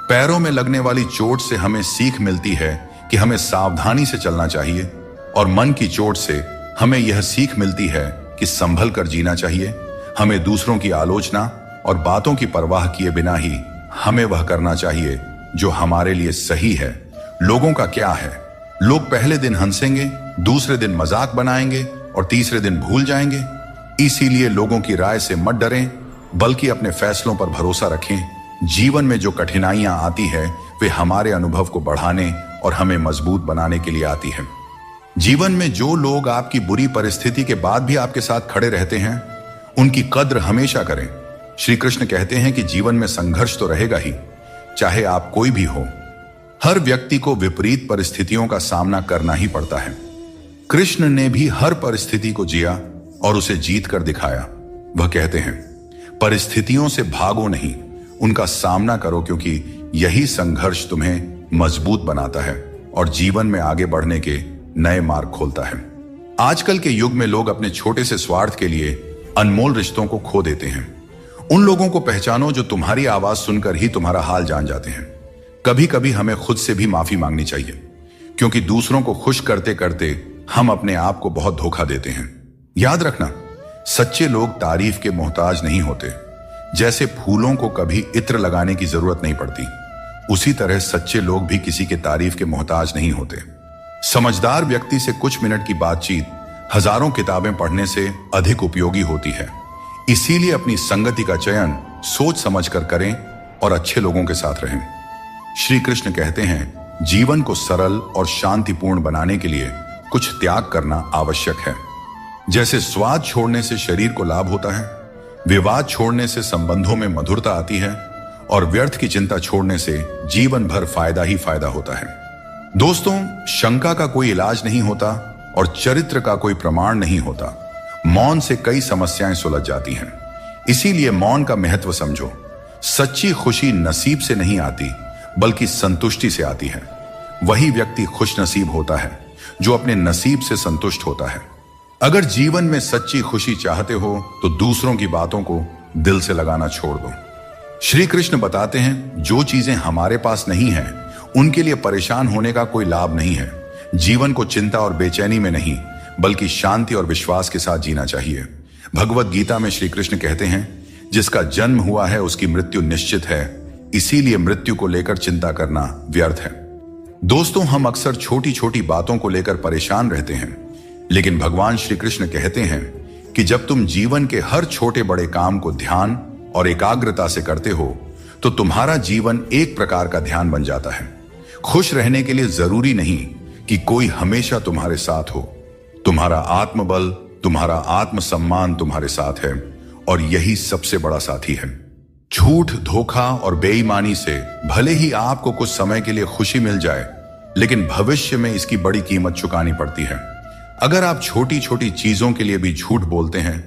पैरों में लगने वाली चोट से हमें सीख मिलती है कि हमें सावधानी से चलना चाहिए, और मन की चोट से हमें यह सीख मिलती है कि संभल कर जीना चाहिए। हमें दूसरों की आलोचना और बातों की परवाह किए बिना ही हमें वह करना चाहिए जो हमारे लिए सही है। लोगों का क्या है, लोग पहले दिन हंसेंगे, दूसरे दिन मजाक बनाएंगे और तीसरे दिन भूल जाएंगे। इसीलिए लोगों की राय से मत डरें, बल्कि अपने फैसलों पर भरोसा रखें। जीवन में जो कठिनाइयां आती है वे हमारे अनुभव को बढ़ाने और हमें मजबूत बनाने के लिए आती है। जीवन में जो लोग आपकी बुरी परिस्थिति के बाद भी आपके साथ खड़े रहते हैं उनकी कद्र हमेशा करें। श्री कृष्ण कहते हैं कि जीवन में संघर्ष तो रहेगा ही, चाहे आप कोई भी हो। हर व्यक्ति को विपरीत परिस्थितियों का सामना करना ही पड़ता है। कृष्ण ने भी हर परिस्थिति को जिया और उसे जीत कर दिखाया। वह कहते हैं, परिस्थितियों से भागो नहीं, उनका सामना करो, क्योंकि यही संघर्ष तुम्हें मजबूत बनाता है और जीवन में आगे बढ़ने के नए मार्ग खोलता है। आजकल के युग में लोग अपने छोटे से स्वार्थ के लिए अनमोल रिश्तों को खो देते हैं। उन लोगों को पहचानो जो तुम्हारी आवाज सुनकर ही तुम्हारा हाल जान जाते हैं। कभी कभी हमें खुद से भी माफी मांगनी चाहिए, क्योंकि दूसरों को खुश करते करते हम अपने आप को बहुत धोखा देते हैं। याद रखना, सच्चे लोग तारीफ के मोहताज नहीं होते। जैसे फूलों को कभी इत्र लगाने की जरूरत नहीं पड़ती, उसी तरह सच्चे लोग भी किसी के तारीफ के मोहताज नहीं होते। समझदार व्यक्ति से कुछ मिनट की बातचीत हजारों किताबें पढ़ने से अधिक उपयोगी होती है। इसीलिए अपनी संगति का चयन सोच समझकर करें और अच्छे लोगों के साथ रहें। श्री कृष्ण कहते हैं, जीवन को सरल और शांतिपूर्ण बनाने के लिए कुछ त्याग करना आवश्यक है। जैसे स्वाद छोड़ने से शरीर को लाभ होता है, विवाद छोड़ने से संबंधों में मधुरता आती है और व्यर्थ की चिंता छोड़ने से जीवन भर फायदा ही फायदा होता है। दोस्तों, शंका का कोई इलाज नहीं होता और चरित्र का कोई प्रमाण नहीं होता। मौन से कई समस्याएं सुलझ जाती हैं। इसीलिए मौन का महत्व समझो। सच्ची खुशी नसीब से नहीं आती, बल्कि संतुष्टि से आती है। वही व्यक्ति खुश नसीब होता है जो अपने नसीब से संतुष्ट होता है। अगर जीवन में सच्ची खुशी चाहते हो तो दूसरों की बातों को दिल से लगाना छोड़ दो। श्री कृष्ण बताते हैं, जो चीजें हमारे पास नहीं है उनके लिए परेशान होने का कोई लाभ नहीं है। जीवन को चिंता और बेचैनी में नहीं, बल्कि शांति और विश्वास के साथ जीना चाहिए। भगवत गीता में श्री कृष्ण कहते हैं, जिसका जन्म हुआ है उसकी मृत्यु निश्चित है, इसीलिए मृत्यु को लेकर चिंता करना व्यर्थ है। दोस्तों, हम अक्सर छोटी छोटी बातों को लेकर परेशान रहते हैं, लेकिन भगवान श्री कृष्ण कहते हैं कि जब तुम जीवन के हर छोटे बड़े काम को ध्यान और एकाग्रता से करते हो तो तुम्हारा जीवन एक प्रकार का ध्यान बन जाता है। खुश रहने के लिए जरूरी नहीं कि कोई हमेशा तुम्हारे साथ हो। तुम्हारा आत्मबल, तुम्हारा आत्मसम्मान तुम्हारे साथ है और यही सबसे बड़ा साथी है। झूठ, धोखा और बेईमानी से भले ही आपको कुछ समय के लिए खुशी मिल जाए, लेकिन भविष्य में इसकी बड़ी कीमत चुकानी पड़ती है। अगर आप छोटी छोटी चीजों के लिए भी झूठ बोलते हैं,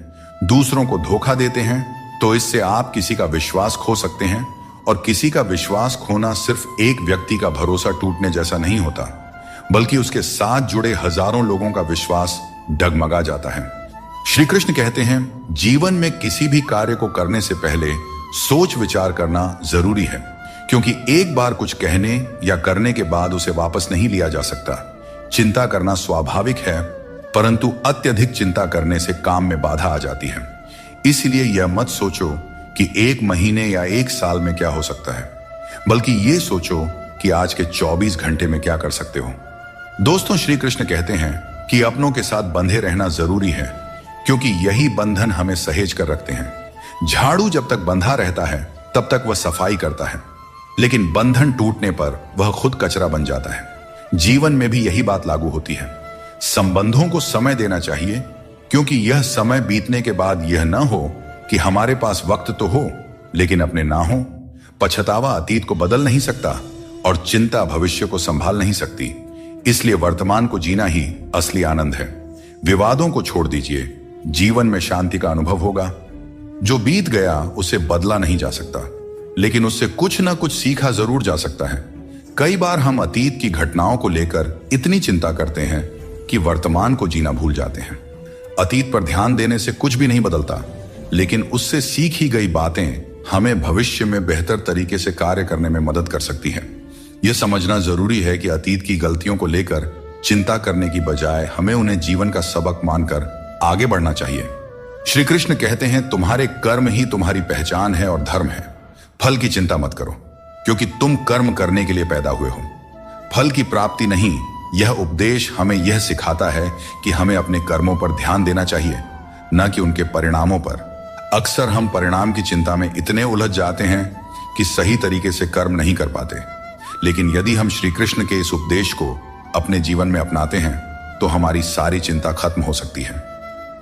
दूसरों को धोखा देते हैं, तो इससे आप किसी का विश्वास खो सकते हैं। और किसी का विश्वास खोना सिर्फ एक व्यक्ति का भरोसा टूटने जैसा नहीं होता, बल्कि उसके साथ जुड़े हजारों लोगों का विश्वास डगमगा जाता है। श्री कृष्ण कहते हैं, जीवन में किसी भी कार्य को करने से पहले सोच विचार करना जरूरी है, क्योंकि एक बार कुछ कहने या करने के बाद उसे वापस नहीं लिया जा सकता। चिंता करना स्वाभाविक है, परंतु अत्यधिक चिंता करने से काम में बाधा आ जाती है। इसलिए यह मत सोचो कि एक महीने या एक साल में क्या हो सकता है, बल्कि ये सोचो कि आज के 24 घंटे में क्या कर सकते हो। दोस्तों, श्री कृष्ण कहते हैं कि अपनों के साथ बंधे रहना जरूरी है, क्योंकि यही बंधन हमें सहेज कर रखते हैं। झाड़ू जब तक बंधा रहता है तब तक वह सफाई करता है, लेकिन बंधन टूटने पर वह खुद कचरा बन जाता है। जीवन में भी यही बात लागू होती है। संबंधों को समय देना चाहिए, क्योंकि यह समय बीतने के बाद यह न हो कि हमारे पास वक्त तो हो लेकिन अपने ना हो। पछतावा अतीत को बदल नहीं सकता और चिंता भविष्य को संभाल नहीं सकती। इसलिए वर्तमान को जीना ही असली आनंद है। विवादों को छोड़ दीजिए, जीवन में शांति का अनुभव होगा। जो बीत गया उसे बदला नहीं जा सकता, लेकिन उससे कुछ ना कुछ सीखा जरूर जा सकता है। कई बार हम अतीत की घटनाओं को लेकर इतनी चिंता करते हैं कि वर्तमान को जीना भूल जाते हैं। अतीत पर ध्यान देने से कुछ भी नहीं बदलता, लेकिन उससे सीखी गई बातें हमें भविष्य में बेहतर तरीके से कार्य करने में मदद कर सकती हैं। यह समझना जरूरी है कि अतीत की गलतियों को लेकर चिंता करने की बजाय हमें उन्हें जीवन का सबक मानकर आगे बढ़ना चाहिए। श्री कृष्ण कहते हैं, तुम्हारे कर्म ही तुम्हारी पहचान है और धर्म है। फल की चिंता मत करो, क्योंकि तुम कर्म करने के लिए पैदा हुए हो, फल की प्राप्ति नहीं। यह उपदेश हमें यह सिखाता है कि हमें अपने कर्मों पर ध्यान देना चाहिए, न कि उनके परिणामों पर। अक्सर हम परिणाम की चिंता में इतने उलझ जाते हैं कि सही तरीके से कर्म नहीं कर पाते। लेकिन यदि हम श्री कृष्ण के इस उपदेश को अपने जीवन में अपनाते हैं तो हमारी सारी चिंता खत्म हो सकती है।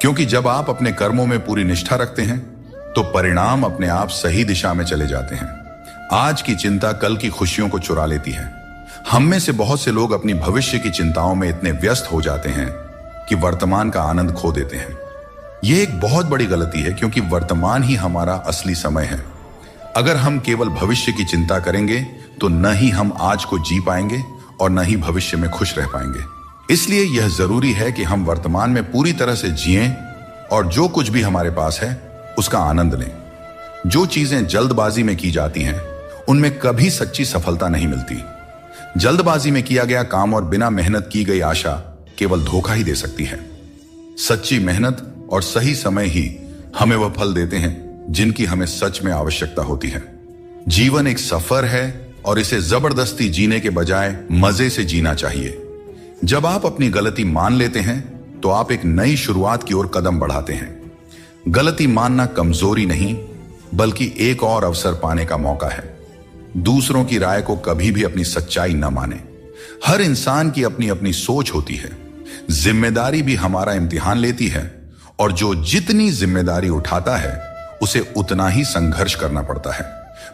क्योंकि जब आप अपने कर्मों में पूरी निष्ठा रखते हैं तो परिणाम अपने आप सही दिशा में चले जाते हैं। आज की चिंता कल की खुशियों को चुरा लेती है। हम में से बहुत से लोग अपनी भविष्य की चिंताओं में इतने व्यस्त हो जाते हैं कि वर्तमान का आनंद खो देते हैं। यह एक बहुत बड़ी गलती है, क्योंकि वर्तमान ही हमारा असली समय है। अगर हम केवल भविष्य की चिंता करेंगे तो न ही हम आज को जी पाएंगे और न ही भविष्य में खुश रह पाएंगे। इसलिए यह जरूरी है कि हम वर्तमान में पूरी तरह से जिएं और जो कुछ भी हमारे पास है उसका आनंद लें। जो चीजें जल्दबाजी में की जाती हैं उनमें कभी सच्ची सफलता नहीं मिलती। जल्दबाजी में किया गया काम और बिना मेहनत की गई आशा केवल धोखा ही दे सकती है। सच्ची मेहनत और सही समय ही हमें वह फल देते हैं जिनकी हमें सच में आवश्यकता होती है। जीवन एक सफर है और इसे जबरदस्ती जीने के बजाय मजे से जीना चाहिए। जब आप अपनी गलती मान लेते हैं तो आप एक नई शुरुआत की ओर कदम बढ़ाते हैं। गलती मानना कमजोरी नहीं, बल्कि एक और अवसर पाने का मौका है। दूसरों की राय को कभी भी अपनी सच्चाई न माने। हर इंसान की अपनी अपनी सोच होती है। जिम्मेदारी भी हमारा इम्तिहान लेती है और जो जितनी जिम्मेदारी उठाता है उसे उतना ही संघर्ष करना पड़ता है,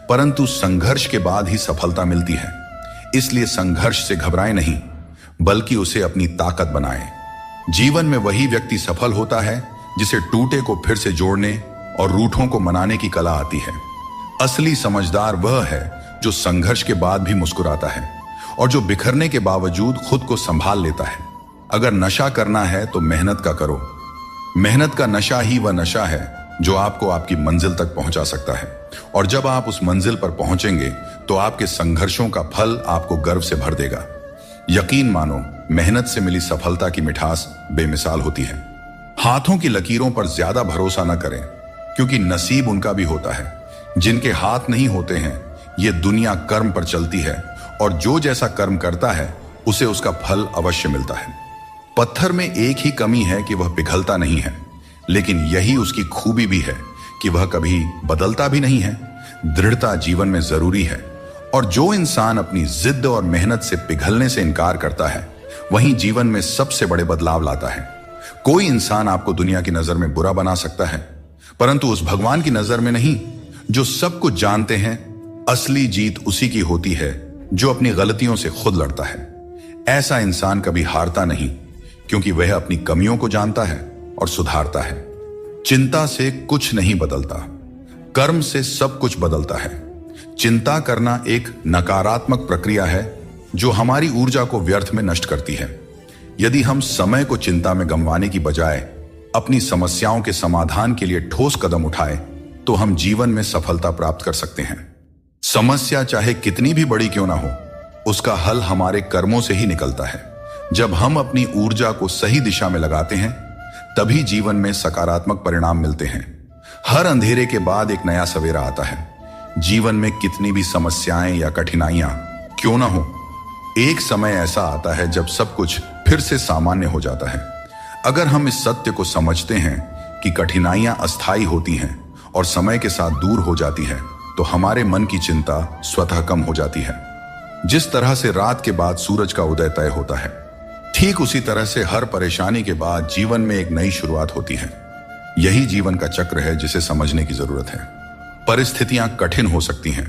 परंतु संघर्ष के बाद ही सफलता मिलती है। इसलिए संघर्ष से घबराएं नहीं, बल्कि उसे अपनी ताकत बनाएं। जीवन में वही व्यक्ति सफल होता है जिसे टूटे को फिर से जोड़ने और रूठों को मनाने की कला आती है। असली समझदार वह है जो संघर्ष के बाद भी मुस्कुराता है और जो बिखरने के बावजूद खुद को संभाल लेता है। अगर नशा करना है तो मेहनत का करो। मेहनत का नशा ही वह नशा है जो आपको आपकी मंजिल तक पहुंचा सकता है, और जब आप उस मंजिल पर पहुंचेंगे तो आपके संघर्षों का फल आपको गर्व से भर देगा। यकीन मानो, मेहनत से मिली सफलता की मिठास बेमिसाल होती है। हाथों की लकीरों पर ज्यादा भरोसा न करें, क्योंकि नसीब उनका भी होता है। जिनके हाथ नहीं होते हैं, ये दुनिया कर्म पर चलती है और जो जैसा कर्म करता है उसे उसका फल अवश्य मिलता है। पत्थर में एक ही कमी है कि वह पिघलता नहीं है, लेकिन यही उसकी खूबी भी है कि वह कभी बदलता भी नहीं है। दृढ़ता जीवन में जरूरी है, और जो इंसान अपनी जिद और मेहनत से पिघलने से इनकार करता है वहीं जीवन में सबसे बड़े बदलाव लाता है। कोई इंसान आपको दुनिया की नजर में बुरा बना सकता है, परंतु उस भगवान की नजर में नहीं जो सब कुछ जानते हैं। असली जीत उसी की होती है जो अपनी गलतियों से खुद लड़ता है। ऐसा इंसान कभी हारता नहीं, क्योंकि वह अपनी कमियों को जानता है और सुधारता है। चिंता से कुछ नहीं बदलता, कर्म से सब कुछ बदलता है। चिंता करना एक नकारात्मक प्रक्रिया है जो हमारी ऊर्जा को व्यर्थ में नष्ट करती है। यदि हम समय को चिंता में गंवाने की बजाय अपनी समस्याओं के समाधान के लिए ठोस कदम उठाएं, तो हम जीवन में सफलता प्राप्त कर सकते हैं। समस्या चाहे कितनी भी बड़ी क्यों ना हो, उसका हल हमारे कर्मों से ही निकलता है। जब हम अपनी ऊर्जा को सही दिशा में लगाते हैं, तभी जीवन में सकारात्मक परिणाम मिलते हैं। हर अंधेरे के बाद एक नया सवेरा आता है। जीवन में कितनी भी समस्याएं या कठिनाइयां क्यों ना हो, एक समय ऐसा आता है जब सब कुछ फिर से सामान्य हो जाता है। अगर हम इस सत्य को समझते हैं कि कठिनाइयां अस्थायी होती हैं और समय के साथ दूर हो जाती है, तो हमारे मन की चिंता स्वतः कम हो जाती है। जिस तरह से रात के बाद सूरज का उदय तय होता है, ठीक उसी तरह से हर परेशानी के बाद जीवन में एक नई शुरुआत होती है। यही जीवन का चक्र है जिसे समझने की जरूरत है। परिस्थितियां कठिन हो सकती हैं,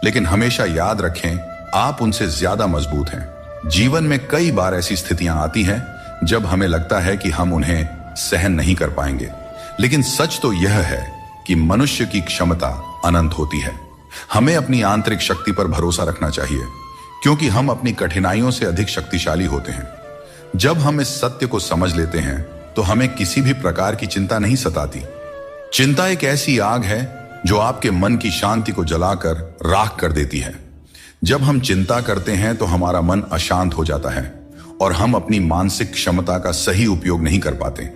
लेकिन हमेशा याद रखें, आप उनसे ज्यादा मजबूत हैं। जीवन में कई बार ऐसी स्थितियां आती हैं जब हमें लगता है कि हम उन्हें सहन नहीं कर पाएंगे, लेकिन सच तो यह है कि मनुष्य की क्षमता अनंत होती है। हमें अपनी आंतरिक शक्ति पर भरोसा रखना चाहिए, क्योंकि हम अपनी कठिनाइयों से अधिक शक्तिशाली होते हैं। जब हम इस सत्य को समझ लेते हैं तो हमें किसी भी प्रकार की चिंता नहीं सताती। चिंता एक ऐसी आग है जो आपके मन की शांति को जलाकर राख कर देती है। जब हम चिंता करते हैं तो हमारा मन अशांत हो जाता है और हम अपनी मानसिक क्षमता का सही उपयोग नहीं कर पाते।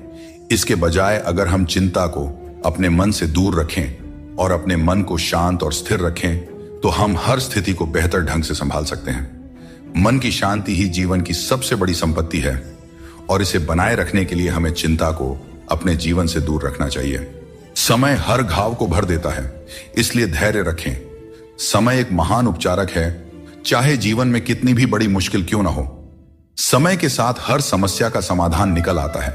इसके बजाय अगर हम चिंता को अपने मन से दूर रखें और अपने मन को शांत और स्थिर रखें, तो हम हर स्थिति को बेहतर ढंग से संभाल सकते हैं। मन की शांति ही जीवन की सबसे बड़ी संपत्ति है, और इसे बनाए रखने के लिए हमें चिंता को अपने जीवन से दूर रखना चाहिए। समय हर घाव को भर देता है, इसलिए धैर्य रखें। समय एक महान उपचारक है, चाहे जीवन में कितनी भी बड़ी मुश्किल क्यों ना हो। समय के साथ हर समस्या का समाधान निकल आता है।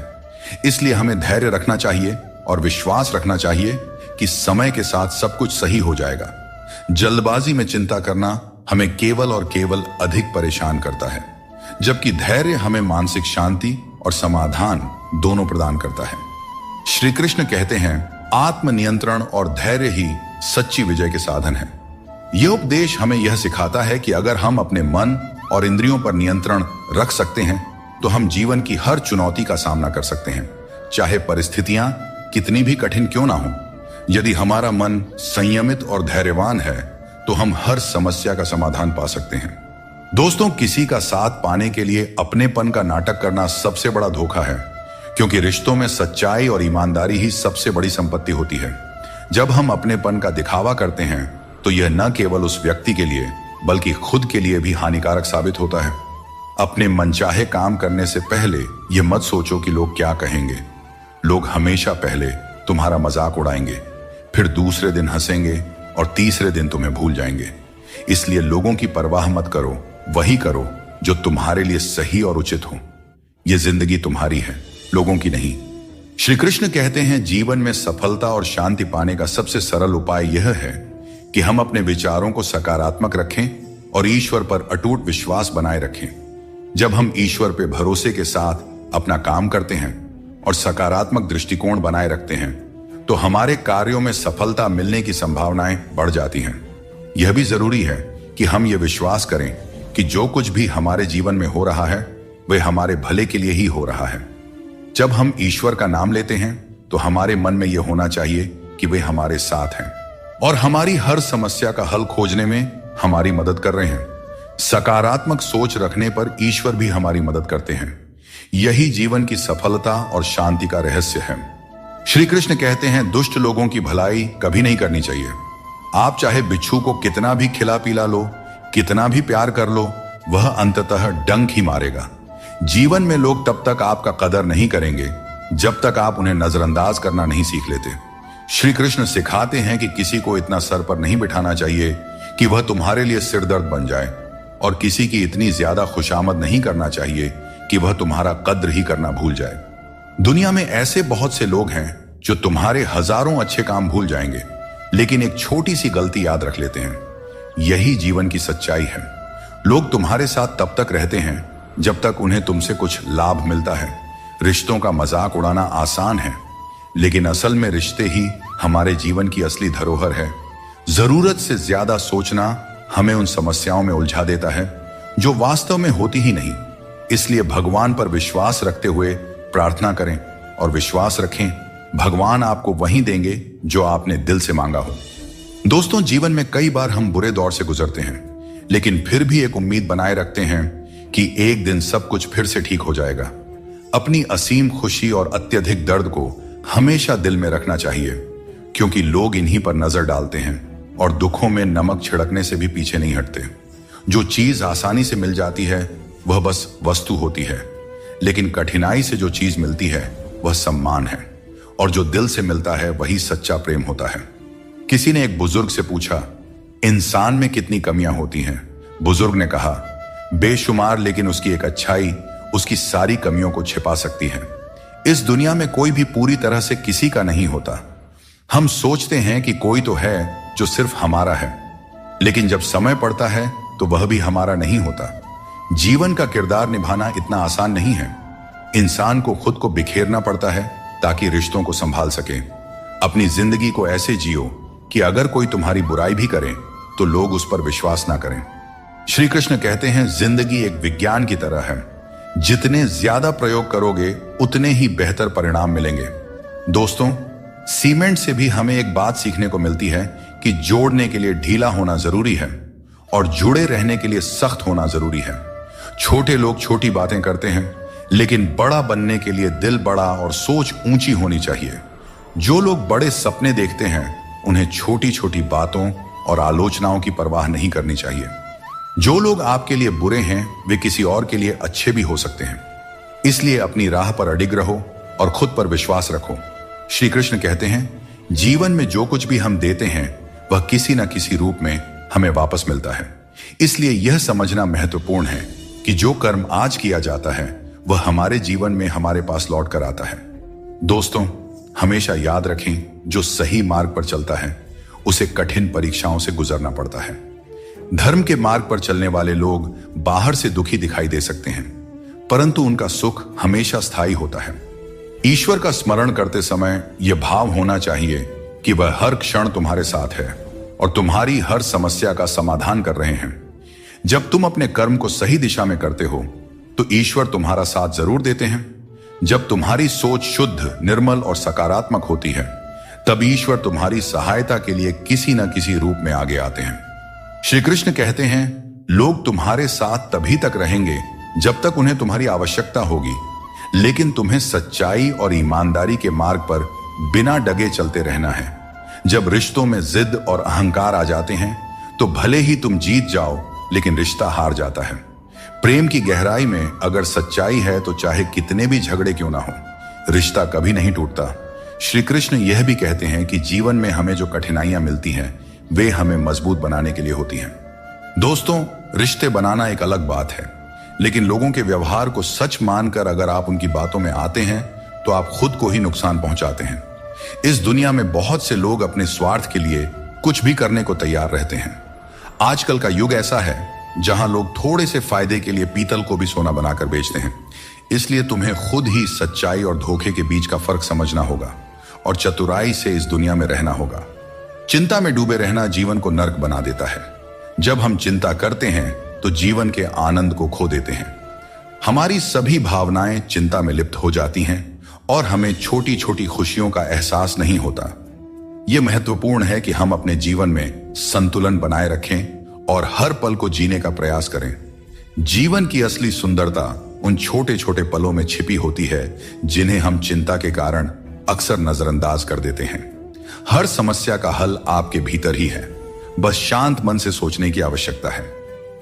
इसलिए हमें धैर्य रखना चाहिए और विश्वास रखना चाहिए कि समय के साथ सब कुछ सही हो जाएगा। जल्दबाजी में चिंता करना हमें केवल और केवल अधिक परेशान करता है, जबकि धैर्य हमें मानसिक शांति और समाधान दोनों प्रदान करता है। श्री कृष्ण कहते हैं, आत्मनियंत्रण और धैर्य ही सच्ची विजय के साधन है। यह उपदेश हमें यह सिखाता है कि अगर हम अपने मन और इंद्रियों पर नियंत्रण रख सकते हैं तो हम जीवन की हर चुनौती का सामना कर सकते हैं, चाहे परिस्थितियां कितनी भी कठिन क्यों ना हो। यदि हमारा मन संयमित और धैर्यवान है तो हम हर समस्या का समाधान पा सकते हैं। दोस्तों, किसी का साथ पाने के लिए अपनेपन का नाटक करना सबसे बड़ा धोखा है, क्योंकि रिश्तों में सच्चाई और ईमानदारी ही सबसे बड़ी संपत्ति होती है। जब हम अपनेपन का दिखावा करते हैं तो यह न केवल उस व्यक्ति के लिए बल्कि खुद के लिए भी हानिकारक साबित होता है। अपने मनचाहे काम करने से पहले यह मत सोचो कि लोग क्या कहेंगे। लोग हमेशा पहले तुम्हारा मजाक उड़ाएंगे, फिर दूसरे दिन हंसेंगे और तीसरे दिन तुम्हें भूल जाएंगे। इसलिए लोगों की परवाह मत करो, वही करो जो तुम्हारे लिए सही और उचित हो। यह जिंदगी तुम्हारी है, लोगों की नहीं। श्री कृष्ण कहते हैं, जीवन में सफलता और शांति पाने का सबसे सरल उपाय यह है कि हम अपने विचारों को सकारात्मक रखें और ईश्वर पर अटूट विश्वास बनाए रखें। जब हम ईश्वर पे भरोसे के साथ अपना काम करते हैं और सकारात्मक दृष्टिकोण बनाए रखते हैं तो हमारे कार्यों में सफलता मिलने की संभावनाएं बढ़ जाती हैं। यह भी जरूरी है कि हम ये विश्वास करें कि जो कुछ भी हमारे जीवन में हो रहा है वह हमारे भले के लिए ही हो रहा है। जब हम ईश्वर का नाम लेते हैं तो हमारे मन में यह होना चाहिए कि वे हमारे साथ हैं और हमारी हर समस्या का हल खोजने में हमारी मदद कर रहे हैं। सकारात्मक सोच रखने पर ईश्वर भी हमारी मदद करते हैं। यही जीवन की सफलता और शांति का रहस्य है। श्री कृष्ण कहते हैं, दुष्ट लोगों की भलाई कभी नहीं करनी चाहिए। आप चाहे बिच्छू को कितना भी खिला पिला लो, कितना भी प्यार कर लो, वह अंततः डंक ही मारेगा। जीवन में लोग तब तक आपका कदर नहीं करेंगे जब तक आप उन्हें नजरअंदाज करना नहीं सीख लेते। श्री कृष्ण सिखाते हैं कि किसी को इतना सर पर नहीं बिठाना चाहिए कि वह तुम्हारे लिए सिरदर्द बन जाए, और किसी की इतनी ज्यादा खुशामद नहीं करना चाहिए कि वह तुम्हारा कद्र ही करना भूल जाए। दुनिया में ऐसे बहुत से लोग हैं जो तुम्हारे हजारों अच्छे काम भूल जाएंगे, लेकिन एक छोटी सी गलती याद रख लेते हैं। यही जीवन की सच्चाई है। लोग तुम्हारे साथ तब तक रहते हैं जब तक उन्हें तुमसे कुछ लाभ मिलता है। रिश्तों का मजाक उड़ाना आसान है, लेकिन असल में रिश्ते ही हमारे जीवन की असली धरोहर है। जरूरत से ज्यादा सोचना हमें उन समस्याओं में उलझा देता है जो वास्तव में होती ही नहीं। इसलिए भगवान पर विश्वास रखते हुए प्रार्थना करें और विश्वास रखें, भगवान आपको वही देंगे जो आपने दिल से मांगा हो। दोस्तों, जीवन में कई बार हम बुरे दौर से गुजरते हैं, लेकिन फिर भी एक उम्मीद बनाए रखते हैं कि एक दिन सब कुछ फिर से ठीक हो जाएगा। अपनी असीम खुशी और अत्यधिक दर्द को हमेशा दिल में रखना चाहिए, क्योंकि लोग इन्हीं पर नजर डालते हैं और दुखों में नमक छिड़कने से भी पीछे नहीं हटते। जो चीज आसानी से मिल जाती है वह बस वस्तु होती है, लेकिन कठिनाई से जो चीज मिलती है वह सम्मान है, और जो दिल से मिलता है वही सच्चा प्रेम होता है। किसी ने एक बुजुर्ग से पूछा, इंसान में कितनी कमियां होती हैं? बुजुर्ग ने कहा, बेशुमार, लेकिन उसकी एक अच्छाई उसकी सारी कमियों को छिपा सकती है। इस दुनिया में कोई भी पूरी तरह से किसी का नहीं होता। हम सोचते हैं कि कोई तो है जो सिर्फ हमारा है, लेकिन जब समय पड़ता है तो वह भी हमारा नहीं होता। जीवन का किरदार निभाना इतना आसान नहीं है। इंसान को खुद को बिखेरना पड़ता है ताकि रिश्तों को संभाल सके। अपनी जिंदगी को ऐसे जियो कि अगर कोई तुम्हारी बुराई भी करे तो लोग उस पर विश्वास ना करें। श्री कृष्ण कहते हैं, जिंदगी एक विज्ञान की तरह है। जितने ज्यादा प्रयोग करोगे उतने ही बेहतर परिणाम मिलेंगे। दोस्तों, सीमेंट से भी हमें एक बात सीखने को मिलती है कि जोड़ने के लिए ढीला होना जरूरी है और जुड़े रहने के लिए सख्त होना जरूरी है। छोटे लोग छोटी बातें करते हैं, लेकिन बड़ा बनने के लिए दिल बड़ा और सोच ऊंची होनी चाहिए। जो लोग बड़े सपने देखते हैं उन्हें छोटी छोटी बातों और आलोचनाओं की परवाह नहीं करनी चाहिए। जो लोग आपके लिए बुरे हैं वे किसी और के लिए अच्छे भी हो सकते हैं। इसलिए अपनी राह पर अडिग रहो और खुद पर विश्वास रखो। श्री कृष्ण कहते हैं, जीवन में जो कुछ भी हम देते हैं वह किसी न किसी रूप में हमें वापस मिलता है। इसलिए यह समझना महत्वपूर्ण है कि जो कर्म आज किया जाता है वह हमारे जीवन में हमारे पास लौट कर आता है। दोस्तों, हमेशा याद रखें, जो सही मार्ग पर चलता है उसे कठिन परीक्षाओं से गुजरना पड़ता है। धर्म के मार्ग पर चलने वाले लोग बाहर से दुखी दिखाई दे सकते हैं, परंतु उनका सुख हमेशा स्थायी होता है। ईश्वर का स्मरण करते समय यह भाव होना चाहिए कि वह हर क्षण तुम्हारे साथ है और तुम्हारी हर समस्या का समाधान कर रहे हैं। जब तुम अपने कर्म को सही दिशा में करते हो तो ईश्वर तुम्हारा साथ जरूर देते हैं। जब तुम्हारी सोच शुद्ध, निर्मल और सकारात्मक होती है तब ईश्वर तुम्हारी सहायता के लिए किसी न किसी रूप में आगे आते हैं। श्री कृष्ण कहते हैं, लोग तुम्हारे साथ तभी तक रहेंगे जब तक उन्हें तुम्हारी आवश्यकता होगी, लेकिन तुम्हें सच्चाई और ईमानदारी के मार्ग पर बिना डगे चलते रहना है। जब रिश्तों में जिद और अहंकार आ जाते हैं तो भले ही तुम जीत जाओ, लेकिन रिश्ता हार जाता है। प्रेम की गहराई में अगर सच्चाई है तो चाहे कितने भी झगड़े क्यों ना हो, रिश्ता कभी नहीं टूटता। श्री कृष्ण यह भी कहते हैं कि जीवन में हमें जो कठिनाइयां मिलती हैं वे हमें मजबूत बनाने के लिए होती हैं। दोस्तों, रिश्ते बनाना एक अलग बात है, लेकिन लोगों के व्यवहार को सच मानकर अगर आप उनकी बातों में आते हैं तो आप खुद को ही नुकसान पहुंचाते हैं। इस दुनिया में बहुत से लोग अपने स्वार्थ के लिए कुछ भी करने को तैयार रहते हैं। आजकल का युग ऐसा है जहां लोग थोड़े से फायदे के लिए पीतल को भी सोना बनाकर बेचते हैं। इसलिए तुम्हें खुद ही सच्चाई और धोखे के बीच का फर्क समझना होगा और चतुराई से इस दुनिया में रहना होगा। चिंता में डूबे रहना जीवन को नर्क बना देता है। जब हम चिंता करते हैं तो जीवन के आनंद को खो देते हैं। हमारी सभी भावनाएं चिंता में लिप्त हो जाती हैं और हमें छोटी छोटी खुशियों का एहसास नहीं होता। यह महत्वपूर्ण है कि हम अपने जीवन में संतुलन बनाए रखें और हर पल को जीने का प्रयास करें। जीवन की असली सुंदरता उन छोटे छोटे पलों में छिपी होती है जिन्हें हम चिंता के कारण अक्सर नजरअंदाज कर देते हैं। हर समस्या का हल आपके भीतर ही है, बस शांत मन से सोचने की आवश्यकता है।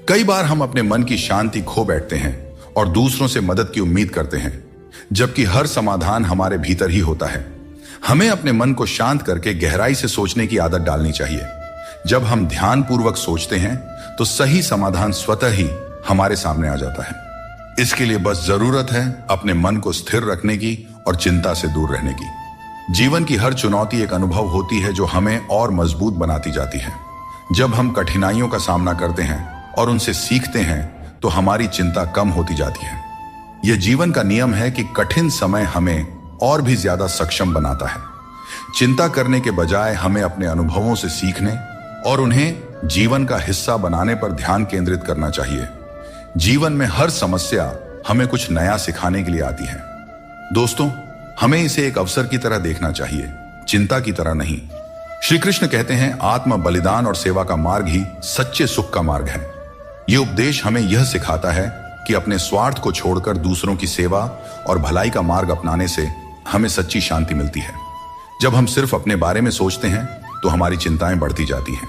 कई बार हम अपने मन की शांति खो बैठते हैं और दूसरों से मदद की उम्मीद करते हैं, जबकि हर समाधान हमारे भीतर ही होता है। हमें अपने मन को शांत करके गहराई से सोचने की आदत डालनी चाहिए। जब हम ध्यानपूर्वक सोचते हैं तो सही समाधान स्वतः ही हमारे सामने आ जाता है। इसके लिए बस जरूरत है अपने मन को स्थिर रखने की और चिंता से दूर रहने की। जीवन की हर चुनौती एक अनुभव होती है जो हमें और मजबूत बनाती जाती है। जब हम कठिनाइयों का सामना करते हैं और उनसे सीखते हैं तो हमारी चिंता कम होती जाती है। यह जीवन का नियम है कि कठिन समय हमें और भी ज्यादा सक्षम बनाता है। चिंता करने के बजाय हमें अपने अनुभवों से सीखने और उन्हें जीवन का हिस्सा बनाने पर ध्यान केंद्रित करना चाहिए। जीवन में हर समस्या हमें कुछ नया सिखाने के लिए आती है। दोस्तों, हमें इसे एक अवसर की तरह देखना चाहिए, चिंता की तरह नहीं। श्री कृष्ण कहते हैं, आत्म बलिदान और सेवा का मार्ग ही सच्चे सुख का मार्ग है। यह उपदेश हमें यह सिखाता है कि अपने स्वार्थ को छोड़कर दूसरों की सेवा और भलाई का मार्ग अपनाने से हमें सच्ची शांति मिलती है। जब हम सिर्फ अपने बारे में सोचते हैं तो हमारी चिंताएं बढ़ती जाती हैं,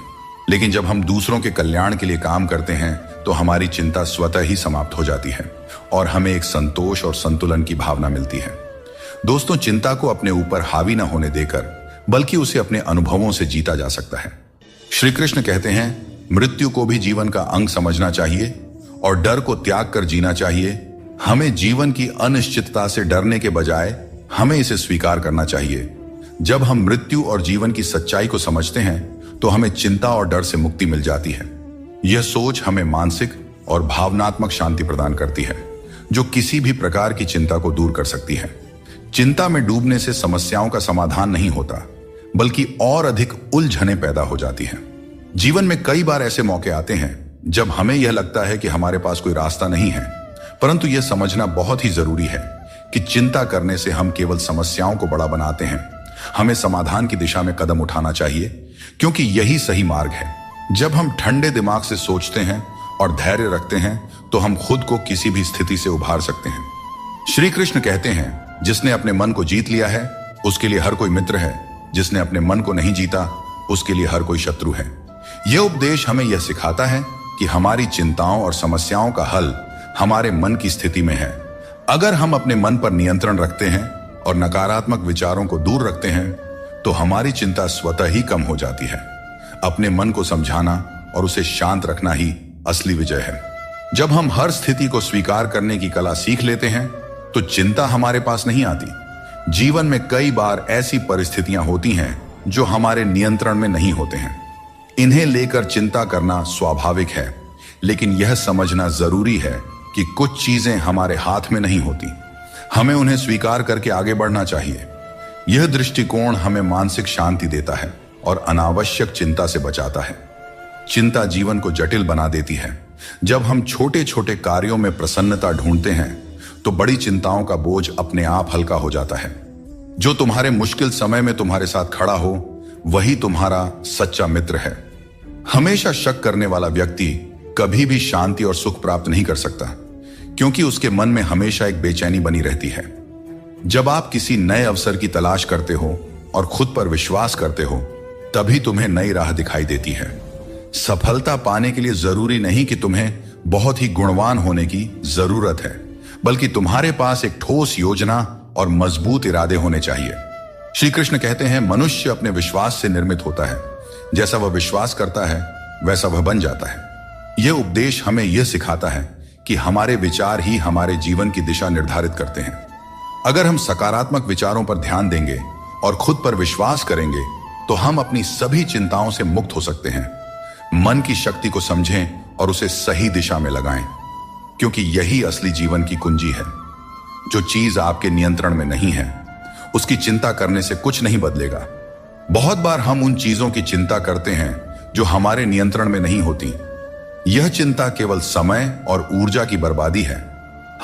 लेकिन जब हम दूसरों के कल्याण के लिए काम करते हैं तो हमारी चिंता स्वतः ही समाप्त हो जाती है और हमें एक संतोष और संतुलन की भावना मिलती है। दोस्तों, चिंता को अपने ऊपर हावी न होने देकर बल्कि उसे अपने अनुभवों से जीता जा सकता है। श्री कृष्ण कहते हैं, मृत्यु को भी जीवन का अंग समझना चाहिए और डर को त्याग कर जीना चाहिए। हमें जीवन की अनिश्चितता से डरने के बजाय हमें इसे स्वीकार करना चाहिए। जब हम मृत्यु और जीवन की सच्चाई को समझते हैं तो हमें चिंता और डर से मुक्ति मिल जाती है। यह सोच हमें मानसिक और भावनात्मक शांति प्रदान करती है, जो किसी भी प्रकार की चिंता को दूर कर सकती है। चिंता में डूबने से समस्याओं का समाधान नहीं होता, बल्कि और अधिक उलझनें पैदा हो जाती हैं। जीवन में कई बार ऐसे मौके आते हैं जब हमें यह लगता है कि हमारे पास कोई रास्ता नहीं है, परंतु यह समझना बहुत ही जरूरी है कि चिंता करने से हम केवल समस्याओं को बड़ा बनाते हैं। हमें समाधान की दिशा में कदम उठाना चाहिए, क्योंकि यही सही मार्ग है। जब हम ठंडे दिमाग से सोचते हैं और धैर्य रखते हैं तो हम खुद को किसी भी स्थिति से उभार सकते हैं। श्री कृष्ण कहते हैं, जिसने अपने मन को जीत लिया है उसके लिए हर कोई मित्र है, जिसने अपने मन को नहीं जीता उसके लिए हर कोई शत्रु है। यह उपदेश हमें यह सिखाता है कि हमारी चिंताओं और समस्याओं का हल हमारे मन की स्थिति में है। अगर हम अपने मन पर नियंत्रण रखते हैं और नकारात्मक विचारों को दूर रखते हैं तो हमारी चिंता स्वतः ही कम हो जाती है। अपने मन को समझाना और उसे शांत रखना ही असली विजय है। जब हम हर स्थिति को स्वीकार करने की कला सीख लेते हैं तो चिंता हमारे पास नहीं आती। जीवन में कई बार ऐसी परिस्थितियां होती हैं जो हमारे नियंत्रण में नहीं होते हैं। इन्हें लेकर चिंता करना स्वाभाविक है, लेकिन यह समझना जरूरी है कि कुछ चीजें हमारे हाथ में नहीं होती। हमें उन्हें स्वीकार करके आगे बढ़ना चाहिए। यह दृष्टिकोण हमें मानसिक शांति देता है और अनावश्यक चिंता से बचाता है। चिंता जीवन को जटिल बना देती है। जब हम छोटे छोटे कार्यों में प्रसन्नता ढूंढते हैं तो बड़ी चिंताओं का बोझ अपने आप हल्का हो जाता है। जो तुम्हारे मुश्किल समय में तुम्हारे साथ खड़ा हो वही तुम्हारा सच्चा मित्र है। हमेशा शक करने वाला व्यक्ति कभी भी शांति और सुख प्राप्त नहीं कर सकता, क्योंकि उसके मन में हमेशा एक बेचैनी बनी रहती है। जब आप किसी नए अवसर की तलाश करते हो और खुद पर विश्वास करते हो, तभी तुम्हें नई राह दिखाई देती है। सफलता पाने के लिए जरूरी नहीं कि तुम्हें बहुत ही गुणवान होने की जरूरत है, बल्कि तुम्हारे पास एक ठोस योजना और मजबूत इरादे होने चाहिए। श्री कृष्ण कहते हैं, मनुष्य अपने विश्वास से निर्मित होता है। जैसा वह विश्वास करता है वैसा वह बन जाता है। यह उपदेश हमें यह सिखाता है कि हमारे विचार ही हमारे जीवन की दिशा निर्धारित करते हैं। अगर हम सकारात्मक विचारों पर ध्यान देंगे और खुद पर विश्वास करेंगे तो हम अपनी सभी चिंताओं से मुक्त हो सकते हैं। मन की शक्ति को समझें और उसे सही दिशा में लगाएं, क्योंकि यही असली जीवन की कुंजी है। जो चीज आपके नियंत्रण में नहीं है उसकी चिंता करने से कुछ नहीं बदलेगा। बहुत बार हम उन चीजों की चिंता करते हैं जो हमारे नियंत्रण में नहीं होती। यह चिंता केवल समय और ऊर्जा की बर्बादी है।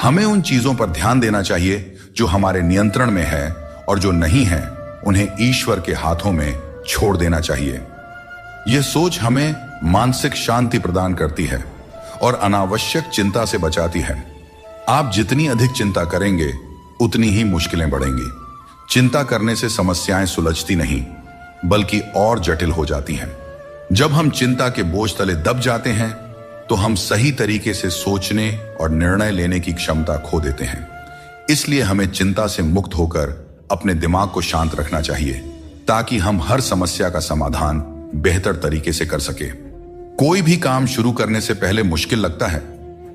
हमें उन चीजों पर ध्यान देना चाहिए जो हमारे नियंत्रण में है, और जो नहीं है उन्हें ईश्वर के हाथों में छोड़ देना चाहिए। यह सोच हमें मानसिक शांति प्रदान करती है और अनावश्यक चिंता से बचाती है। आप जितनी अधिक चिंता करेंगे उतनी ही मुश्किलें बढ़ेंगी। चिंता करने से समस्याएं सुलझती नहीं, बल्कि और जटिल हो जाती हैं। जब हम चिंता के बोझ तले दब जाते हैं तो हम सही तरीके से सोचने और निर्णय लेने की क्षमता खो देते हैं। इसलिए हमें चिंता से मुक्त होकर अपने दिमाग को शांत रखना चाहिए, ताकि हम हर समस्या का समाधान बेहतर तरीके से कर सके। कोई भी काम शुरू करने से पहले मुश्किल लगता है,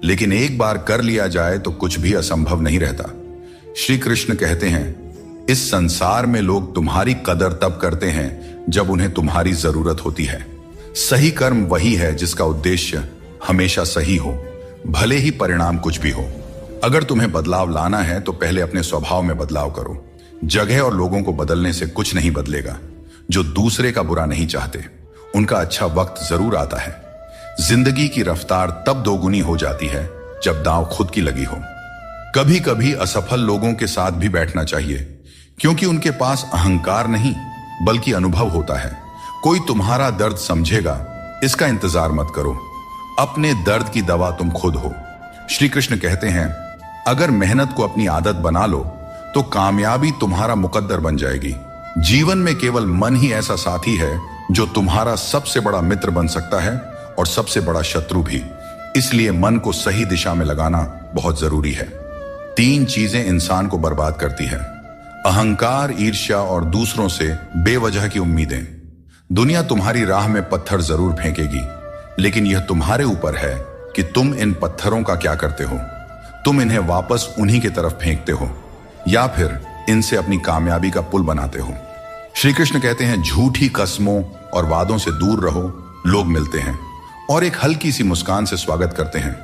लेकिन एक बार कर लिया जाए तो कुछ भी असंभव नहीं रहता। श्री कृष्ण कहते हैं, इस संसार में लोग तुम्हारी कदर तब करते हैं जब उन्हें तुम्हारी जरूरत होती है। सही कर्म वही है जिसका उद्देश्य हमेशा सही हो, भले ही परिणाम कुछ भी हो। अगर तुम्हें बदलाव लाना है तो पहले अपने स्वभाव में बदलाव करो। जगह और लोगों को बदलने से कुछ नहीं बदलेगा। जो दूसरे का बुरा नहीं चाहते उनका अच्छा वक्त जरूर आता है। जिंदगी की रफ्तार तब दोगुनी हो जाती है जब दांव खुद की लगी हो। कभी कभी असफल लोगों के साथ भी बैठना चाहिए, क्योंकि उनके पास अहंकार नहीं बल्कि अनुभव होता है। कोई तुम्हारा दर्द समझेगा, इसका इंतजार मत करो। अपने दर्द की दवा तुम खुद हो। श्री कृष्ण कहते हैं, अगर मेहनत को अपनी आदत बना लो तो कामयाबी तुम्हारा मुकद्दर बन जाएगी। जीवन में केवल मन ही ऐसा साथी है जो तुम्हारा सबसे बड़ा मित्र बन सकता है और सबसे बड़ा शत्रु भी। इसलिए मन को सही दिशा में लगाना बहुत जरूरी है। 3 चीजें इंसान को बर्बाद करती है: अहंकार, ईर्ष्या और दूसरों से बेवजह की उम्मीदें। दुनिया तुम्हारी राह में पत्थर जरूर फेंकेगी, लेकिन यह तुम्हारे ऊपर है कि तुम इन पत्थरों का क्या करते हो। तुम इन्हें वापस उन्हीं की तरफ फेंकते हो या फिर इनसे अपनी कामयाबी का पुल बनाते हो। श्री कृष्ण कहते हैं, झूठी कस्मों और वादों से दूर रहो। लोग मिलते हैं और एक हल्की सी मुस्कान से स्वागत करते हैं,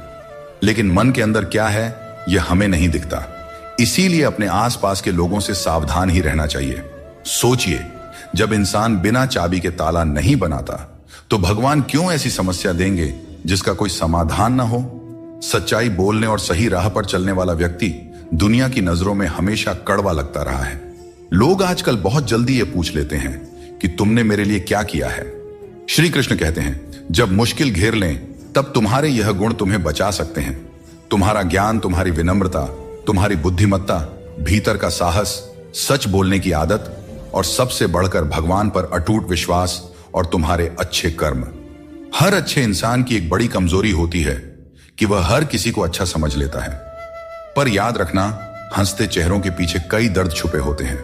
लेकिन मन के अंदर क्या है यह हमें नहीं दिखता। इसीलिए अपने आसपास के लोगों से सावधान ही रहना चाहिए। सोचिए, जब इंसान बिना चाबी के ताला नहीं बनाता तो भगवान क्यों ऐसी समस्या देंगे जिसका कोई समाधान ना हो। सच्चाई बोलने और सही राह पर चलने वाला व्यक्ति दुनिया की नजरों में हमेशा कड़वा लगता रहा है। लोग आजकल बहुत जल्दी ये पूछ लेते हैं कि तुमने मेरे लिए क्या किया है। श्री कृष्ण कहते हैं, जब मुश्किल घेर लें तब तुम्हारे यह गुण तुम्हें बचा सकते हैं। तुम्हारा ज्ञान, तुम्हारी विनम्रता, तुम्हारी बुद्धिमत्ता, भीतर का साहस, सच बोलने की आदत और सबसे बढ़कर भगवान पर अटूट विश्वास और तुम्हारे अच्छे कर्म। हर अच्छे इंसान की एक बड़ी कमजोरी होती है कि वह हर किसी को अच्छा समझ लेता है। पर याद रखना, हंसते चेहरों के पीछे कई दर्द छुपे होते हैं।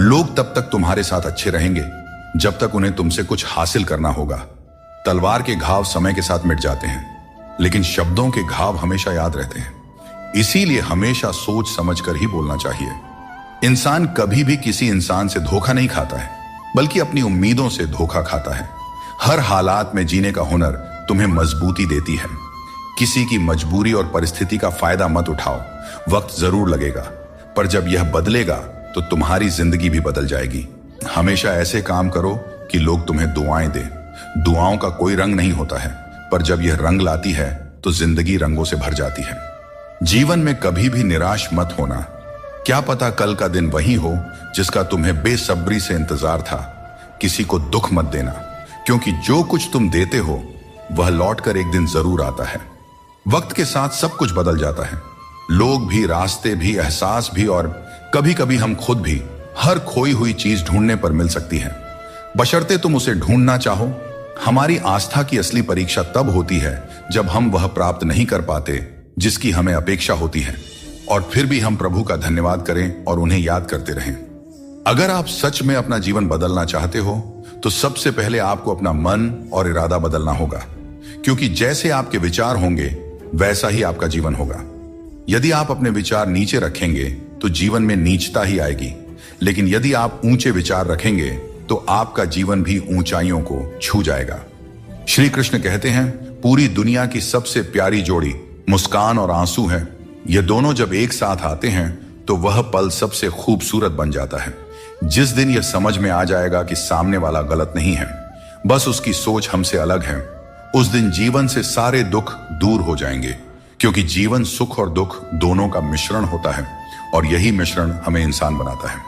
लोग तब तक तुम्हारे साथ अच्छे रहेंगे जब तक उन्हें तुमसे कुछ हासिल करना होगा। तलवार के घाव समय के साथ मिट जाते हैं, लेकिन शब्दों के घाव हमेशा याद रहते हैं। इसीलिए हमेशा सोच समझ कर ही बोलना चाहिए। इंसान कभी भी किसी इंसान से धोखा नहीं खाता है, बल्कि अपनी उम्मीदों से धोखा खाता है। हर हालात में जीने का हुनर तुम्हें मजबूती देती है। किसी की मजबूरी और परिस्थिति का फायदा मत उठाओ। वक्त जरूर लगेगा, पर जब यह बदलेगा तो तुम्हारी जिंदगी भी बदल जाएगी। हमेशा ऐसे काम करो कि लोग तुम्हें दुआएं दें। दुआओं का कोई रंग नहीं होता है, पर जब यह रंग लाती है तो जिंदगी रंगों से भर जाती है। जीवन में कभी भी निराश मत होना। क्या पता कल का दिन वही हो जिसका तुम्हें बेसब्री से इंतजार था। किसी को दुख मत देना, क्योंकि जो कुछ तुम देते हो वह लौटकर एक दिन जरूर आता है। वक्त के साथ सब कुछ बदल जाता है, लोग भी, रास्ते भी, एहसास भी, और कभी कभी हम खुद भी। हर खोई हुई चीज ढूंढने पर मिल सकती है, बशर्ते तुम उसे ढूंढना चाहो। हमारी आस्था की असली परीक्षा तब होती है जब हम वह प्राप्त नहीं कर पाते जिसकी हमें अपेक्षा होती है, और फिर भी हम प्रभु का धन्यवाद करें और उन्हें याद करते रहें। अगर आप सच में अपना जीवन बदलना चाहते हो तो सबसे पहले आपको अपना मन और इरादा बदलना होगा, क्योंकि जैसे आपके विचार होंगे वैसा ही आपका जीवन होगा। यदि आप अपने विचार नीचे रखेंगे तो जीवन में नीचता ही आएगी, लेकिन यदि आप ऊंचे विचार रखेंगे तो आपका जीवन भी ऊंचाइयों को छू जाएगा। श्री कृष्ण कहते हैं, पूरी दुनिया की सबसे प्यारी जोड़ी मुस्कान और आंसू है। ये दोनों जब एक साथ आते हैं तो वह पल सबसे खूबसूरत बन जाता है। जिस दिन यह समझ में आ जाएगा कि सामने वाला गलत नहीं है, बस उसकी सोच हमसे अलग है, उस दिन जीवन से सारे दुख दूर हो जाएंगे। क्योंकि जीवन सुख और दुख दोनों का मिश्रण होता है, और यही मिश्रण हमें इंसान बनाता है।